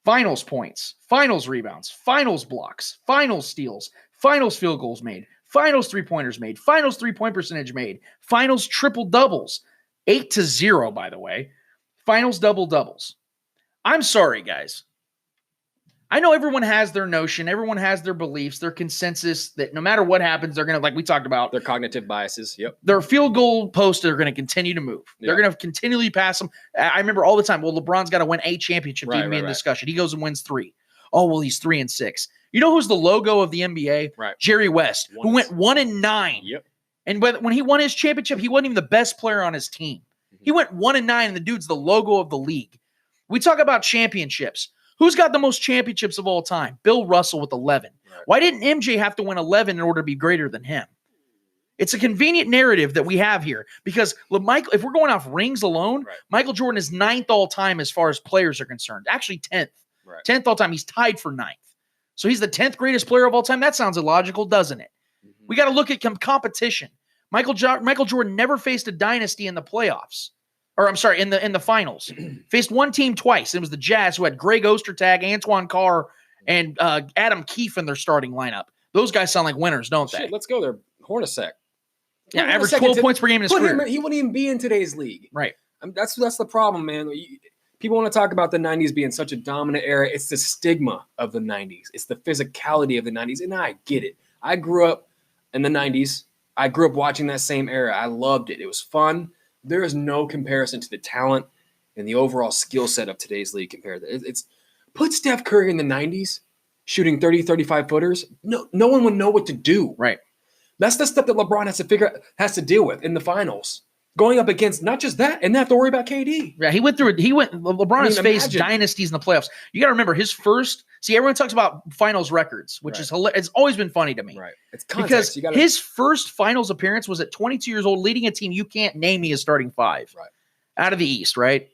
Finals points, finals rebounds, finals blocks, finals steals, finals field goals made, finals 3-pointers made, finals 3-point percentage made, finals triple doubles, 8-0, by the way, finals double doubles. I'm sorry, guys. I know everyone has their notion, everyone has their beliefs, their consensus that no matter what happens, they're going to, like we talked about, their cognitive biases. Yep. Their field goal posts are going to continue to move. Yep. They're going to continually pass them. I remember all the time, well, LeBron's got to win a championship to even be in discussion. He goes and wins 3. Oh, well, he's 3-6. You know who's the logo of the NBA? Right. Jerry West, who went 1-9. Yep. And when he won his championship, he wasn't even the best player on his team. He went 1-9, and the dude's the logo of the league. We talk about championships. Who's got the most championships of all time? Bill Russell with 11. Right. Why didn't MJ have to win 11 in order to be greater than him? It's a convenient narrative that we have here because if we're going off rings alone, Michael Jordan is 9th all time as far as players are concerned. Actually 10th. 10th all time. He's tied for 9th. So he's the 10th greatest player of all time. That sounds illogical, doesn't it? We got to look at competition. Michael Jordan never faced a dynasty in the playoffs. Or I'm sorry, in the finals. Faced one team twice. It was the Jazz, who had Greg Ostertag, Antoine Carr, and Adam Keefe in their starting lineup. Those guys sound like winners, don't they? Let's go there. Hornacek. Yeah, average 12 points per game in his career. He wouldn't even be in today's league. Right. That's the problem, man. People want to talk about the 90s being such a dominant era. It's the stigma of the 90s. It's the physicality of the 90s, and I get it. I grew up in the 90s. I grew up watching that same era. I loved it. It was fun. There is no comparison to the talent and the overall skill set of today's league compared to it's put Steph Curry in the 90s shooting 30, 35 footers. No one would know what to do. Right. That's the stuff that LeBron has to deal with in the finals. Going up against not just that, and they have to worry about KD. Yeah, LeBron has faced dynasties in the playoffs. You got to remember his first. See, everyone talks about finals records, which is hilarious. It's always been funny to me. Right. It's context. Because his first finals appearance was at 22 years old, leading a team you can't name me as starting 5. Right. Out of the East, right?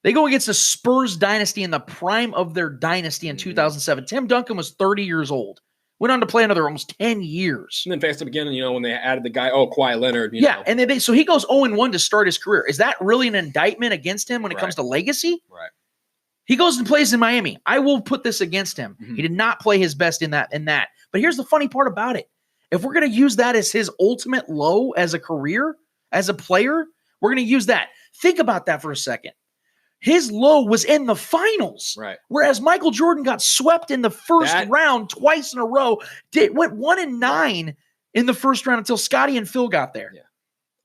They go against the Spurs dynasty in the prime of their dynasty in 2007. Tim Duncan was 30 years old. Went on to play another almost 10 years. And then faced him again, when they added the guy, Kawhi Leonard. And so he goes 0-1 to start his career. Is that really an indictment against him when it comes to legacy? Right. He goes and plays in Miami. I will put this against him. He did not play his best in that. But here's the funny part about it. If we're going to use that as his ultimate low as a career, as a player, we're going to use that. Think about that for a second. His low was in the finals. Right. Whereas Michael Jordan got swept in the first round twice in a row. Went 1-9 in the first round until Scottie and Phil got there. Yeah.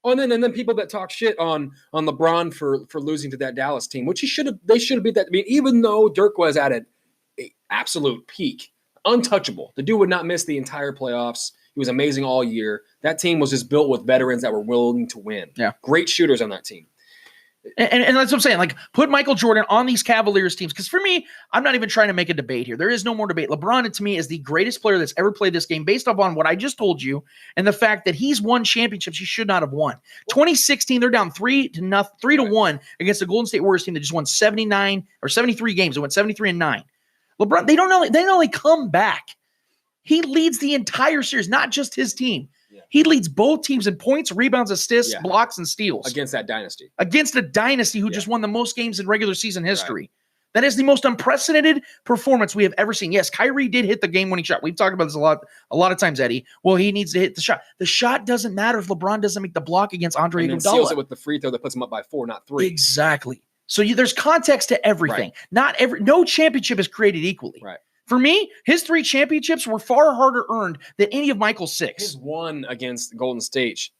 Oh, and then people that talk shit on LeBron for losing to that Dallas team, which they should have beat that. I mean, even though Dirk was at an absolute peak, untouchable. The dude would not miss the entire playoffs. He was amazing all year. That team was just built with veterans that were willing to win. Yeah. Great shooters on that team. And that's what I'm saying. Like, put Michael Jordan on these Cavaliers teams. Because for me, I'm not even trying to make a debate here. There is no more debate. LeBron, to me, is the greatest player that's ever played this game based upon what I just told you and the fact that he's won championships he should not have won. 2016, they're down 3-1 against the Golden State Warriors team that just won 79 or 73 games. They went 73-9. LeBron, they don't only come back. He leads the entire series, not just his team. Yeah. He leads both teams in points, rebounds, assists, blocks, and steals. Against that dynasty. Against a dynasty who just won the most games in regular season history. Right. That is the most unprecedented performance we have ever seen. Yes, Kyrie did hit the game-winning shot. We've talked about this a lot of times, Eddie. Well, he needs to hit the shot. The shot doesn't matter if LeBron doesn't make the block against Andre Iguodala. And then seals it with the free throw that puts him up by 4, not 3. Exactly. So there's context to everything. Right. No championship is created equally. Right. For me, his 3 championships were far harder earned than any of Michael's 6. His 1 against Golden State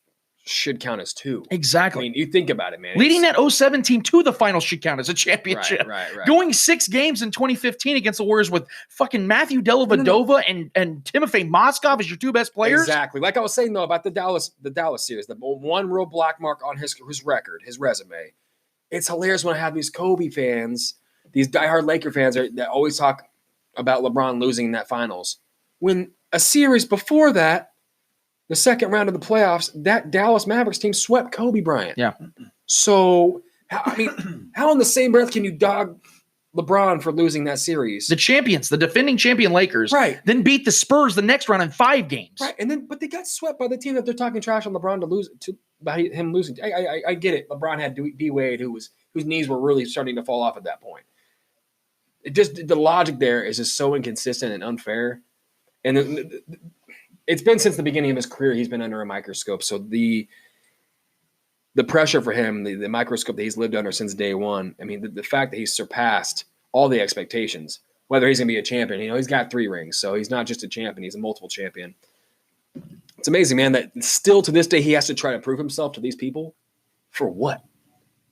should count as 2. Exactly. I mean, you think about it, man. Leading that 07 team to the finals should count as a championship. Right. Going 6 games in 2015 against the Warriors with fucking Matthew Dellavedova and Timofey Moskov as your 2 best players. Exactly. Like I was saying, though, about the Dallas series, the one real black mark on his record, his resume. It's hilarious when I have these Kobe fans, these diehard Laker fans that always talk about LeBron losing in that finals. When a series before that, the second round of the playoffs, that Dallas Mavericks team swept Kobe Bryant. Yeah. So, how in the same breath can you dog LeBron for losing that series? The champions, the defending champion Lakers, then beat the Spurs the next round in 5 games. Right, but they got swept by the team that they're talking trash on LeBron by him losing. I get it. LeBron had D Wade, whose knees were really starting to fall off at that point. The logic there is just so inconsistent and unfair. And it's been since the beginning of his career he's been under a microscope. So the pressure for him, the microscope that he's lived under since day one, I mean, the fact that he's surpassed all the expectations, whether he's going to be a champion, he's got 3 rings. So he's not just a champion, he's a multiple champion. It's amazing, man, that still to this day he has to try to prove himself to these people. For what?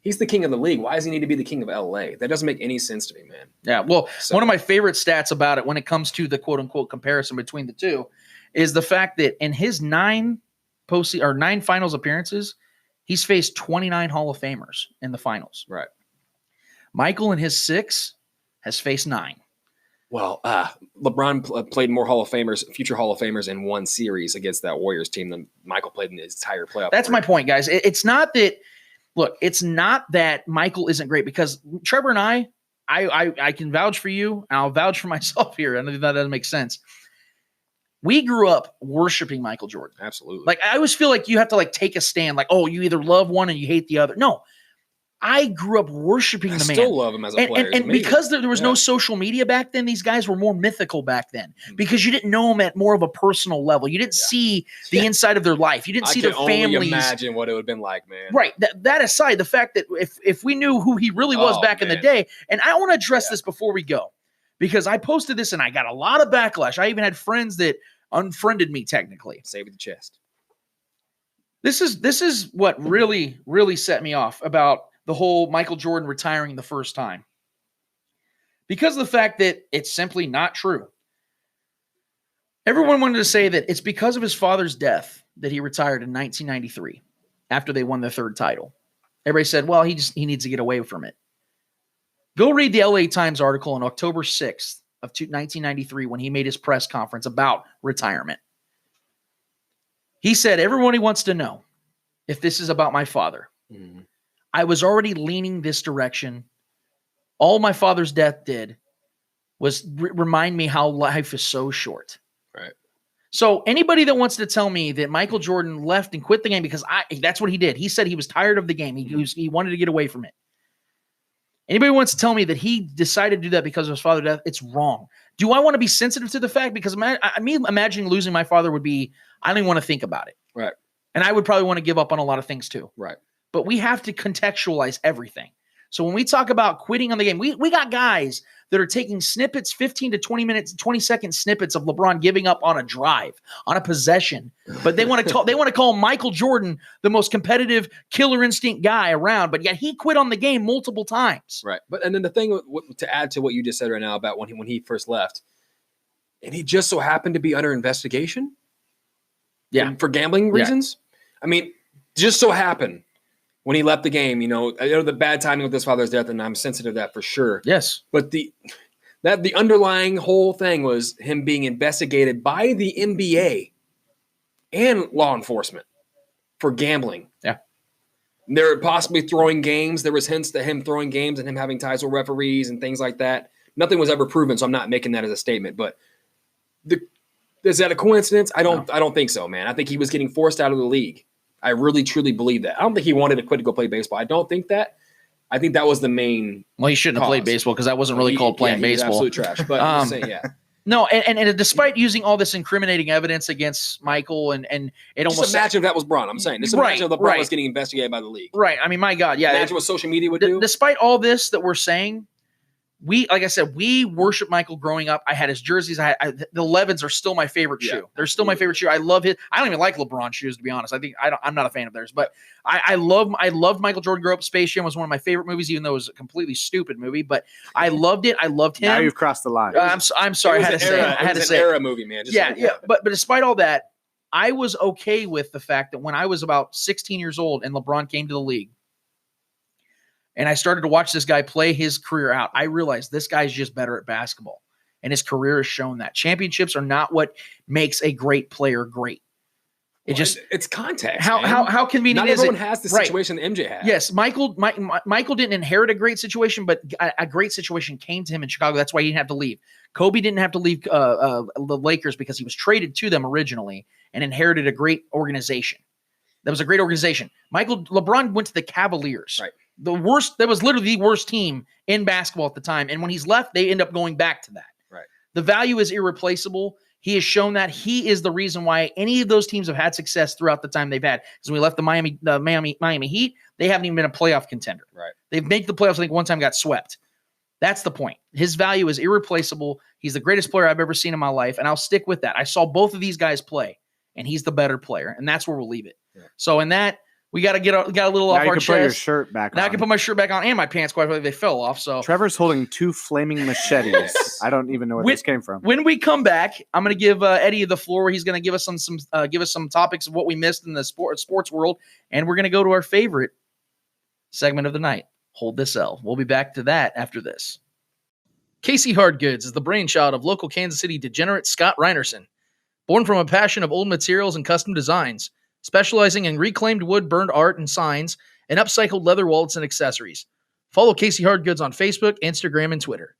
He's the king of the league. Why does he need to be the king of LA? That doesn't make any sense to me, man. Yeah, well, one of my favorite stats about it when it comes to the quote-unquote comparison between the two is the fact that in his 9 finals appearances, he's faced 29 Hall of Famers in the finals. Right. Michael in his 6 has faced 9. Well, LeBron played more future Hall of Famers in 1 series against that Warriors team than Michael played in his entire playoff. That's my point, guys. It's not that – look, it's not that Michael isn't great because Trevor and I can vouch for you, and I'll vouch for myself here. I know that doesn't make sense. We grew up worshiping Michael Jordan. Absolutely. Like, I always feel like you have to take a stand. Like, oh, you either love one and you hate the other. No. I grew up worshiping the man. I still love him as a player. And because there was no social media back then, these guys were more mythical back then because you didn't know them at more of a personal level. You didn't see the inside of their life. You didn't see their families. I can only imagine what it would have been like, man. Right. That aside, the fact that if we knew who he really was back in the day, and I want to address this before we go because I posted this and I got a lot of backlash. I even had friends that unfriended me technically. Save the chest. This is what really, really set me off about the whole Michael Jordan retiring the first time. Because of the fact that it's simply not true. Everyone wanted to say that it's because of his father's death that he retired in 1993 after they won their 3rd title. Everybody said, well, he needs to get away from it. Go read the LA Times article on October 6th of 1993 when he made his press conference about retirement. He said, everyone wants to know if this is about my father. Mm-hmm. I was already leaning this direction. All my father's death did was remind me how life is so short. Right. So anybody that wants to tell me that Michael Jordan left and quit the game because that's what he did. He said he was tired of the game. He wanted to get away from it. Anybody wants to tell me that he decided to do that because of his father's death, it's wrong. Do I want to be sensitive to the fact? Because me imagining losing my father would be, I don't even want to think about it. Right. And I would probably want to give up on a lot of things too. Right. But we have to contextualize everything. So when we talk about quitting on the game, we got guys that are taking snippets, 15 to 20-second snippets of LeBron giving up on a drive, on a possession. But they want to call Michael Jordan the most competitive killer instinct guy around, but yet he quit on the game multiple times. Right. And then the thing to add to what you just said right now about when he first left, and he just so happened to be under investigation. Yeah. For gambling reasons. I mean, just so happened. when he left the game. You know, I know the bad timing with his father's death, and I'm sensitive to that for sure. Yes. But the underlying whole thing was him being investigated by the NBA and law enforcement for gambling. Yeah. They were possibly throwing games. There was hints to him throwing games and him having ties with referees and things like that. Nothing was ever proven, so I'm not making that as a statement. But is that a coincidence? I don't think so, man. I think he was getting forced out of the league. I really, truly believe that. I don't think he wanted to quit to go play baseball. I don't think that. I think that was the main. Well, he shouldn't have played baseball because that wasn't really called playing baseball. Absolute trash. But I'm just saying, yeah. No, and despite using all this incriminating evidence against Michael, and it Just almost imagine if that was Braun. I'm saying, just imagine if LeBron was getting investigated by the league. Right. I mean, my God, yeah. Imagine what social media would do. Despite all this that we're saying, like I said, we worship Michael growing up. I had his jerseys. The 11s are still my favorite shoe. They're still my favorite shoe. I love his. I don't even like LeBron shoes, to be honest. I'm not a fan of theirs, but I loved Michael Jordan growing up. Space Jam was one of my favorite movies, even though it was a completely stupid movie. But I loved it. I loved him. Now you've crossed the line. I'm sorry. I had to say it. I had to say it. Era movie, man. Yeah. But despite all that, I was okay with the fact that when I was about 16 years old and LeBron came to the league, and I started to watch this guy play his career out, I realized this guy's just better at basketball. And his career has shown that. Championships are not what makes a great player great. It's context. How convenient Not is it? everyone has the situation that MJ had. Yes, Michael didn't inherit a great situation, but a great situation came to him in Chicago. That's why he didn't have to leave. Kobe didn't have to leave the Lakers because he was traded to them originally and inherited a great organization. That was a great organization. LeBron went to the Cavaliers. Right. That was literally the worst team in basketball at the time. And when he's left, they end up going back to that. Right. The value is irreplaceable. He has shown that he is the reason why any of those teams have had success throughout the time they've had. Because when we left the Miami Heat, they haven't even been a playoff contender. Right. They've made the playoffs, I think one time got swept. That's the point. His value is irreplaceable. He's the greatest player I've ever seen in my life. And I'll stick with that. I saw both of these guys play, and he's the better player. And that's where we'll leave it. Yeah. So in that, we got a little off our chest. Put your shirt back on. Now I can put my shirt back on and my pants. Quite frankly, they fell off. So Trevor's holding 2 flaming machetes. I don't even know where this came from. When we come back, I'm going to give Eddie the floor. Where he's going to give us some topics of what we missed in the sports world, and we're going to go to our favorite segment of the night. Hold this L. We'll be back to that after this. Casey Hardgoods is the brainchild of local Kansas City degenerate Scott Reinerson. Born from a passion of old materials and custom designs, specializing in reclaimed wood, burned art and signs, and upcycled leather wallets and accessories. Follow Casey Hardgoods on Facebook, Instagram, and Twitter.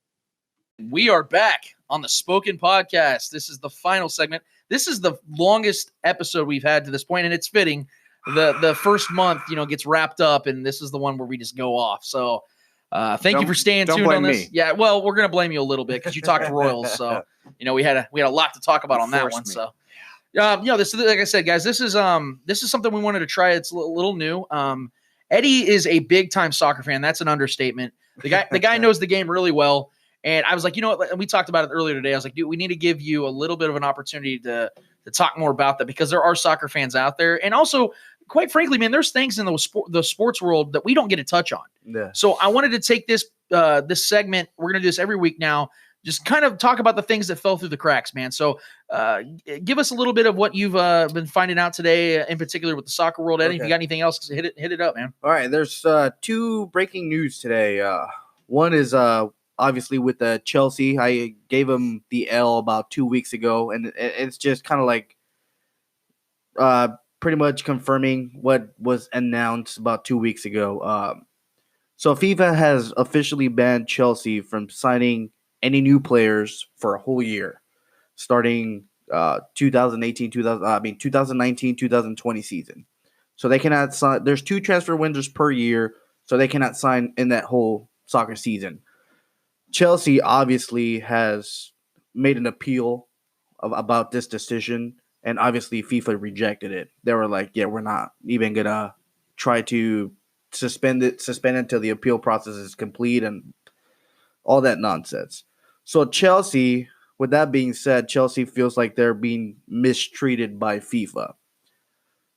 We are back on the Spoken Podcast. This is the final segment. This is the longest episode we've had to this point, and it's fitting. The first month, gets wrapped up, and this is the one where we just go off. So thank you for staying tuned on this. Me. Yeah, well, we're going to blame you a little bit because you talked Royals. So, we had a lot to talk about on that one. So. This is, like I said, guys, this is something we wanted to try. It's a little new. Eddie is a big time soccer fan. That's an understatement. The guy knows the game really well. And I was like, we talked about it earlier today. I was like, dude, we need to give you a little bit of an opportunity to talk more about that because there are soccer fans out there. And also, quite frankly, man, there's things in the sports world that we don't get to touch on. Yeah. So I wanted to take this segment. We're going to do this every week now. Just kind of talk about the things that fell through the cracks, man. So give us a little bit of what you've been finding out today, in particular with the soccer world. Eddie, if you got anything else, hit it up, man. All right, there's 2 breaking news today. One is obviously with Chelsea. I gave them the L about 2 weeks ago, and it's just kind of like pretty much confirming what was announced about 2 weeks ago. So FIFA has officially banned Chelsea from signing any new players for a whole year, starting 2019-2020 season. So they cannot sign. There's 2 transfer windows per year, so they cannot sign in that whole soccer season. Chelsea obviously has made an appeal about this decision, and obviously FIFA rejected it. They were like, "Yeah, we're not even gonna try to suspend it until the appeal process is complete," and all that nonsense. So Chelsea, with that being said, Chelsea feels like they're being mistreated by FIFA.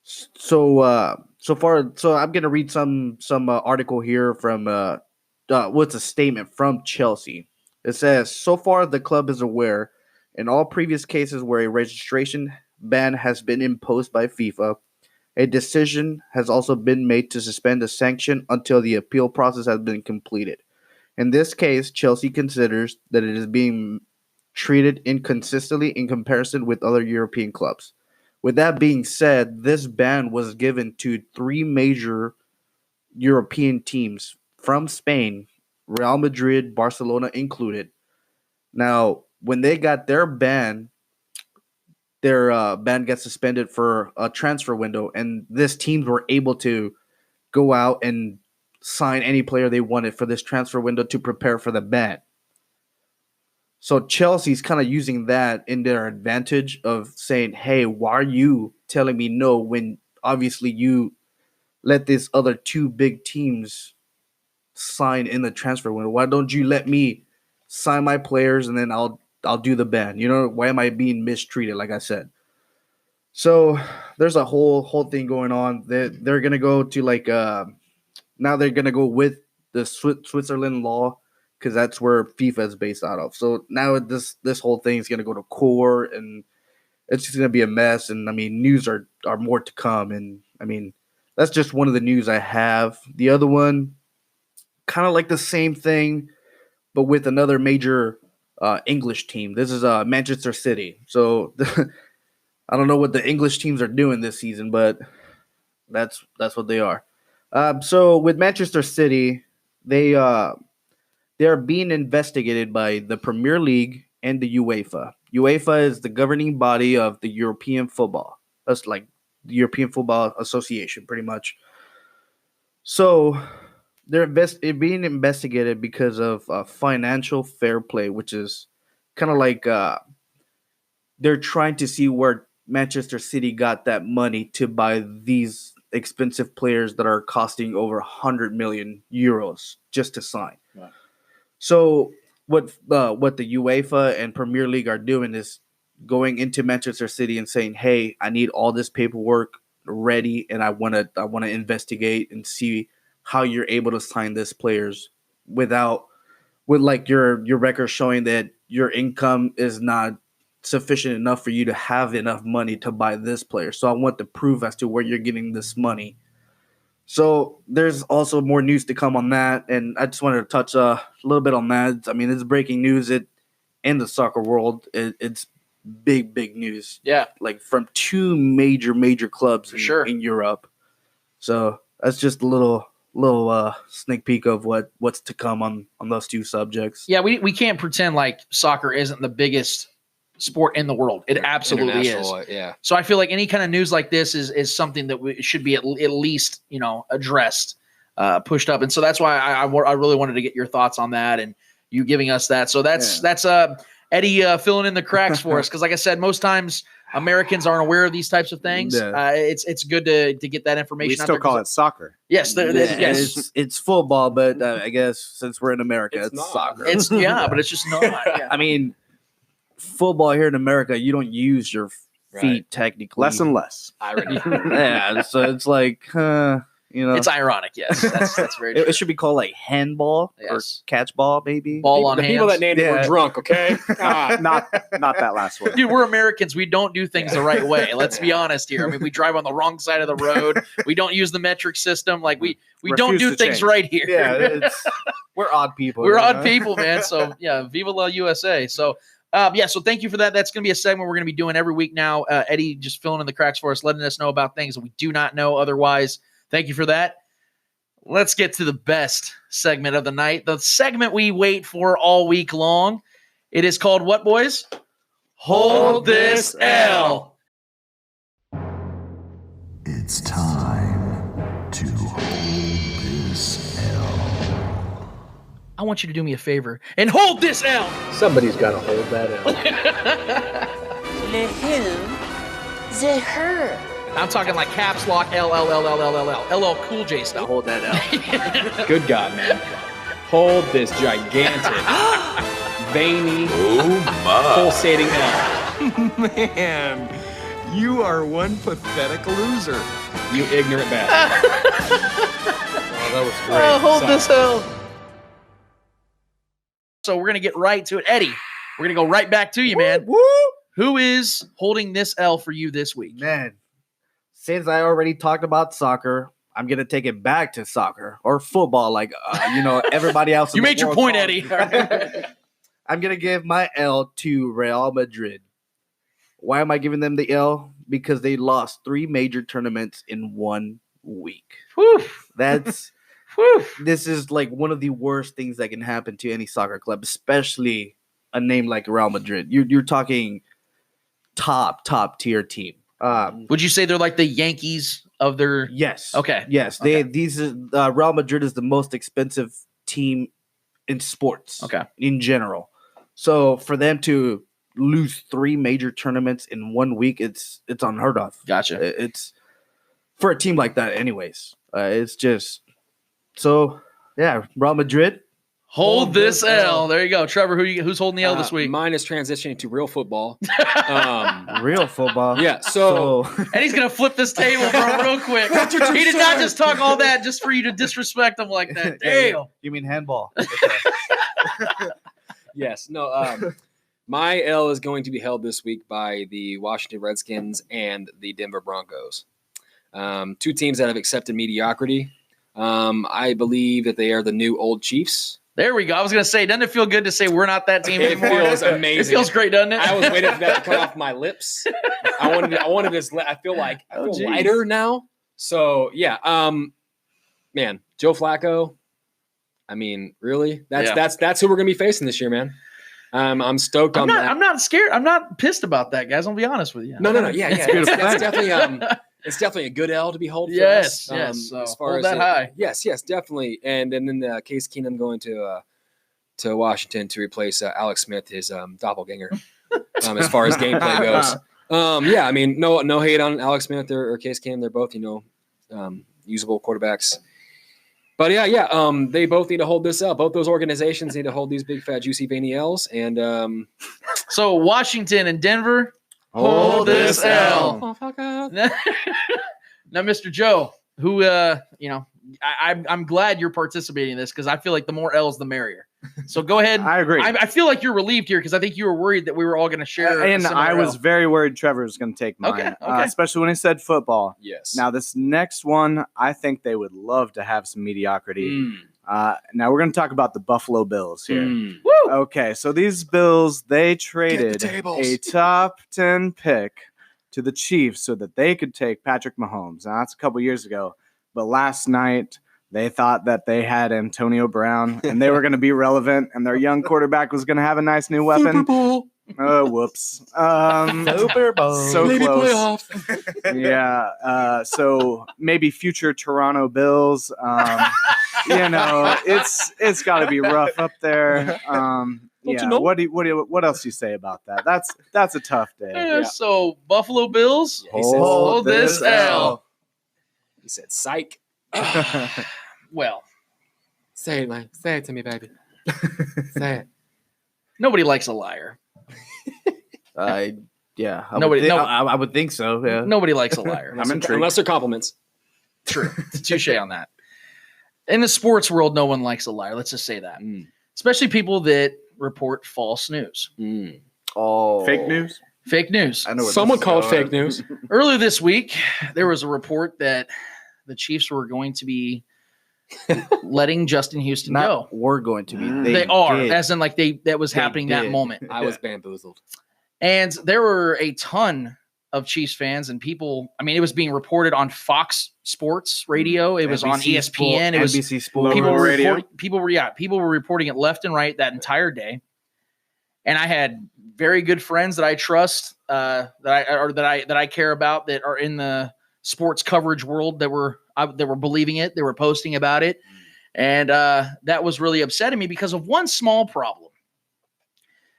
So I'm going to read some article here from what's a statement from Chelsea. It says, so far the club is aware, in all previous cases where a registration ban has been imposed by FIFA, A decision has also been made to suspend the sanction until the appeal process has been completed. In this case, Chelsea considers that it is being treated inconsistently in comparison with other European clubs. With that being said, this ban was given to 3 major European teams from Spain, Real Madrid, Barcelona included. Now, when they got their ban gets suspended for a transfer window, and these teams were able to go out and sign any player they wanted for this transfer window to prepare for the ban. So Chelsea's kind of using that in their advantage of saying, hey, why are you telling me no when obviously you let these other 2 big teams sign in the transfer window? Why don't you let me sign my players and then I'll do the ban? You know, why am I being mistreated, like I said? So there's a whole thing going on. They're going to go to now they're going to go with the Switzerland law, because that's where FIFA is based out of. So now this whole thing is going to go to court, and it's just going to be a mess. And I mean, news are more to come. And I mean, that's just one of the news I have. The other one, kind of like the same thing, but with another major English team. This is Manchester City. So I don't know what the English teams are doing this season, but that's what they are. So with Manchester City, they are being investigated by the Premier League and the UEFA. UEFA is the governing body of the European football. That's like the European Football Association, pretty much. So they're being investigated because of financial fair play, which is kind of like they're trying to see where Manchester City got that money to buy these expensive players that are costing over 100 million euros just to sign. Wow. So what the UEFA and Premier League are doing is going into Manchester City and saying, "Hey, I need all this paperwork ready, and I want to investigate and see how you're able to sign these players with like your record showing that your income is not sufficient enough for you to have enough money to buy this player. So I want the proof as to where you're getting this money." So there's also more news to come on that, and I just wanted to touch a little bit on that. I mean, it's breaking news in the soccer world. It's big news. Yeah, like from 2 major clubs sure in Europe. So that's just a little sneak peek of what's to come on those 2 subjects. Yeah, we can't pretend like soccer isn't the biggest sport in the world. It absolutely is. Yeah. So I feel like any kind of news like this is something that should be at least, addressed, pushed up. And so that's why I really wanted to get your thoughts on that and you giving us that. So that's Eddie filling in the cracks for us. Cause like I said, most times Americans aren't aware of these types of things. Yeah. It's good to get that information. We still call it soccer. Yes. Yes. It's football, but I guess since we're in America, it's soccer. But it's just not. Yeah. I mean, football here in America, you don't use your feet technically. Less and less. Yeah, so it's like, it's ironic. Yes, that's very true. It should be called like handball or catchball, maybe. Ball on the hands. People that named it were drunk. Okay, not that last one. Dude, we're Americans. We don't do things the right way. Let's be honest here. I mean, we drive on the wrong side of the road. We don't use the metric system. Like we don't do things change. right here. Yeah, we're odd people. We're odd people, man. So yeah, viva la USA. So. So thank you for that. That's going to be a segment we're going to be doing every week now. Eddie just filling in the cracks for us, letting us know about things that we do not know otherwise. Thank you for that. Let's get to the best segment of the night, the segment we wait for all week long. It is called what, boys? Hold This L. It's time to hold this L. I want you to do me a favor and hold this L. Somebody's got to hold that L. The who? The her. I'm talking like caps lock L L L L L L L LL Cool J stuff. Hold that L. Good God, man. Hold this gigantic, veiny, pulsating L. Man, you are one pathetic loser. You ignorant bastard. That was great. Hold this L. So we're going to get right to it. Eddie, we're going to go right back to you, man. Woo! Who is holding this L for you this week? Man, since I already talked about soccer, I'm gonna take it back to soccer or football, like everybody else. You made your point, Eddie. I'm gonna give my L to Real Madrid. Why am I giving them the L? Because they lost 3 major tournaments in 1 week. Whew. That's Whew. This is like one of the worst things that can happen to any soccer club, especially a name like Real Madrid. You're talking top tier team. Would you say they're like the Yankees of their? Yes. Okay. Yes. Okay. Real Madrid is the most expensive team in sports. Okay. In general, so for them to lose 3 major tournaments in 1 week, it's unheard of. Gotcha. It's for a team like that, anyways. It's just so yeah. Real Madrid. Hold this L. There you go, Trevor. Who's holding the L this week? Mine is transitioning to real football. Real football. Yeah. So and he's gonna flip this table, bro, real quick. He did not just talk all that just for you to disrespect him like that. Damn. You mean handball? Yes. No. My L is going to be held this week by the Washington Redskins and the Denver Broncos. 2 teams that have accepted mediocrity. I believe that they are the new old Chiefs. There we go. I was going to say, doesn't it feel good to say we're not that team It anymore? feels amazing. It feels great, doesn't it? I was waiting for that to come off my lips. I wanted this. I feel lighter now. So yeah. Man, Joe Flacco. I mean, really? That's who we're gonna be facing this year, man. I'm stoked on that. I'm not scared. I'm not pissed about that, guys. I'll be honest with you. No. Yeah. That's definitely it's definitely a good L to be held for yes, us. Yes. So as far hold as that high. Yes, definitely. And then Case Keenum going to Washington to replace Alex Smith, his doppelganger, as far as gameplay goes. Yeah, I mean, no hate on Alex Smith or Case Keenum. They're both, usable quarterbacks. But yeah, they both need to hold this up. Both those organizations need to hold these big, fat, juicy, veiny L's. And so Washington and Denver, hold this L. Oh, fuck up. Now, Mr. Joe, who I'm glad you're participating in this because I feel like the more L's, the merrier. So go ahead. I agree. I feel like you're relieved here because I think you were worried that we were all going to share. And I was very worried Trevor was going to take mine, Okay. Especially when he said football. Yes. Now, this next one, I think they would love to have some mediocrity. Now, we're going to talk about the Buffalo Bills here. Woo! Okay, so these Bills, they traded a top 10 pick to the Chiefs so that they could take Patrick Mahomes. Now, that's a couple years ago. But last night, they thought that they had Antonio Brown and they were going to be relevant and their young quarterback was going to have a nice new weapon. Super Bowl. Oh, whoops. Super Bowl. So Maybe close. playoffs. Yeah. So maybe future Toronto Bills. It's got to be rough up there. What else do you say about that? That's a tough day. Yeah. So Buffalo Bills, hold this L. He said, "Psych." Well, say it, man. Say it to me, baby. Say it. Nobody likes a liar. I would think so. Yeah. Nobody likes a liar. I'm intrigued. Unless they're compliments. True. Touche on that. In the sports world, no one likes a liar. Let's just say that. Especially people that report false news. Oh, Fake news? Fake news. I know what Someone this is called going. fake news. Earlier this week, there was a report that the Chiefs were going to be letting Justin Houston go. We're going to be. They are, did. as in like that was happening that did. moment. I was bamboozled. And there were a ton of Chiefs fans and people. I mean, it was being reported on Fox Sports Radio. It was on ESPN. It was NBC Sports. People were reporting it left and right that entire day. And I had very good friends that I trust, that I care about, that are in the sports coverage world that were believing it. They were posting about it, and that was really upsetting me because of one small problem.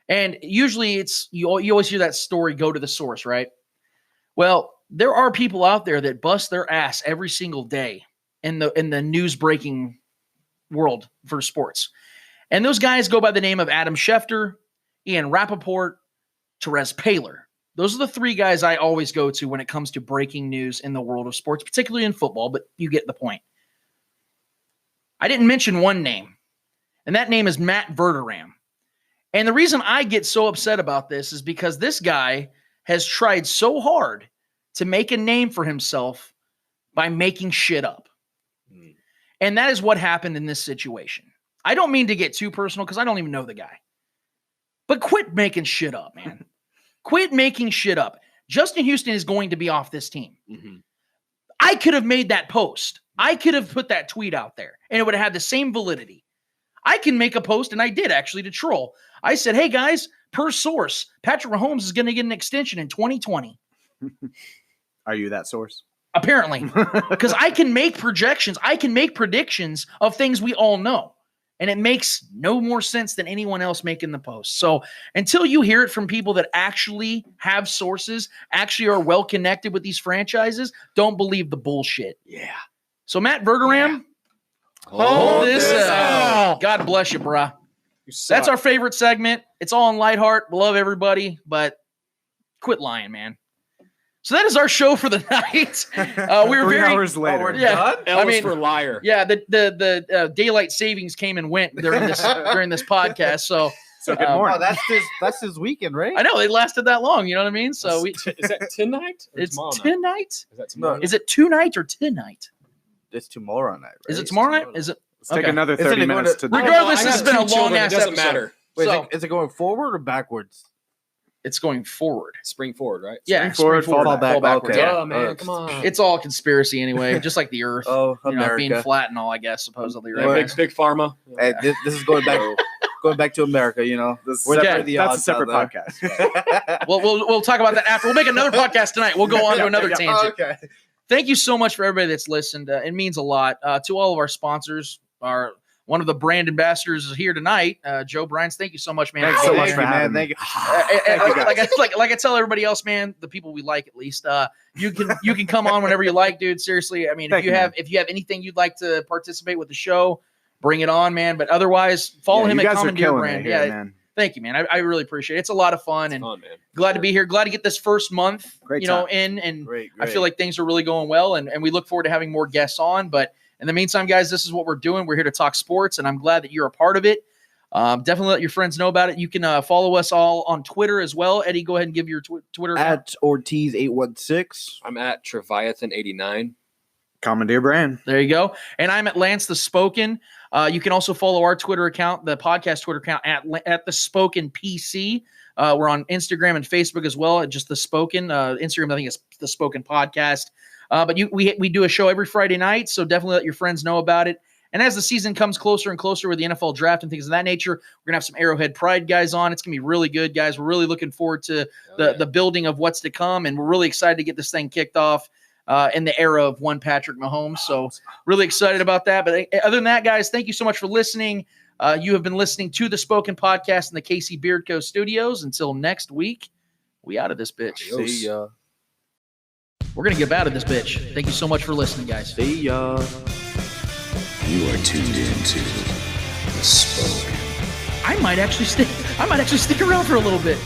And usually it's you always hear that story, go to the source, right? Well, there are people out there that bust their ass every single day in the news breaking world for sports. And those guys go by the name of Adam Schefter, Ian Rappaport, Therese Paylor. Those are the 3 guys I always go to when it comes to breaking news in the world of sports, particularly in football, but you get the point. I didn't mention one name, and that name is Matt Verderam. And the reason I get so upset about this is because this guy has tried so hard to make a name for himself by making shit up. And that is what happened in this situation. I don't mean to get too personal because I don't even know the guy. But quit making shit up, man. Quit making shit up. Justin Houston is going to be off this team. Mm-hmm. I could have made that post. I could have put that tweet out there, and it would have had the same validity. I can make a post, and I did actually to troll. I said, hey, guys, per source, Patrick Mahomes is going to get an extension in 2020. Are you that source? Apparently. Because I can make projections. I can make predictions of things we all know. And it makes no more sense than anyone else making the post. So until you hear it from people that actually have sources, actually are well connected with these franchises, don't believe the bullshit. Yeah. So Matt Verderame, hold this out. God bless you, bruh. That's our favorite segment. It's all in Lightheart. Love everybody, but quit lying, man. So that is our show for the night. We were 3 very hours later. we're done? L was for liar. Yeah, the daylight savings came and went during this podcast. So good morning. Oh, that's his weekend, right? I know it lasted that long. You know what I mean? So Is that tonight? Or it's tomorrow night? tonight. Is that tomorrow? Is it tonight or tonight? It's tomorrow night, right? Is it tomorrow night? Is it? Let's take Okay. another Isn't 30 it going minutes to- to Regardless, I this has got been a 2 children. long ass It doesn't episode. matter. Wait, So is it going forward or backwards? it's going forward. Spring forward, right? Yeah, forward, fall fall back. backwards. Okay. Yeah. Oh man, come on. It's all conspiracy anyway, just like the Earth. Oh, you know, being America. flat and all, I guess, supposedly, right? Big, guys? big pharma. Hey, this is going back to America. You know, we're Okay, there for the That's a odds separate out there. podcast. We'll talk about that after. We'll make another podcast tonight. We'll go on to another tangent. Okay. Thank you so much for everybody that's listened. It means a lot. To all of our sponsors, one of the brand ambassadors is here tonight, Joe Bryans. Thank you so much, man. Thanks so much Thank for you, having man. me. Thank you. Like I tell everybody else, man, the people we like at least. You can come on whenever you like, dude. Seriously, I mean, Thank you, if you have anything you'd like to participate with the show, bring it on, man. But otherwise, follow him you at guys are Commandeer killing Brand. it here, Yeah, man. thank you, man. I really appreciate it. It's a lot of fun and Fun, man. glad to be here. Glad to get this first month, Great in and Great. I feel like things are really going well, and we look forward to having more guests on. But in the meantime, guys, this is what we're doing. We're here to talk sports, and I'm glad that you're a part of it. Definitely let your friends know about it. You can follow us all on Twitter as well. Eddie, go ahead and give your Twitter account. At Ortiz 816. I'm at Treviathan89. Commandeer Brand. There you go. And I'm at Lance the Spoken. You can also follow our Twitter account, the podcast Twitter account at the Spoken PC. We're on Instagram and Facebook as well. Just the Spoken. Instagram, I think it's the Spoken Podcast. But we do a show every Friday night, so definitely let your friends know about it. And as the season comes closer and closer with the NFL draft and things of that nature, we're going to have some Arrowhead Pride guys on. It's going to be really good, guys. We're really looking forward to the building of what's to come, and we're really excited to get this thing kicked off in the era of one Patrick Mahomes. So really excited about that. But other than that, guys, thank you so much for listening. You have been listening to the Spoken Podcast in the KC Beardco Studios. Until next week, we out of this bitch. See ya. We're going to get out of this bitch. Thank you so much for listening, guys. See ya. You are tuned into the Spoken. I might actually stick around for a little bit.